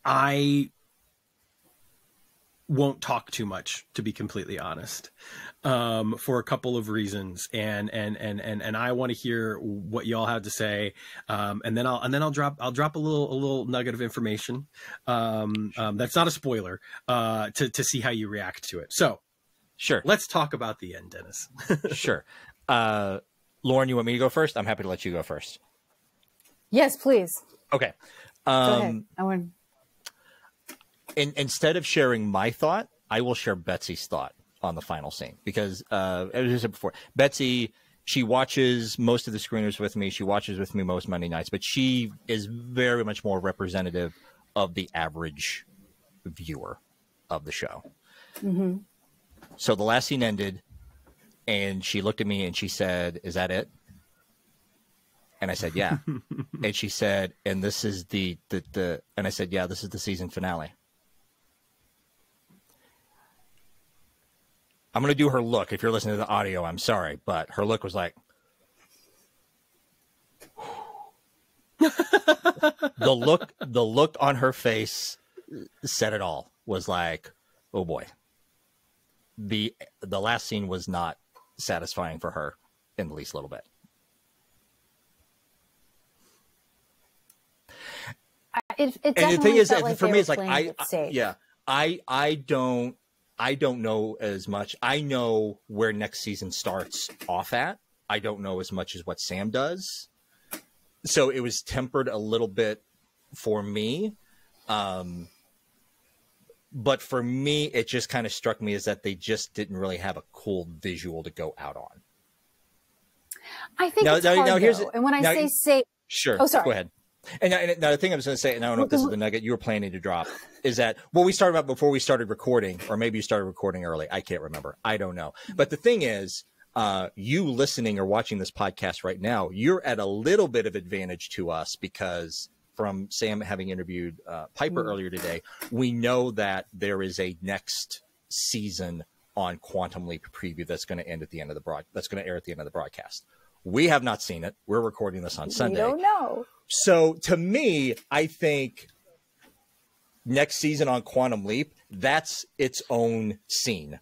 I won't talk too much, to be completely honest, for a couple of reasons, and I want to hear what y'all have to say, and then I'll drop a little nugget of information that's not a spoiler, to see how you react to it. So, sure, let's talk about the end, Dennis. Sure, Lauren, you want me to go first? I'm happy to let you go first. Yes, please. Okay. Go ahead. I want. Instead of sharing my thought, I will share Betsy's thought on the final scene, because as I said before, Betsy, she watches most of the screeners with me. She watches with me most Monday nights, but she is very much more representative of the average viewer of the show. Mm-hmm. So the last scene ended, and she looked at me and she said, "Is that it?" And I said, "Yeah." And she said, "And this is the and I said, "Yeah, this is the season finale." I'm going to do her look. If you're listening to the audio, I'm sorry, but her look was like, the look on her face said it all. Was like, oh boy. The last scene was not satisfying for her in the least little bit. It and the thing is, like for me, it's like, yeah. I don't know as much. I know where next season starts off at. I don't know as much as what Sam does. So it was tempered a little bit for me. But for me, it just kind of struck me as that they just didn't really have a cool visual to go out on. I think it's hard, though. And when I say sure. Oh, sorry. Go ahead. And now the thing I was going to say, and I don't know if this is the nugget you were planning to drop, is that what we started about before we started recording, or maybe you started recording early. I can't remember. I don't know. But the thing is, you listening or watching this podcast right now, you're at a little bit of advantage to us because from Sam having interviewed Piper earlier today, we know that there is a next season on Quantum Leap preview that's going to end at the end of the that's going to air at the end of the broadcast. We have not seen it. We're recording this on Sunday. We don't know. So to me, I think next season on Quantum Leap, that's its own scene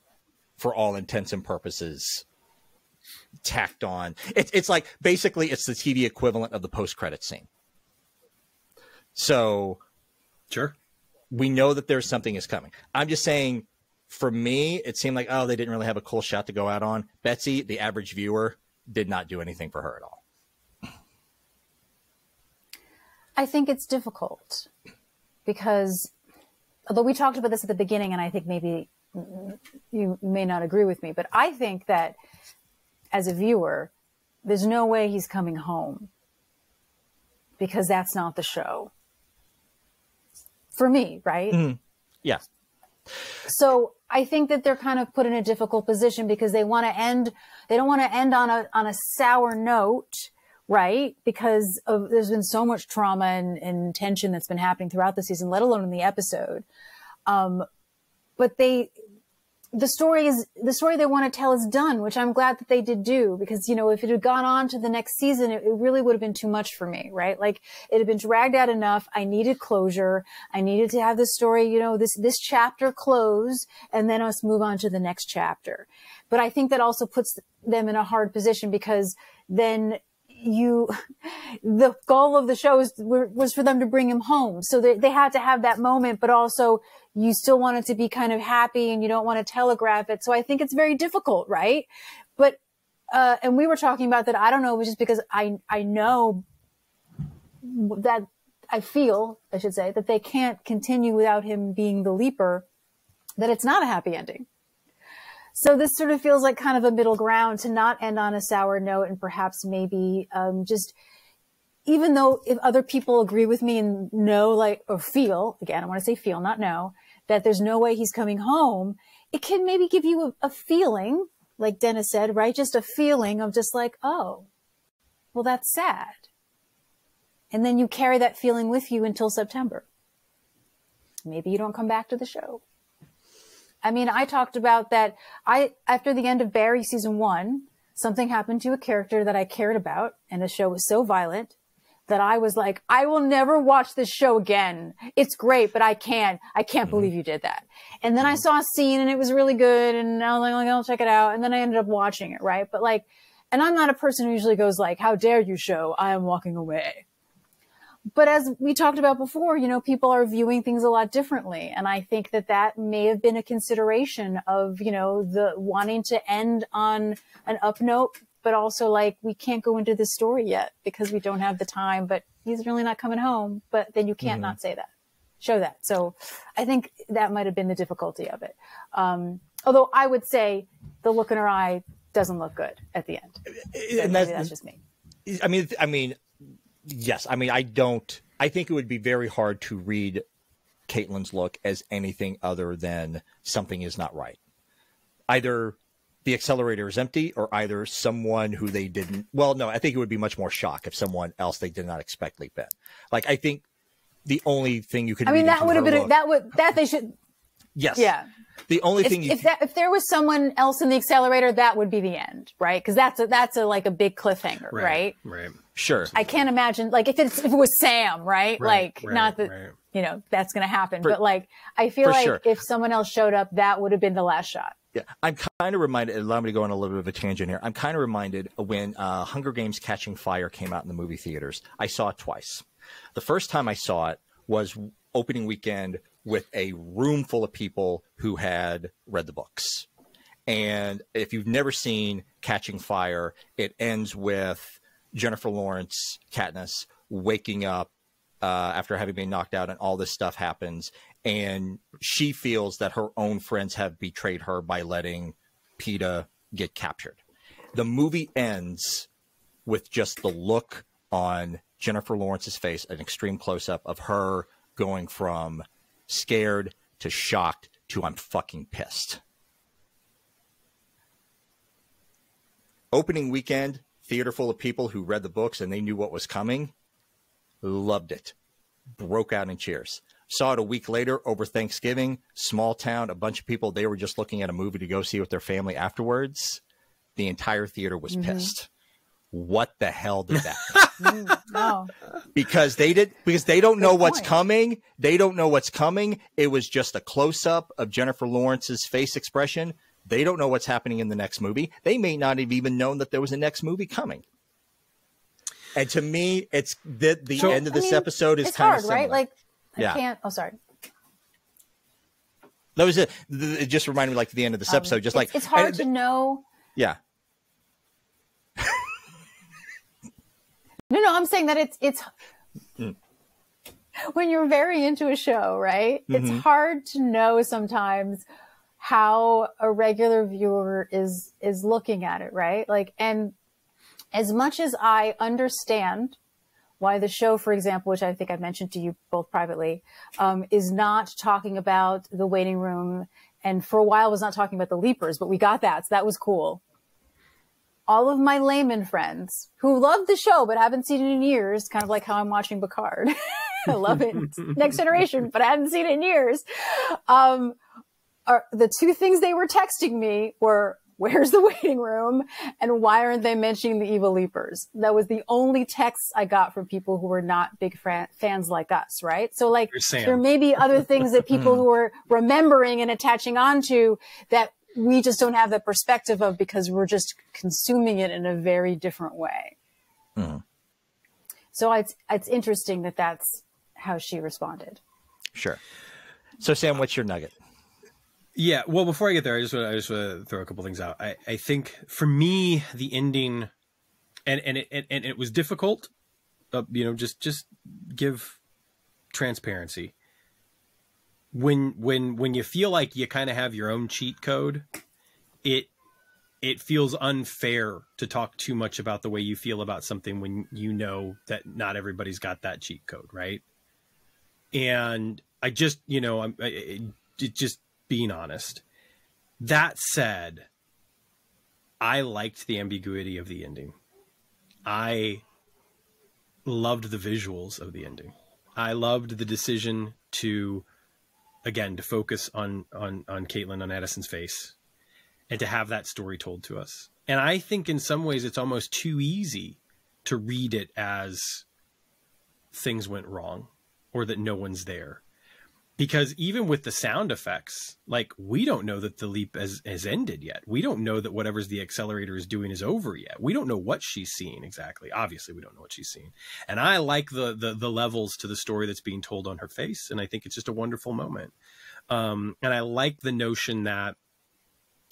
for all intents and purposes, tacked on. It's like basically it's the TV equivalent of the post-credit scene. So sure, we know that there's something is coming. I'm just saying, for me, it seemed like, oh, they didn't really have a cool shot to go out on. Betsy, the average viewer, did not do anything for her at all. I think it's difficult because, although we talked about this at the beginning, and I think maybe you may not agree with me, but I think that as a viewer, there's no way he's coming home because that's not the show. For me, right? Mm-hmm. Yeah. So I think that they're kind of put in a difficult position because they want to end, they don't want to end on a sour note, right? Because there's been so much trauma and tension that's been happening throughout the season, let alone in the episode. But the story they want to tell is done, which I'm glad that they did do, because, you know, if it had gone on to the next season, it really would have been too much for me, right? Like, it had been dragged out enough. I needed closure. I needed to have this story, you know, this chapter close, and then us move on to the next chapter. But I think that also puts them in a hard position because then the goal of the show was for them to bring him home. So they had to have that moment, but also you still want it to be kind of happy and you don't want to telegraph it. So I think it's very difficult, right? But, and we were talking about that. I don't know, it was just because I know that I should say, that they can't continue without him being the leaper, that it's not a happy ending. So this sort of feels like kind of a middle ground to not end on a sour note, and perhaps maybe just, even though if other people agree with me and know, like, or feel, again, I want to say feel, not know, that there's no way he's coming home, it can maybe give you a feeling, like Dennis said, right? Just a feeling of just like, oh, well, that's sad. And then you carry that feeling with you until September. Maybe you don't come back to the show. I mean, I talked about that. After the end of Barry season 1, something happened to a character that I cared about, and the show was so violent that I was like, I will never watch this show again. It's great, but I can't believe you did that. And then I saw a scene and it was really good, and I was like, I'll check it out. And then I ended up watching it, right? But like, and I'm not a person who usually goes like, how dare you show, I am walking away. But as we talked about before, you know, people are viewing things a lot differently. And I think that may have been a consideration of, you know, the wanting to end on an up note, but also like, we can't go into this story yet because we don't have the time, but he's really not coming home. But then you can't not say that, show that. So I think that might have been the difficulty of it. Although I would say the look in her eye doesn't look good at the end. And that's just me. I mean, yes. I mean, I think it would be very hard to read Caitlin's look as anything other than something is not right. Either the accelerator is empty, or either someone who they didn't, well, no, I think it would be much more shock if someone else they did not expect leap in. Like, I think the only thing you could, that would have been, that they should. Yes. Yeah. The only thing if there was someone else in the accelerator, that would be the end, right? Because that's like a big cliffhanger, right? Right. Sure. I can't imagine, like, if it was Sam, right? Not that you know that's going to happen, but like, I feel like if someone else showed up, that would have been the last shot. Yeah, I'm kind of reminded. Allow me to go on a little bit of a tangent here. I'm kind of reminded when Hunger Games: Catching Fire came out in the movie theaters. I saw it twice. The first time I saw it was opening weekend with a room full of people who had read the books. And if you've never seen Catching Fire, it ends with Jennifer Lawrence, Katniss, waking up after having been knocked out, and all this stuff happens. And she feels that her own friends have betrayed her by letting Peeta get captured. The movie ends with just the look on Jennifer Lawrence's face, an extreme close-up of her going from scared to shocked to I'm fucking pissed. Opening weekend, theater full of people who read the books and they knew what was coming. Loved it. Broke out in cheers. Saw it a week later over Thanksgiving. Small town, a bunch of people, they were just looking at a movie to go see with their family afterwards. The entire theater was pissed. What the hell did that mean? No. Because they don't know what's coming. They don't know what's coming. It was just a close-up of Jennifer Lawrence's face expression. They don't know what's happening in the next movie. They may not have even known that there was a next movie coming. And to me, it's the end of this episode is kind of similar. Right? Like, I can't. Oh, sorry. That was it. It just reminded me, like, the end of this episode. Just like it's hard to know. Yeah. No, I'm saying that it's when you're very into a show, right? It's hard to know sometimes how a regular viewer is looking at it, right? Like, and as much as I understand why the show, for example, which I think I mentioned to you both privately, is not talking about the waiting room, and for a while was not talking about the Leapers, but we got that, so that was cool. All of my layman friends who love the show but haven't seen it in years, kind of like how I'm watching Picard. I love it. Next Generation, but I hadn't seen it in years. Are the two things they were texting me were, where's the waiting room? And why aren't they mentioning the evil Leapers? That was the only texts I got from people who were not big fans like us, right? So like, there may be other things that people who are remembering and attaching onto that we just don't have the perspective of because we're just consuming it in a very different way. So it's interesting that that's how she responded. Sure. So Sam, what's your nugget? Yeah, well, before I get there, I just want to throw a couple things out. I think for me, the ending, and it was difficult. Just give transparency. When you feel like you kind of have your own cheat code, it feels unfair to talk too much about the way you feel about something when you know that not everybody's got that cheat code, right? And I just, just being honest. That said, I liked the ambiguity of the ending. I loved the visuals of the ending. I loved the decision to focus on Caitlin, on Addison's face, and to have that story told to us. And I think in some ways it's almost too easy to read it as things went wrong or that no one's there. Because even with the sound effects, like, we don't know that the leap has ended yet. We don't know that whatever's the accelerator is doing is over yet. We don't know what she's seeing exactly. Obviously, we don't know what she's seeing. And I like the levels to the story that's being told on her face. And I think it's just a wonderful moment. And I like the notion that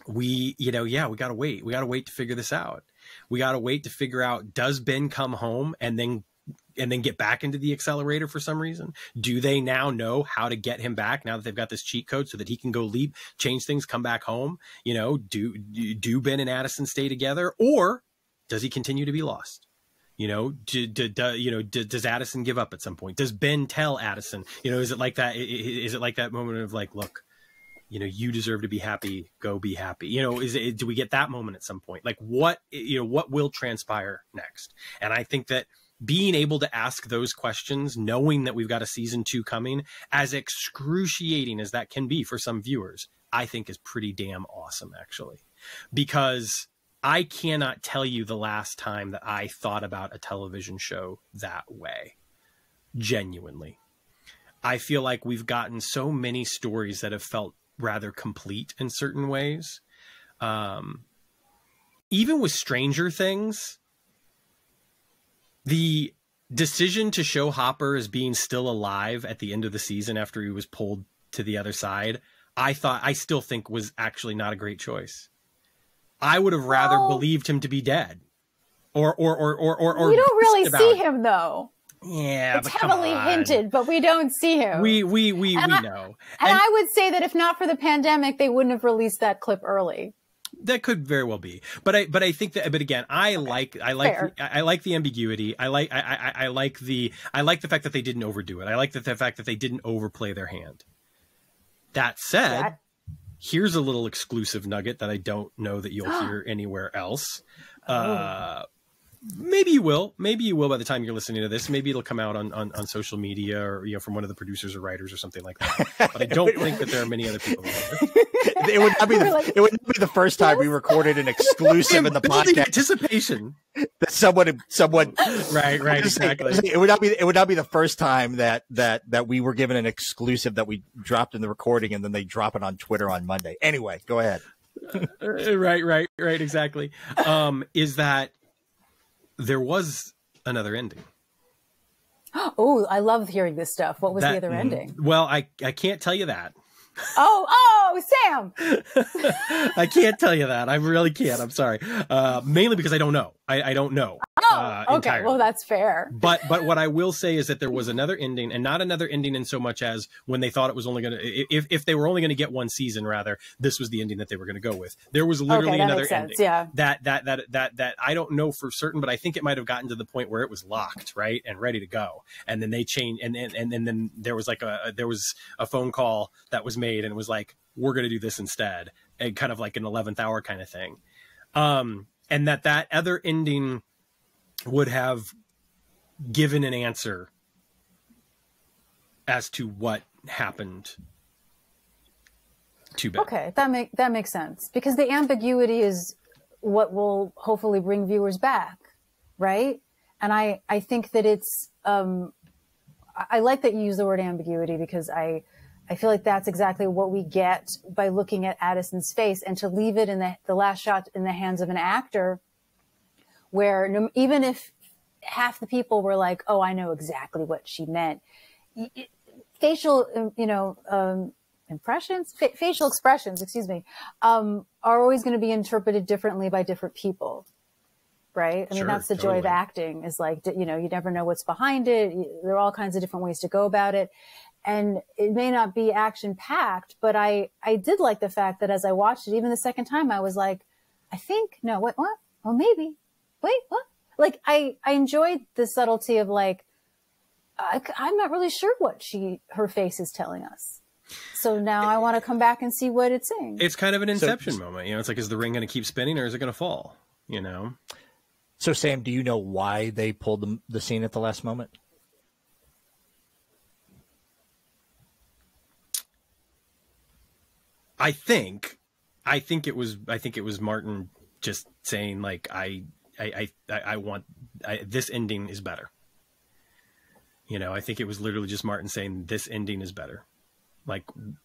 we got to wait. We got to wait to figure this out. We got to wait to figure out, does Ben come home and then get back into the accelerator for some reason? Do they now know how to get him back now that they've got this cheat code so that he can go leap, change things, come back home? Do Ben and Addison stay together, or does he continue to be lost? Does Addison give up at some point? Does Ben tell Addison, is it like that? Is it like that moment of like, look, you deserve to be happy, go be happy. Do we get that moment at some point? Like what will transpire next? And I think that being able to ask those questions, knowing that we've got a season 2 coming, as excruciating as that can be for some viewers, I think is pretty damn awesome, actually. Because I cannot tell you the last time that I thought about a television show that way. Genuinely. I feel like we've gotten so many stories that have felt rather complete in certain ways. Even with Stranger Things, the decision to show Hopper as being still alive at the end of the season after he was pulled to the other side, I still think was actually not a great choice. I would have rather believed him to be dead. Or we don't really see him though. Yeah, it's heavily hinted, but we don't see him. We know. And I would say that if not for the pandemic, they wouldn't have released that clip early. That could very well be, but I think that. But again, I like the ambiguity. I like the fact that they didn't overdo it. I like the fact that they didn't overplay their hand. That said, here's a little exclusive nugget that I don't know that you'll hear anywhere else. Maybe you will by the time you're listening to this. Maybe it'll come out on social media or, you know, from one of the producers or writers or something like that. But I don't think that there are many other people. It would not be the first time we recorded an exclusive in the podcast. Anticipation that someone right exactly. It would not be the first time that we were given an exclusive that we dropped in the recording and then they drop it on Twitter on Monday. Anyway, go ahead. Right, exactly. Is that there was another ending. Oh, I love hearing this stuff. What was the other ending? Well, I can't tell you that. Oh, Sam! I can't tell you that. I really can't. I'm sorry. Mainly because I don't know. I don't know. Okay. Entirely. Well, that's fair. But what I will say is that there was another ending, and not another ending in so much as when they thought it was only going to, if they were only going to get one season, rather, this was the ending that they were going to go with. There was literally another ending. Yeah. That I don't know for certain, but I think it might have gotten to the point where it was locked, right, and ready to go, and then they changed, and then there was like a phone call that was made, and it was like, we're going to do this instead, and kind of like an 11th hour kind of thing. And that other ending would have given an answer as to what happened to Ben. Okay, that makes sense, because the ambiguity is what will hopefully bring viewers back, right? And I think that it's I like that you use the word ambiguity, because I feel like that's exactly what we get by looking at Addison's face, and to leave it in the last shot in the hands of an actor where even if half the people were like, oh, I know exactly what she meant. Facial, facial expressions, are always going to be interpreted differently by different people. Right. I mean, that's the joy of acting, is like, you never know what's behind it. There are all kinds of different ways to go about it. And it may not be action packed, but I did like the fact that as I watched it, even the second time, I was like, what? Well, maybe. Wait, what? Like, I enjoyed the subtlety of like, I'm not really sure what her face is telling us. So now I want to come back and see what it's saying. It's kind of an Inception moment. It's like, is the ring going to keep spinning, or is it going to fall? So Sam, do you know why they pulled the scene at the last moment? I think it was Martin just saying like, I want this ending is better. I think it was literally just Martin saying this ending is better. Like,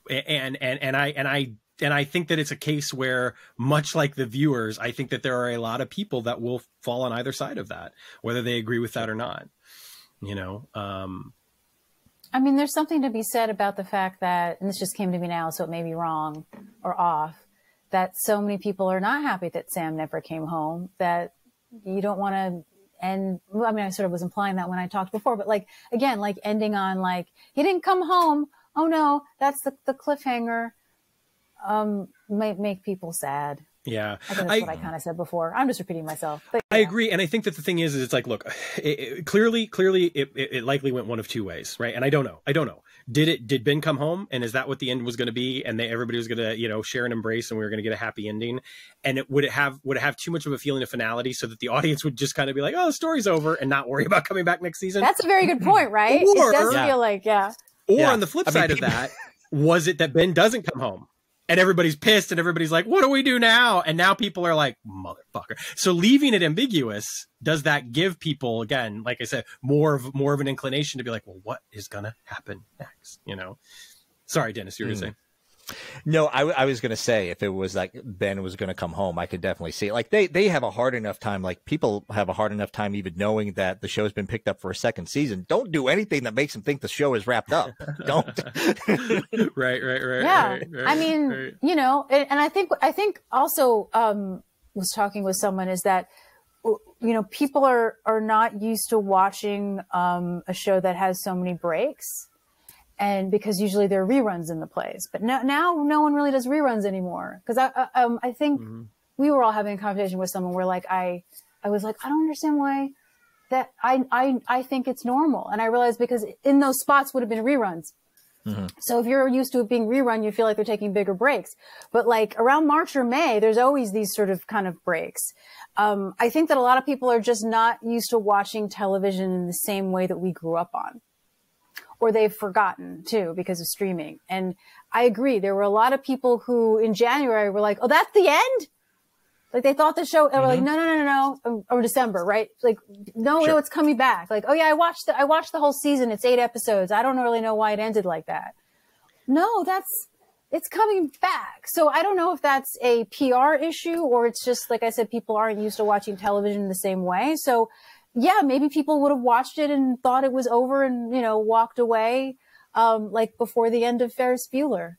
and I think that it's a case where, much like the viewers, I think that there are a lot of people that will fall on either side of that, whether they agree with that or not. I mean, there's something to be said about the fact that, and this just came to me now, so it may be wrong or off, that so many people are not happy that Sam never came home, that you don't want to end. I mean, I sort of was implying that when I talked before, but like, again, like ending on like, he didn't come home. Oh no, that's the cliffhanger. Might make people sad. Yeah. I think that's what I kind of said before. I'm just repeating myself. But, I agree. And I think that the thing is it's like, look, clearly it likely went one of two ways, right? And I don't know. Did Ben come home, and is that what the end was going to be? And everybody was going to, share and embrace, and we were going to get a happy ending. And would it have too much of a feeling of finality, so that the audience would just kind of be like, oh, the story's over, and not worry about coming back next season? That's a very good point, right? It does feel like, Or on the flip side of that, was it that Ben doesn't come home? And everybody's pissed, and everybody's like, what do we do now? And now people are like, motherfucker. So leaving it ambiguous, does that give people, again, like I said, more of an inclination to be like, well, what is going to happen next? Sorry, Dennis, you were going to say. No, I was going to say if it was like Ben was going to come home, I could definitely see it. Like they have a hard enough time. Like people have a hard enough time even knowing that the show's been picked up for a second season. Don't do anything that makes them think the show is wrapped up. Don't. Right. Yeah. Right. I mean, you know, and I think also, was talking with someone is that, you know, people are not used to watching, a show that has so many breaks. And because usually there are reruns in the plays, but now no one really does reruns anymore. Cause I think we were all having a conversation with someone where like, I was like, I don't understand why that I think it's normal. And I realized because in those spots would have been reruns. Mm-hmm. So if you're used to it being rerun, you feel like they're taking bigger breaks. But like around March or May, there's always these sort of kind of breaks. I think that a lot of people are just not used to watching television in the same way that we grew up on. Or they've forgotten too because of streaming. And I agree. There were a lot of people who in January were like, oh, that's the end? Like they thought the show, they were like, no. Or December, right? Like, no, it's coming back. Like, oh yeah, I watched the whole season. It's 8 episodes. I don't really know why it ended like that. No, it's coming back. So I don't know if that's a PR issue or it's just, like I said, people aren't used to watching television the same way. So yeah, maybe people would have watched it and thought it was over and, you know, walked away, like before the end of Ferris Bueller.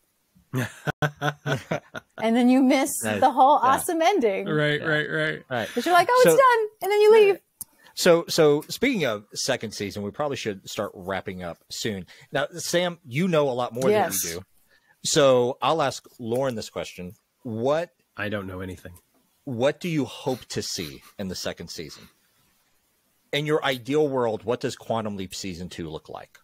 And then you miss the whole awesome ending. Right. But you're like, oh, it's done. And then you leave. So speaking of second season, we probably should start wrapping up soon. Now, Sam, you know a lot more than we do. So I'll ask Lauren this question. I don't know anything. What do you hope to see in the second season? In your ideal world, what does Quantum Leap Season 2 look like?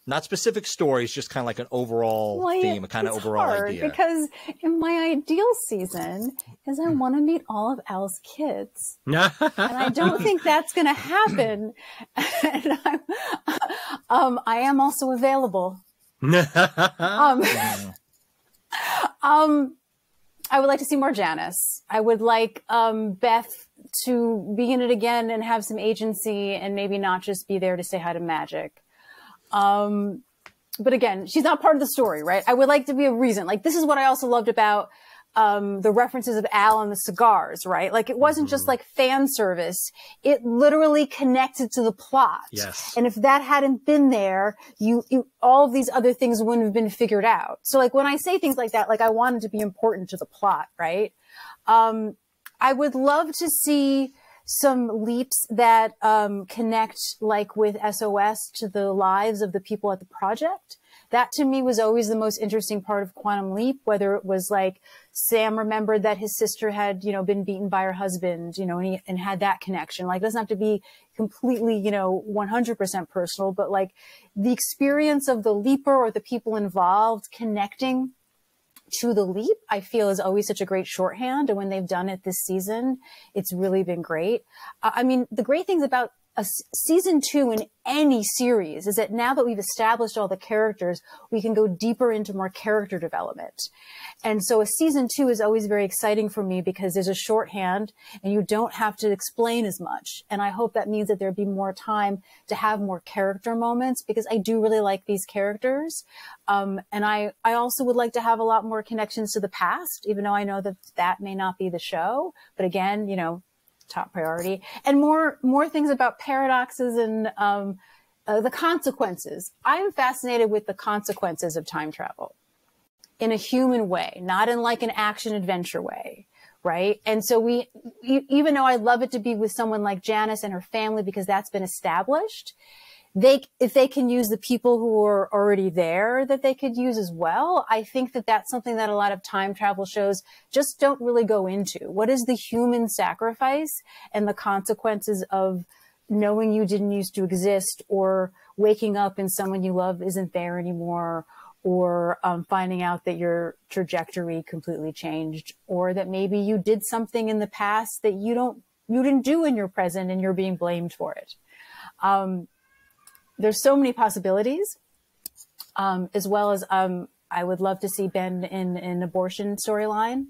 Not specific stories, just kind of like an overall theme, a kind of overall idea. Because in my ideal season is I want to meet all of Al's kids. And I don't think that's going to happen. And I am also available. I would like to see more Janice. I would like Beth to be in it again and have some agency and maybe not just be there to say hi to Magic. But again, she's not part of the story, right? I would like to be a reason. Like, this is what I also loved about the references of Al and the cigars, right? Like, it wasn't just like fan service. It literally connected to the plot. Yes. And if that hadn't been there, all of these other things wouldn't have been figured out. So like, when I say things like that, like I want it to be important to the plot, right? I would love to see some leaps that connect, like with SOS, to the lives of the people at the project. That to me was always the most interesting part of Quantum Leap, whether it was like Sam remembered that his sister had, you know, been beaten by her husband, you know, and had that connection. Like, it doesn't have to be completely, you know, 100% personal, but like the experience of the leaper or the people involved connecting to the leap, I feel, is always such a great shorthand. And when they've done it this season, it's really been great. I mean, the great things about season 2 in any series is that now that we've established all the characters, we can go deeper into more character development. And so a season 2 is always very exciting for me because there's a shorthand and you don't have to explain as much. And I hope that means that there'd be more time to have more character moments because I do really like these characters. And I also would like to have a lot more connections to the past, even though I know that that may not be the show. But again, you know, top priority, and more things about paradoxes and the consequences. I'm fascinated with the consequences of time travel in a human way, not in like an action adventure way, right? And so even though I'd love it to be with someone like Janice and her family because that's been established, if they can use the people who are already there that they could use as well, I think that that's something that a lot of time travel shows just don't really go into. What is the human sacrifice and the consequences of knowing you didn't used to exist, or waking up and someone you love isn't there anymore, or finding out that your trajectory completely changed, or that maybe you did something in the past that you didn't do in your present and you're being blamed for it. There's so many possibilities, as well as I would love to see Ben in an abortion storyline,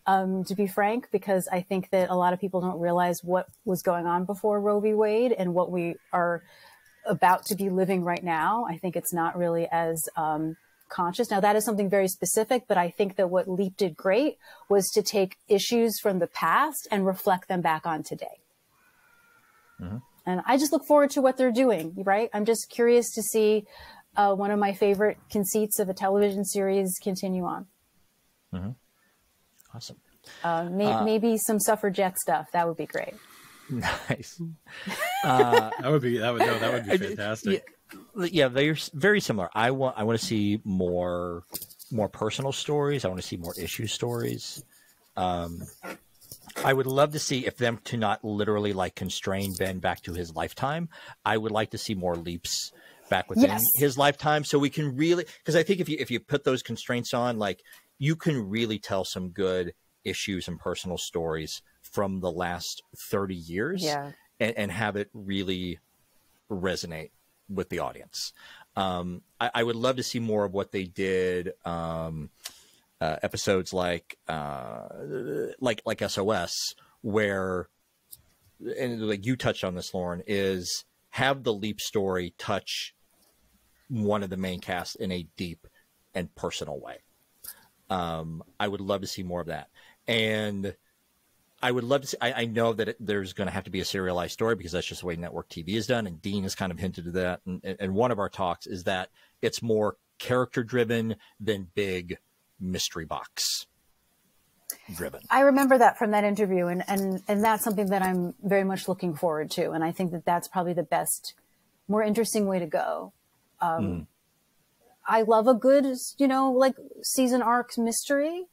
to be frank, because I think that a lot of people don't realize what was going on before Roe v. Wade and what we are about to be living right now. I think it's not really as conscious. Now that is something very specific, but I think that what Leap did great was to take issues from the past and reflect them back on today. And I just look forward to what they're doing, right? I'm just curious to see one of my favorite conceits of a television series continue on. Awesome. Maybe some suffragette stuff. That would be great. Nice. That would be fantastic. Yeah, they're very similar. I want to see more personal stories. I want to see more issue stories. I would love to see if them to not literally like constrain Ben back to his lifetime. I would like to see more leaps back within his lifetime, so we can really, because I think if you put those constraints on, like, you can really tell some good issues and personal stories from the last 30 years and have it really resonate with the audience. I would love to see more of what they did. Episodes like SOS, where, and like you touched on this, Lauren, is have the Leap story touch one of the main cast in a deep and personal way. I would love to see more of that. And I would love to see, I know that there's going to have to be a serialized story because that's just the way network TV is done. And Dean has kind of hinted to that. And one of our talks is that it's more character driven than big mystery box driven. I remember that from that interview, and that's something that I'm very much looking forward to. And I think that that's probably the best, more interesting way to go. I love a good, like season arc mystery.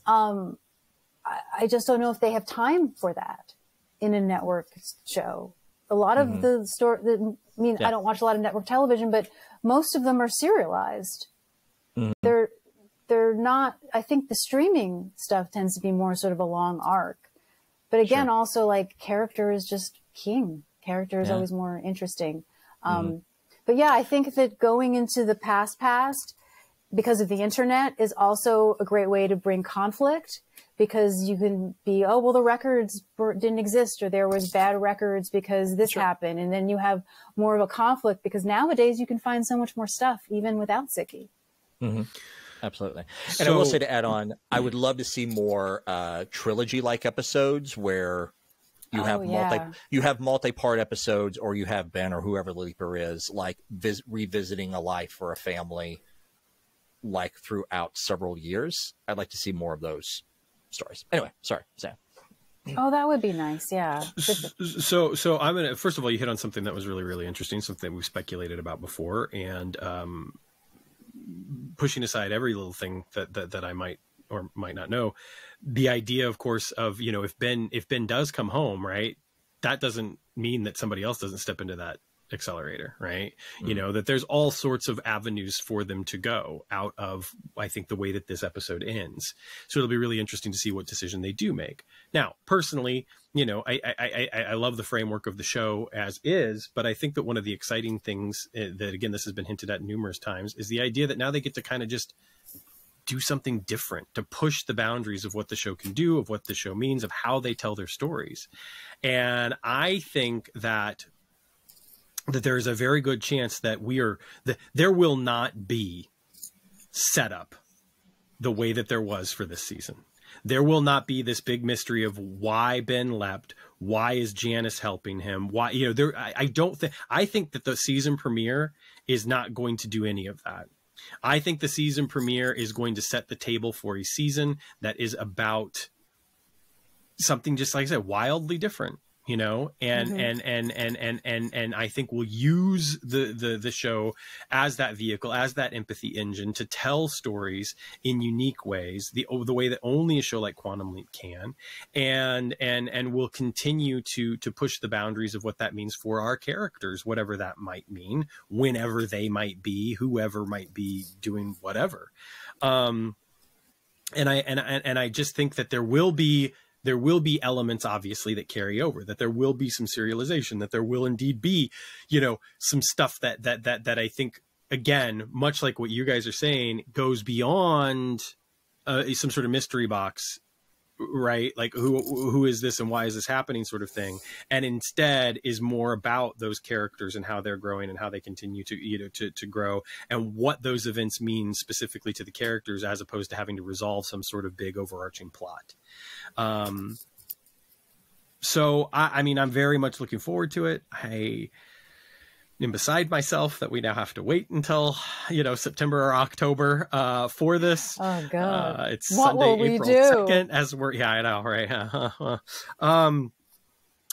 I just don't know if they have time for that in a network show. A lot of the story, I don't watch a lot of network television, but most of them are serialized. They're not, I think the streaming stuff tends to be more sort of a long arc. But again, also like character is just king. Character is always more interesting. But yeah, I think that going into the past, because of the internet, is also a great way to bring conflict, because you can be, oh, well, the records didn't exist, or there was bad records because this happened. And then you have more of a conflict, because nowadays you can find so much more stuff even without Siki. Absolutely. And I will say, to add on, I would love to see more trilogy-like episodes where you have multi-part episodes, or you have Ben or whoever the Leaper is, like revisiting a life or a family, like throughout several years. I'd like to see more of those stories. Anyway, sorry, Sam. Oh, that would be nice. Yeah. So I'm gonna, first of all, you hit on something that was really, really interesting, something we speculated about before, and pushing aside every little thing that I might or might not know, the idea, of course, of, if Ben does come home, right, that doesn't mean that somebody else doesn't step into that accelerator, right? That there's all sorts of avenues for them to go out of, I think, the way that this episode ends. So it'll be really interesting to see what decision they do make. Now, personally, I love the framework of the show as is, but I think that one of the exciting things that, again, this has been hinted at numerous times, is the idea that now they get to kind of just do something different, to push the boundaries of what the show can do, of what the show means, of how they tell their stories. And I think that there is a very good chance that there will not be setup the way that there was for this season. There will not be this big mystery of why Ben leapt. Why is Janice helping him? Why, I think that the season premiere is not going to do any of that. I think the season premiere is going to set the table for a season that is about something, just like I said, wildly different. And I think we'll use the show as that vehicle, as that empathy engine, to tell stories in unique ways, the way that only a show like Quantum Leap can, and we'll continue to push the boundaries of what that means for our characters, whatever that might mean, whenever they might be, whoever might be doing whatever. And I just think that there will be elements, obviously, that carry over, that there will be some serialization, that there will indeed be, some stuff that I think, again, much like what you guys are saying, goes beyond some sort of mystery box right? Like who is this and why is this happening sort of thing. And instead is more about those characters and how they're growing and how they continue to, to grow and what those events mean specifically to the characters as opposed to having to resolve some sort of big overarching plot. So I mean, I'm very much looking forward to it. I am beside myself that we now have to wait until, September or October for this. Oh God. It's what Sunday, will we April do? 2nd as we're, yeah, I know. Right.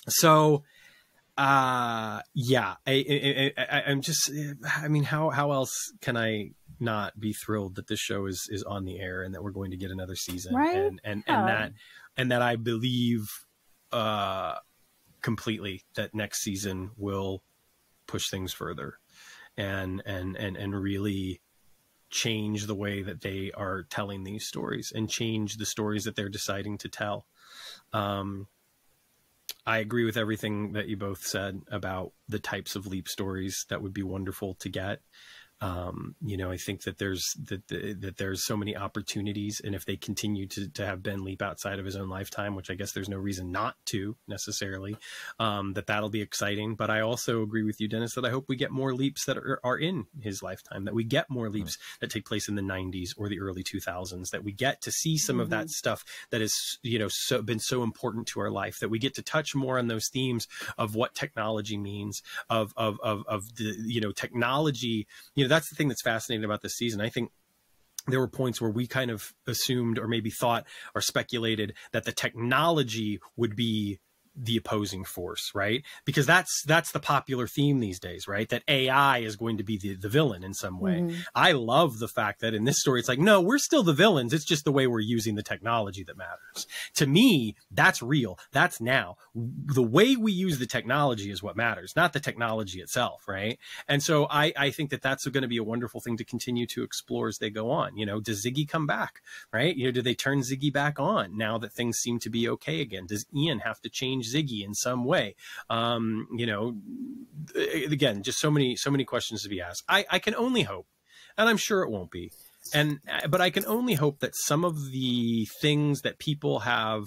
So, yeah, I'm just, I mean, how else can I not be thrilled that this show is on the air and that we're going to get another season, right? and that I believe, completely that next season will push things further and really change the way that they are telling these stories and change the stories that they're deciding to tell. I agree with everything that you both said about the types of leap stories that would be wonderful to get. I think that there's so many opportunities, and if they continue to have Ben leap outside of his own lifetime, which I guess there's no reason not to necessarily, that'll be exciting. But I also agree with you, Dennis, that I hope we get more leaps that are in his lifetime, that we get more leaps that take place in the 90s or the early 2000s, that we get to see some of that stuff that is, been so important to our life, that we get to touch more on those themes of what technology means, of the, technology, that's the thing that's fascinating about this season. I think there were points where we kind of assumed or maybe thought or speculated that the technology would be the opposing force, right? Because that's the popular theme these days, right? That AI is going to be the villain in some way. I love the fact that in this story, it's like, no, we're still the villains. It's just the way we're using the technology that matters. To me, that's real. That's now. The way we use the technology is what matters, not the technology itself, right? And so I think that that's going to be a wonderful thing to continue to explore as they go on. Does Ziggy come back, right? Do they turn Ziggy back on now that things seem to be okay again? Does Ian have to change Ziggy in some way? Again, just so many questions to be asked. I can only hope, and I'm sure it won't be, but I can only hope that some of the things that people have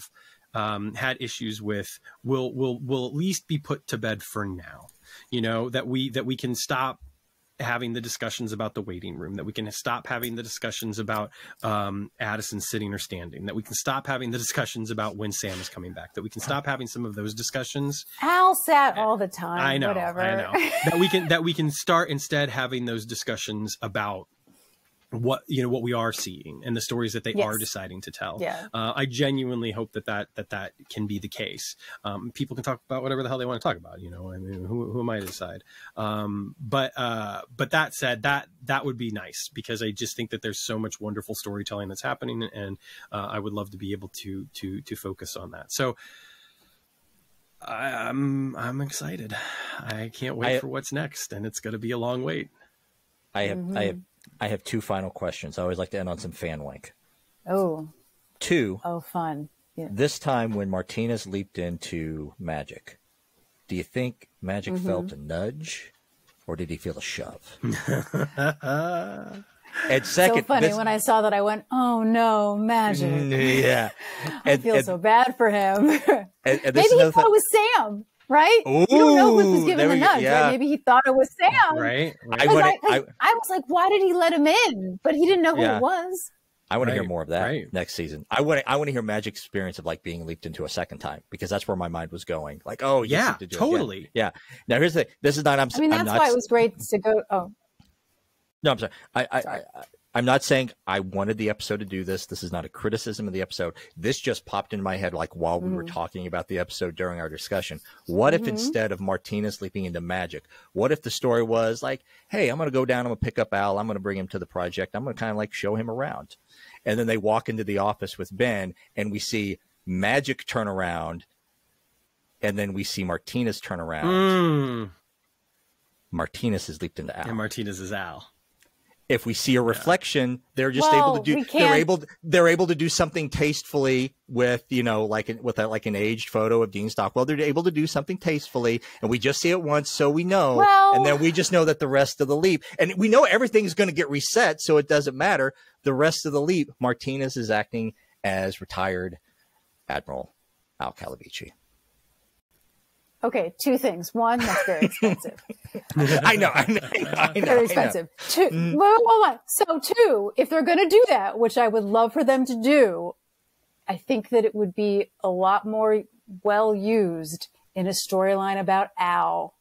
had issues with will at least be put to bed for now. That we can stop having the discussions about the waiting room, that we can stop having the discussions about Addison sitting or standing, that we can stop having the discussions about when Sam is coming back, that we can stop having some of those discussions. Al sat all the time. I know, whatever. I know. that we can start instead having those discussions about what we are seeing and the stories that they are deciding to tell. I genuinely hope that can be the case. People can talk about whatever the hell they want to talk about. I mean, who am I to decide? But that said, that would be nice, because I just think that there's so much wonderful storytelling that's happening, and I would love to be able to focus on that. So I'm excited. I can't wait for what's next, and it's going to be a long wait. I have two final questions. I always like to end on some fan wink. Oh. Two. Oh, fun. Yeah. This time when Martinez leaped into Magic, do you think Magic felt a nudge, or did he feel a shove? And second, so funny, when I saw that, I went, "Oh no, Magic!" Yeah, I feel so bad for him. And maybe he thought it was Sam, right? Ooh, you don't know who was giving the nudge, right? Maybe he thought it was Sam, right? I was like, why did he let him in? But he didn't know who it was. I want to hear more of that next season. I want to hear Magic's experience of like being leaped into a second time, because that's where my mind was going. Like, oh yeah, totally. Yeah. Now here's the. This is not. That's why it was great to go. Oh. No, I'm sorry. I'm not saying I wanted the episode to do this. This is not a criticism of the episode. This just popped into my head like while we were talking about the episode during our discussion. What if instead of Martinez leaping into Magic, what if the story was like, hey, I'm going to go down, I'm going to pick up Al, I'm going to bring him to the project, I'm going to kind of like show him around. And then they walk into the office with Ben and we see Magic turn around, and then we see Martinez turn around. Martinez has leaped into Al. And Martinez is Al. If we see a reflection, they're just able to do. They're able to do something tastefully with like an aged photo of Dean Stockwell. They're able to do something tastefully, and we just see it once, so we know, and then we just know that the rest of the leap, and we know everything's going to get reset, so it doesn't matter. The rest of the leap, Martinez is acting as retired Admiral Al Calavici. Okay, two things. One, that's very expensive. I know. Very expensive. Two, well, hold on. So two, if they're going to do that, which I would love for them to do, I think that it would be a lot more well used in a storyline about Al.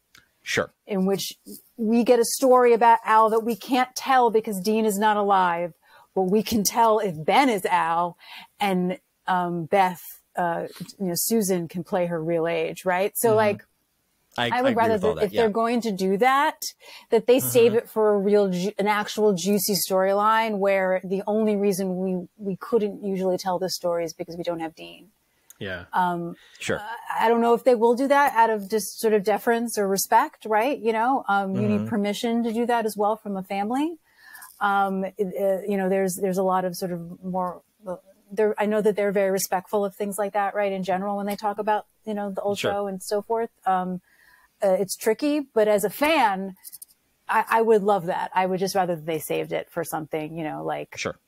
Sure. In which we get a story about Al that we can't tell because Dean is not alive, but we can tell if Ben is Al and Beth, Susan can play her real age, right? So like, I would rather that if they're going to do that, that they save it for an actual juicy storyline where the only reason we couldn't usually tell this story is because we don't have Dean. Yeah. Sure. I don't know if they will do that out of just sort of deference or respect, right? You need permission to do that as well from a family. There's a lot of sort of more, I know that they're very respectful of things like that, right? In general, when they talk about, the old show and so forth. It's tricky, but as a fan, I would love that. I would just rather that they saved it for something, Sure.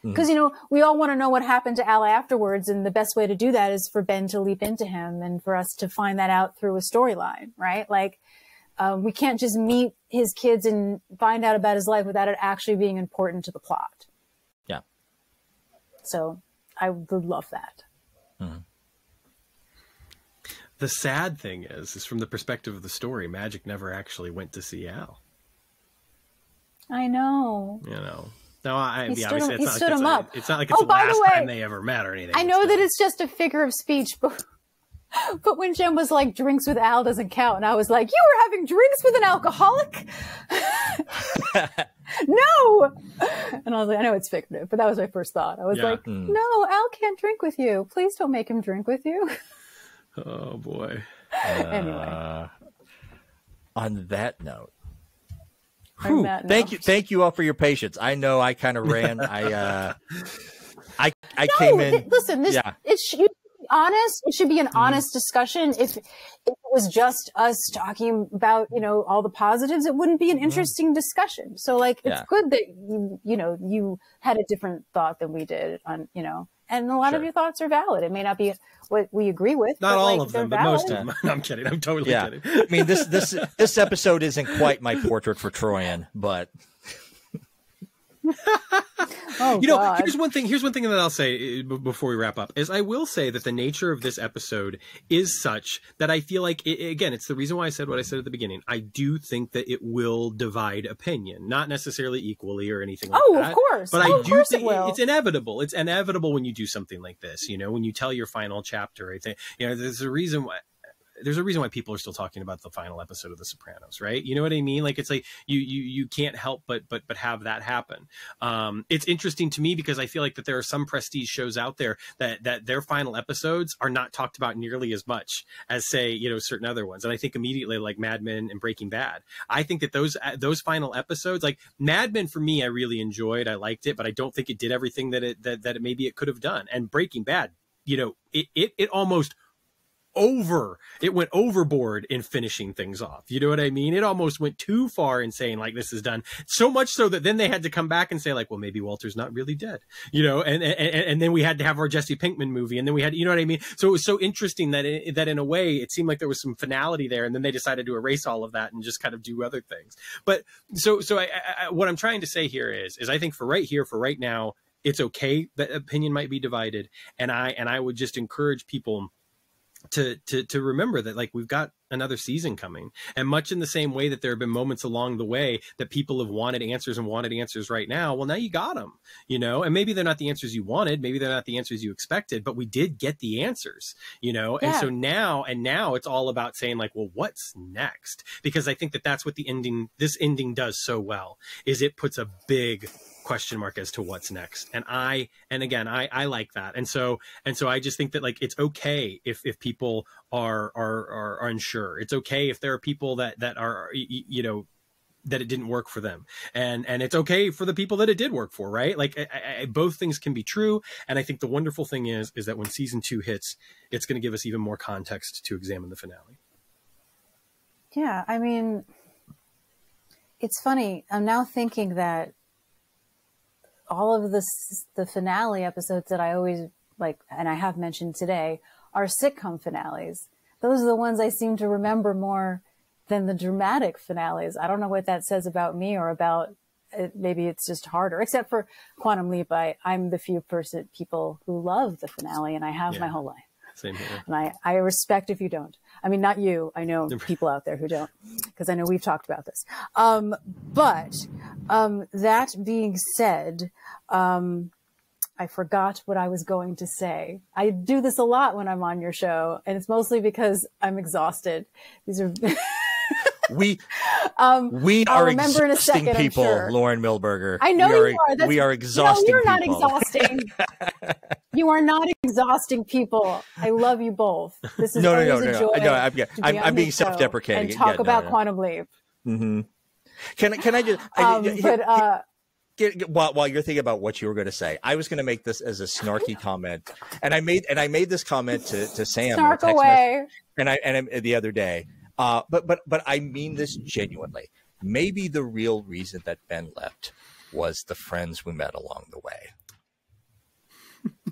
Because, we all want to know what happened to Al afterwards. And the best way to do that is for Ben to leap into him and for us to find that out through a storyline, right? Like, we can't just meet his kids and find out about his life without it actually being important to the plot. Yeah. So I would love that. Mm-hmm. The sad thing is from the perspective of the story, Magic never actually went to see Al. I know. No, he stood him up. It's not like it's the last time they ever met or anything. I know that it's just a figure of speech, but when Jen was like, drinks with Al doesn't count, and I was like, you were having drinks with an alcoholic? No! And I was like, I know it's fictive, but that was my first thought. I was like, no, Al can't drink with you. Please don't make him drink with you. Oh, boy. Anyway. On that note, thank you all for your patience. I know I kind of ran. I came in. Listen, it should be honest. It should be an honest discussion. If it was just us talking about, all the positives, it wouldn't be an interesting discussion. So like, it's good that you had a different thought than we did on, and a lot of your thoughts are valid. It may not be what we agree with. Not all of them, but most of them. No, I'm kidding. I'm totally kidding. I mean, this episode isn't quite my portrait for Troyan, but God. Here's one thing that I'll say before we wrap up is I will say that the nature of this episode is such that I feel like it's the reason why I said what I said at the beginning. I do think that it will divide opinion, not necessarily equally or anything like that. Of course. But I do think it's inevitable. It's inevitable when you do something like this, when you tell your final chapter. I think, there's a reason why people are still talking about the final episode of The Sopranos, right? You know what I mean? Like, it's like you can't help but have that happen. It's interesting to me because I feel like that there are some prestige shows out there that their final episodes are not talked about nearly as much as, say, certain other ones. And I think immediately like Mad Men and Breaking Bad. I think that those final episodes, like Mad Men, for me, I really enjoyed. I liked it, but I don't think it did everything that it maybe it could have done. And Breaking Bad, it almost it went overboard in finishing things off. You know what I mean? It almost went too far in saying like, this is done. So much so that then they had to come back and say like, well, maybe Walter's not really dead, and then we had to have our Jesse Pinkman movie. And then we had, you know what I mean? So it was so interesting that in a way it seemed like there was some finality there. And then they decided to erase all of that and just kind of do other things. But so I what I'm trying to say here is I think for right now, it's okay that opinion might be divided. And I would just encourage people to remember that like we've got another season coming, and much in the same way that there have been moments along the way that people have wanted answers right now. Well, now you got them, and maybe they're not the answers you wanted, maybe they're not the answers you expected, but we did get the answers, and so now it's all about saying like, well, what's next? Because I think that's what this ending does so well, is it puts a big question mark as to what's next. And I like that. And so I just think that like, it's okay if people are unsure. It's okay if there are people that are, that it didn't work for them. And it's okay for the people that it did work for, right? Like both things can be true. And I think the wonderful thing is that when season 2 hits, it's going to give us even more context to examine the finale. Yeah. I mean, it's funny. I'm now thinking that all of the finale episodes that I always like, and I have mentioned today, are sitcom finales. Those are the ones I seem to remember more than the dramatic finales. I don't know what that says about me or about it. Maybe it's just harder, except for Quantum Leap. I'm the few people who love the finale, and I have my whole life. Same here. And I respect if you don't. I mean, not you. I know people out there who don't, because I know we've talked about this. But that being said, I forgot what I was going to say. I do this a lot when I'm on your show, and it's mostly because I'm exhausted. These are we are exhausting people, sure. Lauren Milberger. I know you are. We are exhausting you're not people. Exhausting. You are not exhausting people. I love you both. This is no. I'm being self-deprecating and talk about Quantum Leap. Mm-hmm. Can I just? While you're thinking about what you were going to say, I was going to make this as a snarky comment, and I made this comment to Sam Snark away. And the other day, but I mean this genuinely. Maybe the real reason that Ben left was the friends we met along the way.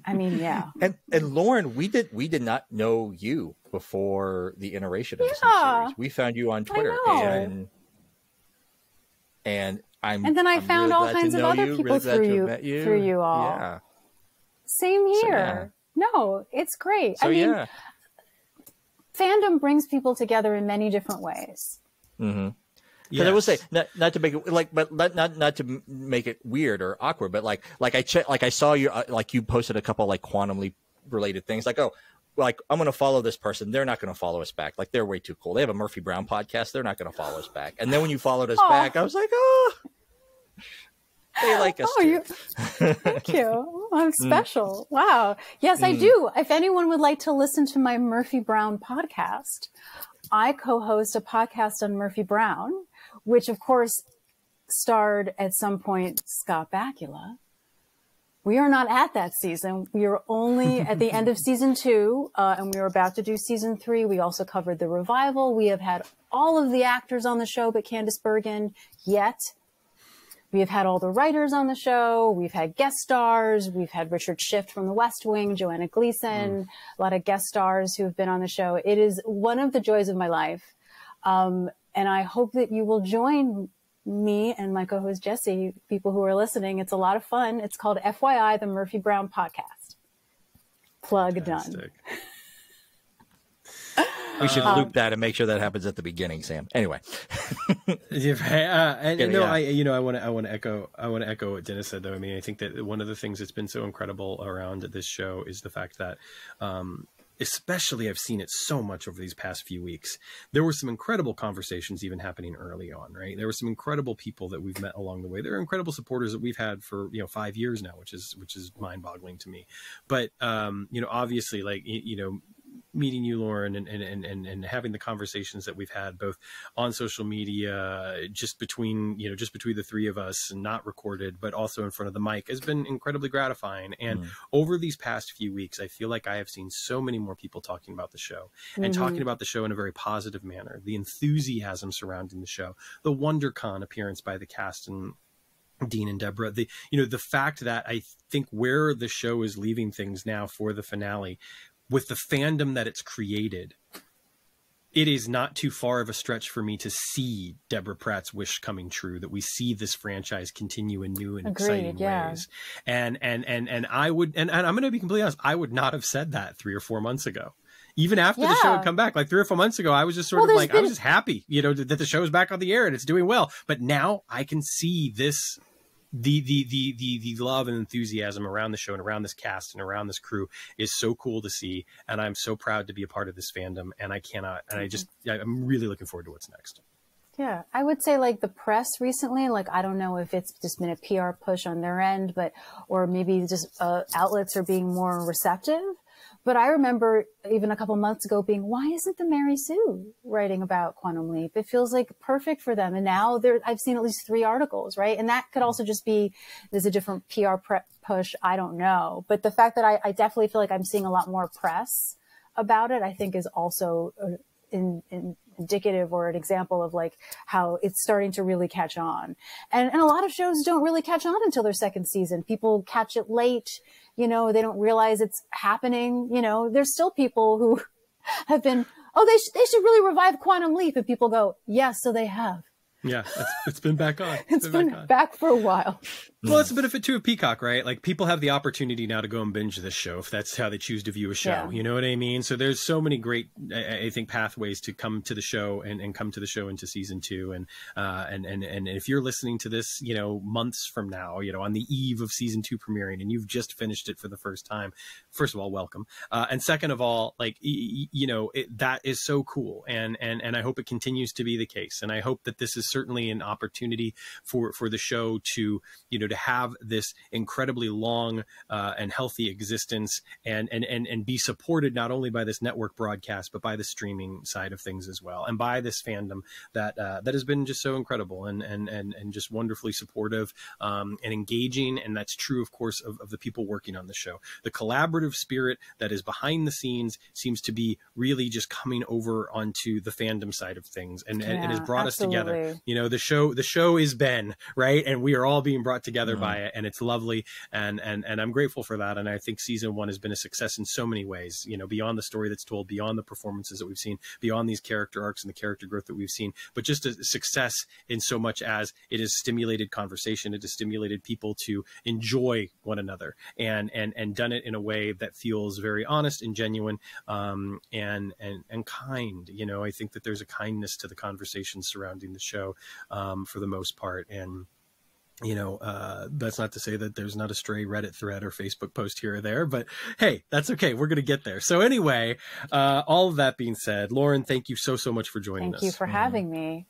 I mean, yeah. And Lauren, we did not know you before the iteration of this series. We found you on Twitter, and then I found really all kinds of other people through you all. Yeah. Same here. So, yeah. No, it's great. So, I mean, fandom brings people together in many different ways. Mm-hmm. Because I will say, not to make it not to make it weird or awkward, but like I saw you you posted a couple like Quantum Leap related things, like, oh, like I'm going to follow this person, they're not going to follow us back, like they're way too cool, they have a Murphy Brown podcast, they're not going to follow us back. And then when you followed us back, I was like, oh, they like us too. Thank you. I'm special. Wow. Yes, I do. If anyone would like to listen to my Murphy Brown podcast, I co-host a podcast on Murphy Brown, which of course starred at some point Scott Bakula. We are not at that season. We are only at the end of season 2, and we are about to do season 3. We also covered the revival. We have had all of the actors on the show but Candice Bergen yet. We have had all the writers on the show. We've had guest stars. We've had Richard Schiff from The West Wing, Joanna Gleason, a lot of guest stars who have been on the show. It is one of the joys of my life. And I hope that you will join me and my co-host Jesse, people who are listening. It's a lot of fun. It's called FYI, the Murphy Brown Podcast. Plug Fantastic. Done. We should loop that and make sure that happens at the beginning, Sam. Anyway, I want to echo what Dennis said, though. I mean, I think that one of the things that's been so incredible around this show is the fact that, especially I've seen it so much over these past few weeks. There were some incredible conversations even happening early on, right? There were some incredible people that we've met along the way. There are incredible supporters that we've had for 5 years now, which is mind-boggling to me. But obviously, like meeting you, Lauren, and having the conversations that we've had both on social media, just between the three of us and not recorded, but also in front of the mic, has been incredibly gratifying. And over these past few weeks, I feel like I have seen so many more people talking about the show and talking about the show in a very positive manner. The enthusiasm surrounding the show, the WonderCon appearance by the cast and Dean and Deborah, the fact that I think where the show is leaving things now for the finale, with the fandom that it's created, it is not too far of a stretch for me to see Deborah Pratt's wish coming true, that we see this franchise continue in new and exciting ways. And I'm going to be completely honest, I would not have said that 3 or 4 months ago. Even after the show had come back, like 3 or 4 months ago, I was just sort of like, I was just happy, that the show is back on the air and it's doing well. But now I can see this, the love and enthusiasm around the show and around this cast and around this crew is so cool to see, and I'm so proud to be a part of this fandom, and I'm really looking forward to what's next. Yeah, I would say like the press recently, like I don't know if it's just been a PR push on their end, or maybe just outlets are being more receptive. But I remember even a couple months ago being, why isn't the Mary Sue writing about Quantum Leap? It feels like perfect for them. And now I've seen at least 3 articles, right? And that could also just be, there's a different PR push. I don't know. But the fact that I definitely feel like I'm seeing a lot more press about it, I think is also indicative or an example of like how it's starting to really catch on. And a lot of shows don't really catch on until their second season. People catch it late, you know, they don't realize it's happening. You know, there's still people who have been, oh, they should really revive Quantum Leap. And people go, yes, so they have. Yeah, it's been back on. It's been back for a while. Well, it's a benefit too of Peacock, right? Like people have the opportunity now to go and binge this show if that's how they choose to view a show. Yeah. You know what I mean? So there's so many great, I think, pathways to come to the show and come to the show into season 2. And if you're listening to this, you know, months from now, you know, on the eve of season 2 premiering, and you've just finished it for the first time, first of all, welcome. And second of all, like, you know, that is so cool. And I hope it continues to be the case. And I hope that this is certainly an opportunity for the show to, you know, to have this incredibly long and healthy existence and be supported not only by this network broadcast, but by the streaming side of things as well. And by this fandom that has been just so incredible and just wonderfully supportive and engaging. And that's true, of course, of the people working on the show. The collaborative spirit that is behind the scenes seems to be really just coming over onto the fandom side of things and has brought us together. You know, the show is Ben, right? And we are all being brought together by it, and it's lovely. And I'm grateful for that. And I think season 1 has been a success in so many ways, you know, beyond the story that's told, beyond the performances that we've seen, beyond these character arcs and the character growth that we've seen, but just a success in so much as it has stimulated conversation. It has stimulated people to enjoy one another and done it in a way that feels very honest and genuine, and kind. You know, I think that there's a kindness to the conversations surrounding the show, for the most part. And, you know, that's not to say that there's not a stray Reddit thread or Facebook post here or there, but hey, that's okay. We're going to get there. So anyway, all of that being said, Lauren, thank you so much for joining us. Thank you for having me.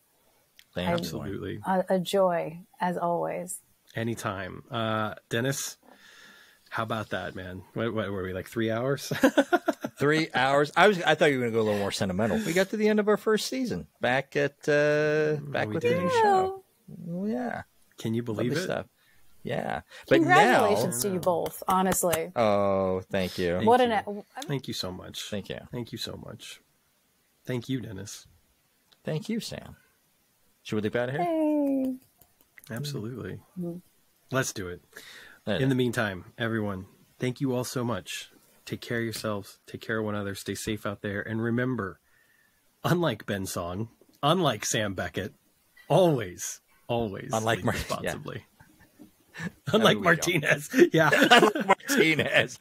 Absolutely. A joy, as always. Anytime. Dennis, how about that, man? What were we, like 3 hours? 3 hours. I thought you were going to go a little more sentimental. We got to the end of our first season back at with the new show. Well, yeah. Can you believe it? Stuff. Yeah. But congratulations to you both, honestly. Oh, thank you. Thank you so much. Thank you. Thank you so much. Thank you, Dennis. Thank you, Sam. Should we leave out of here? Hey. Absolutely. Let's do it. In the meantime, everyone, thank you all so much. Take care of yourselves. Take care of one another. Stay safe out there. And remember, unlike Ben Song, unlike Sam Beckett, always unlike responsibly. Yeah. Unlike Martinez. Yeah. Martinez.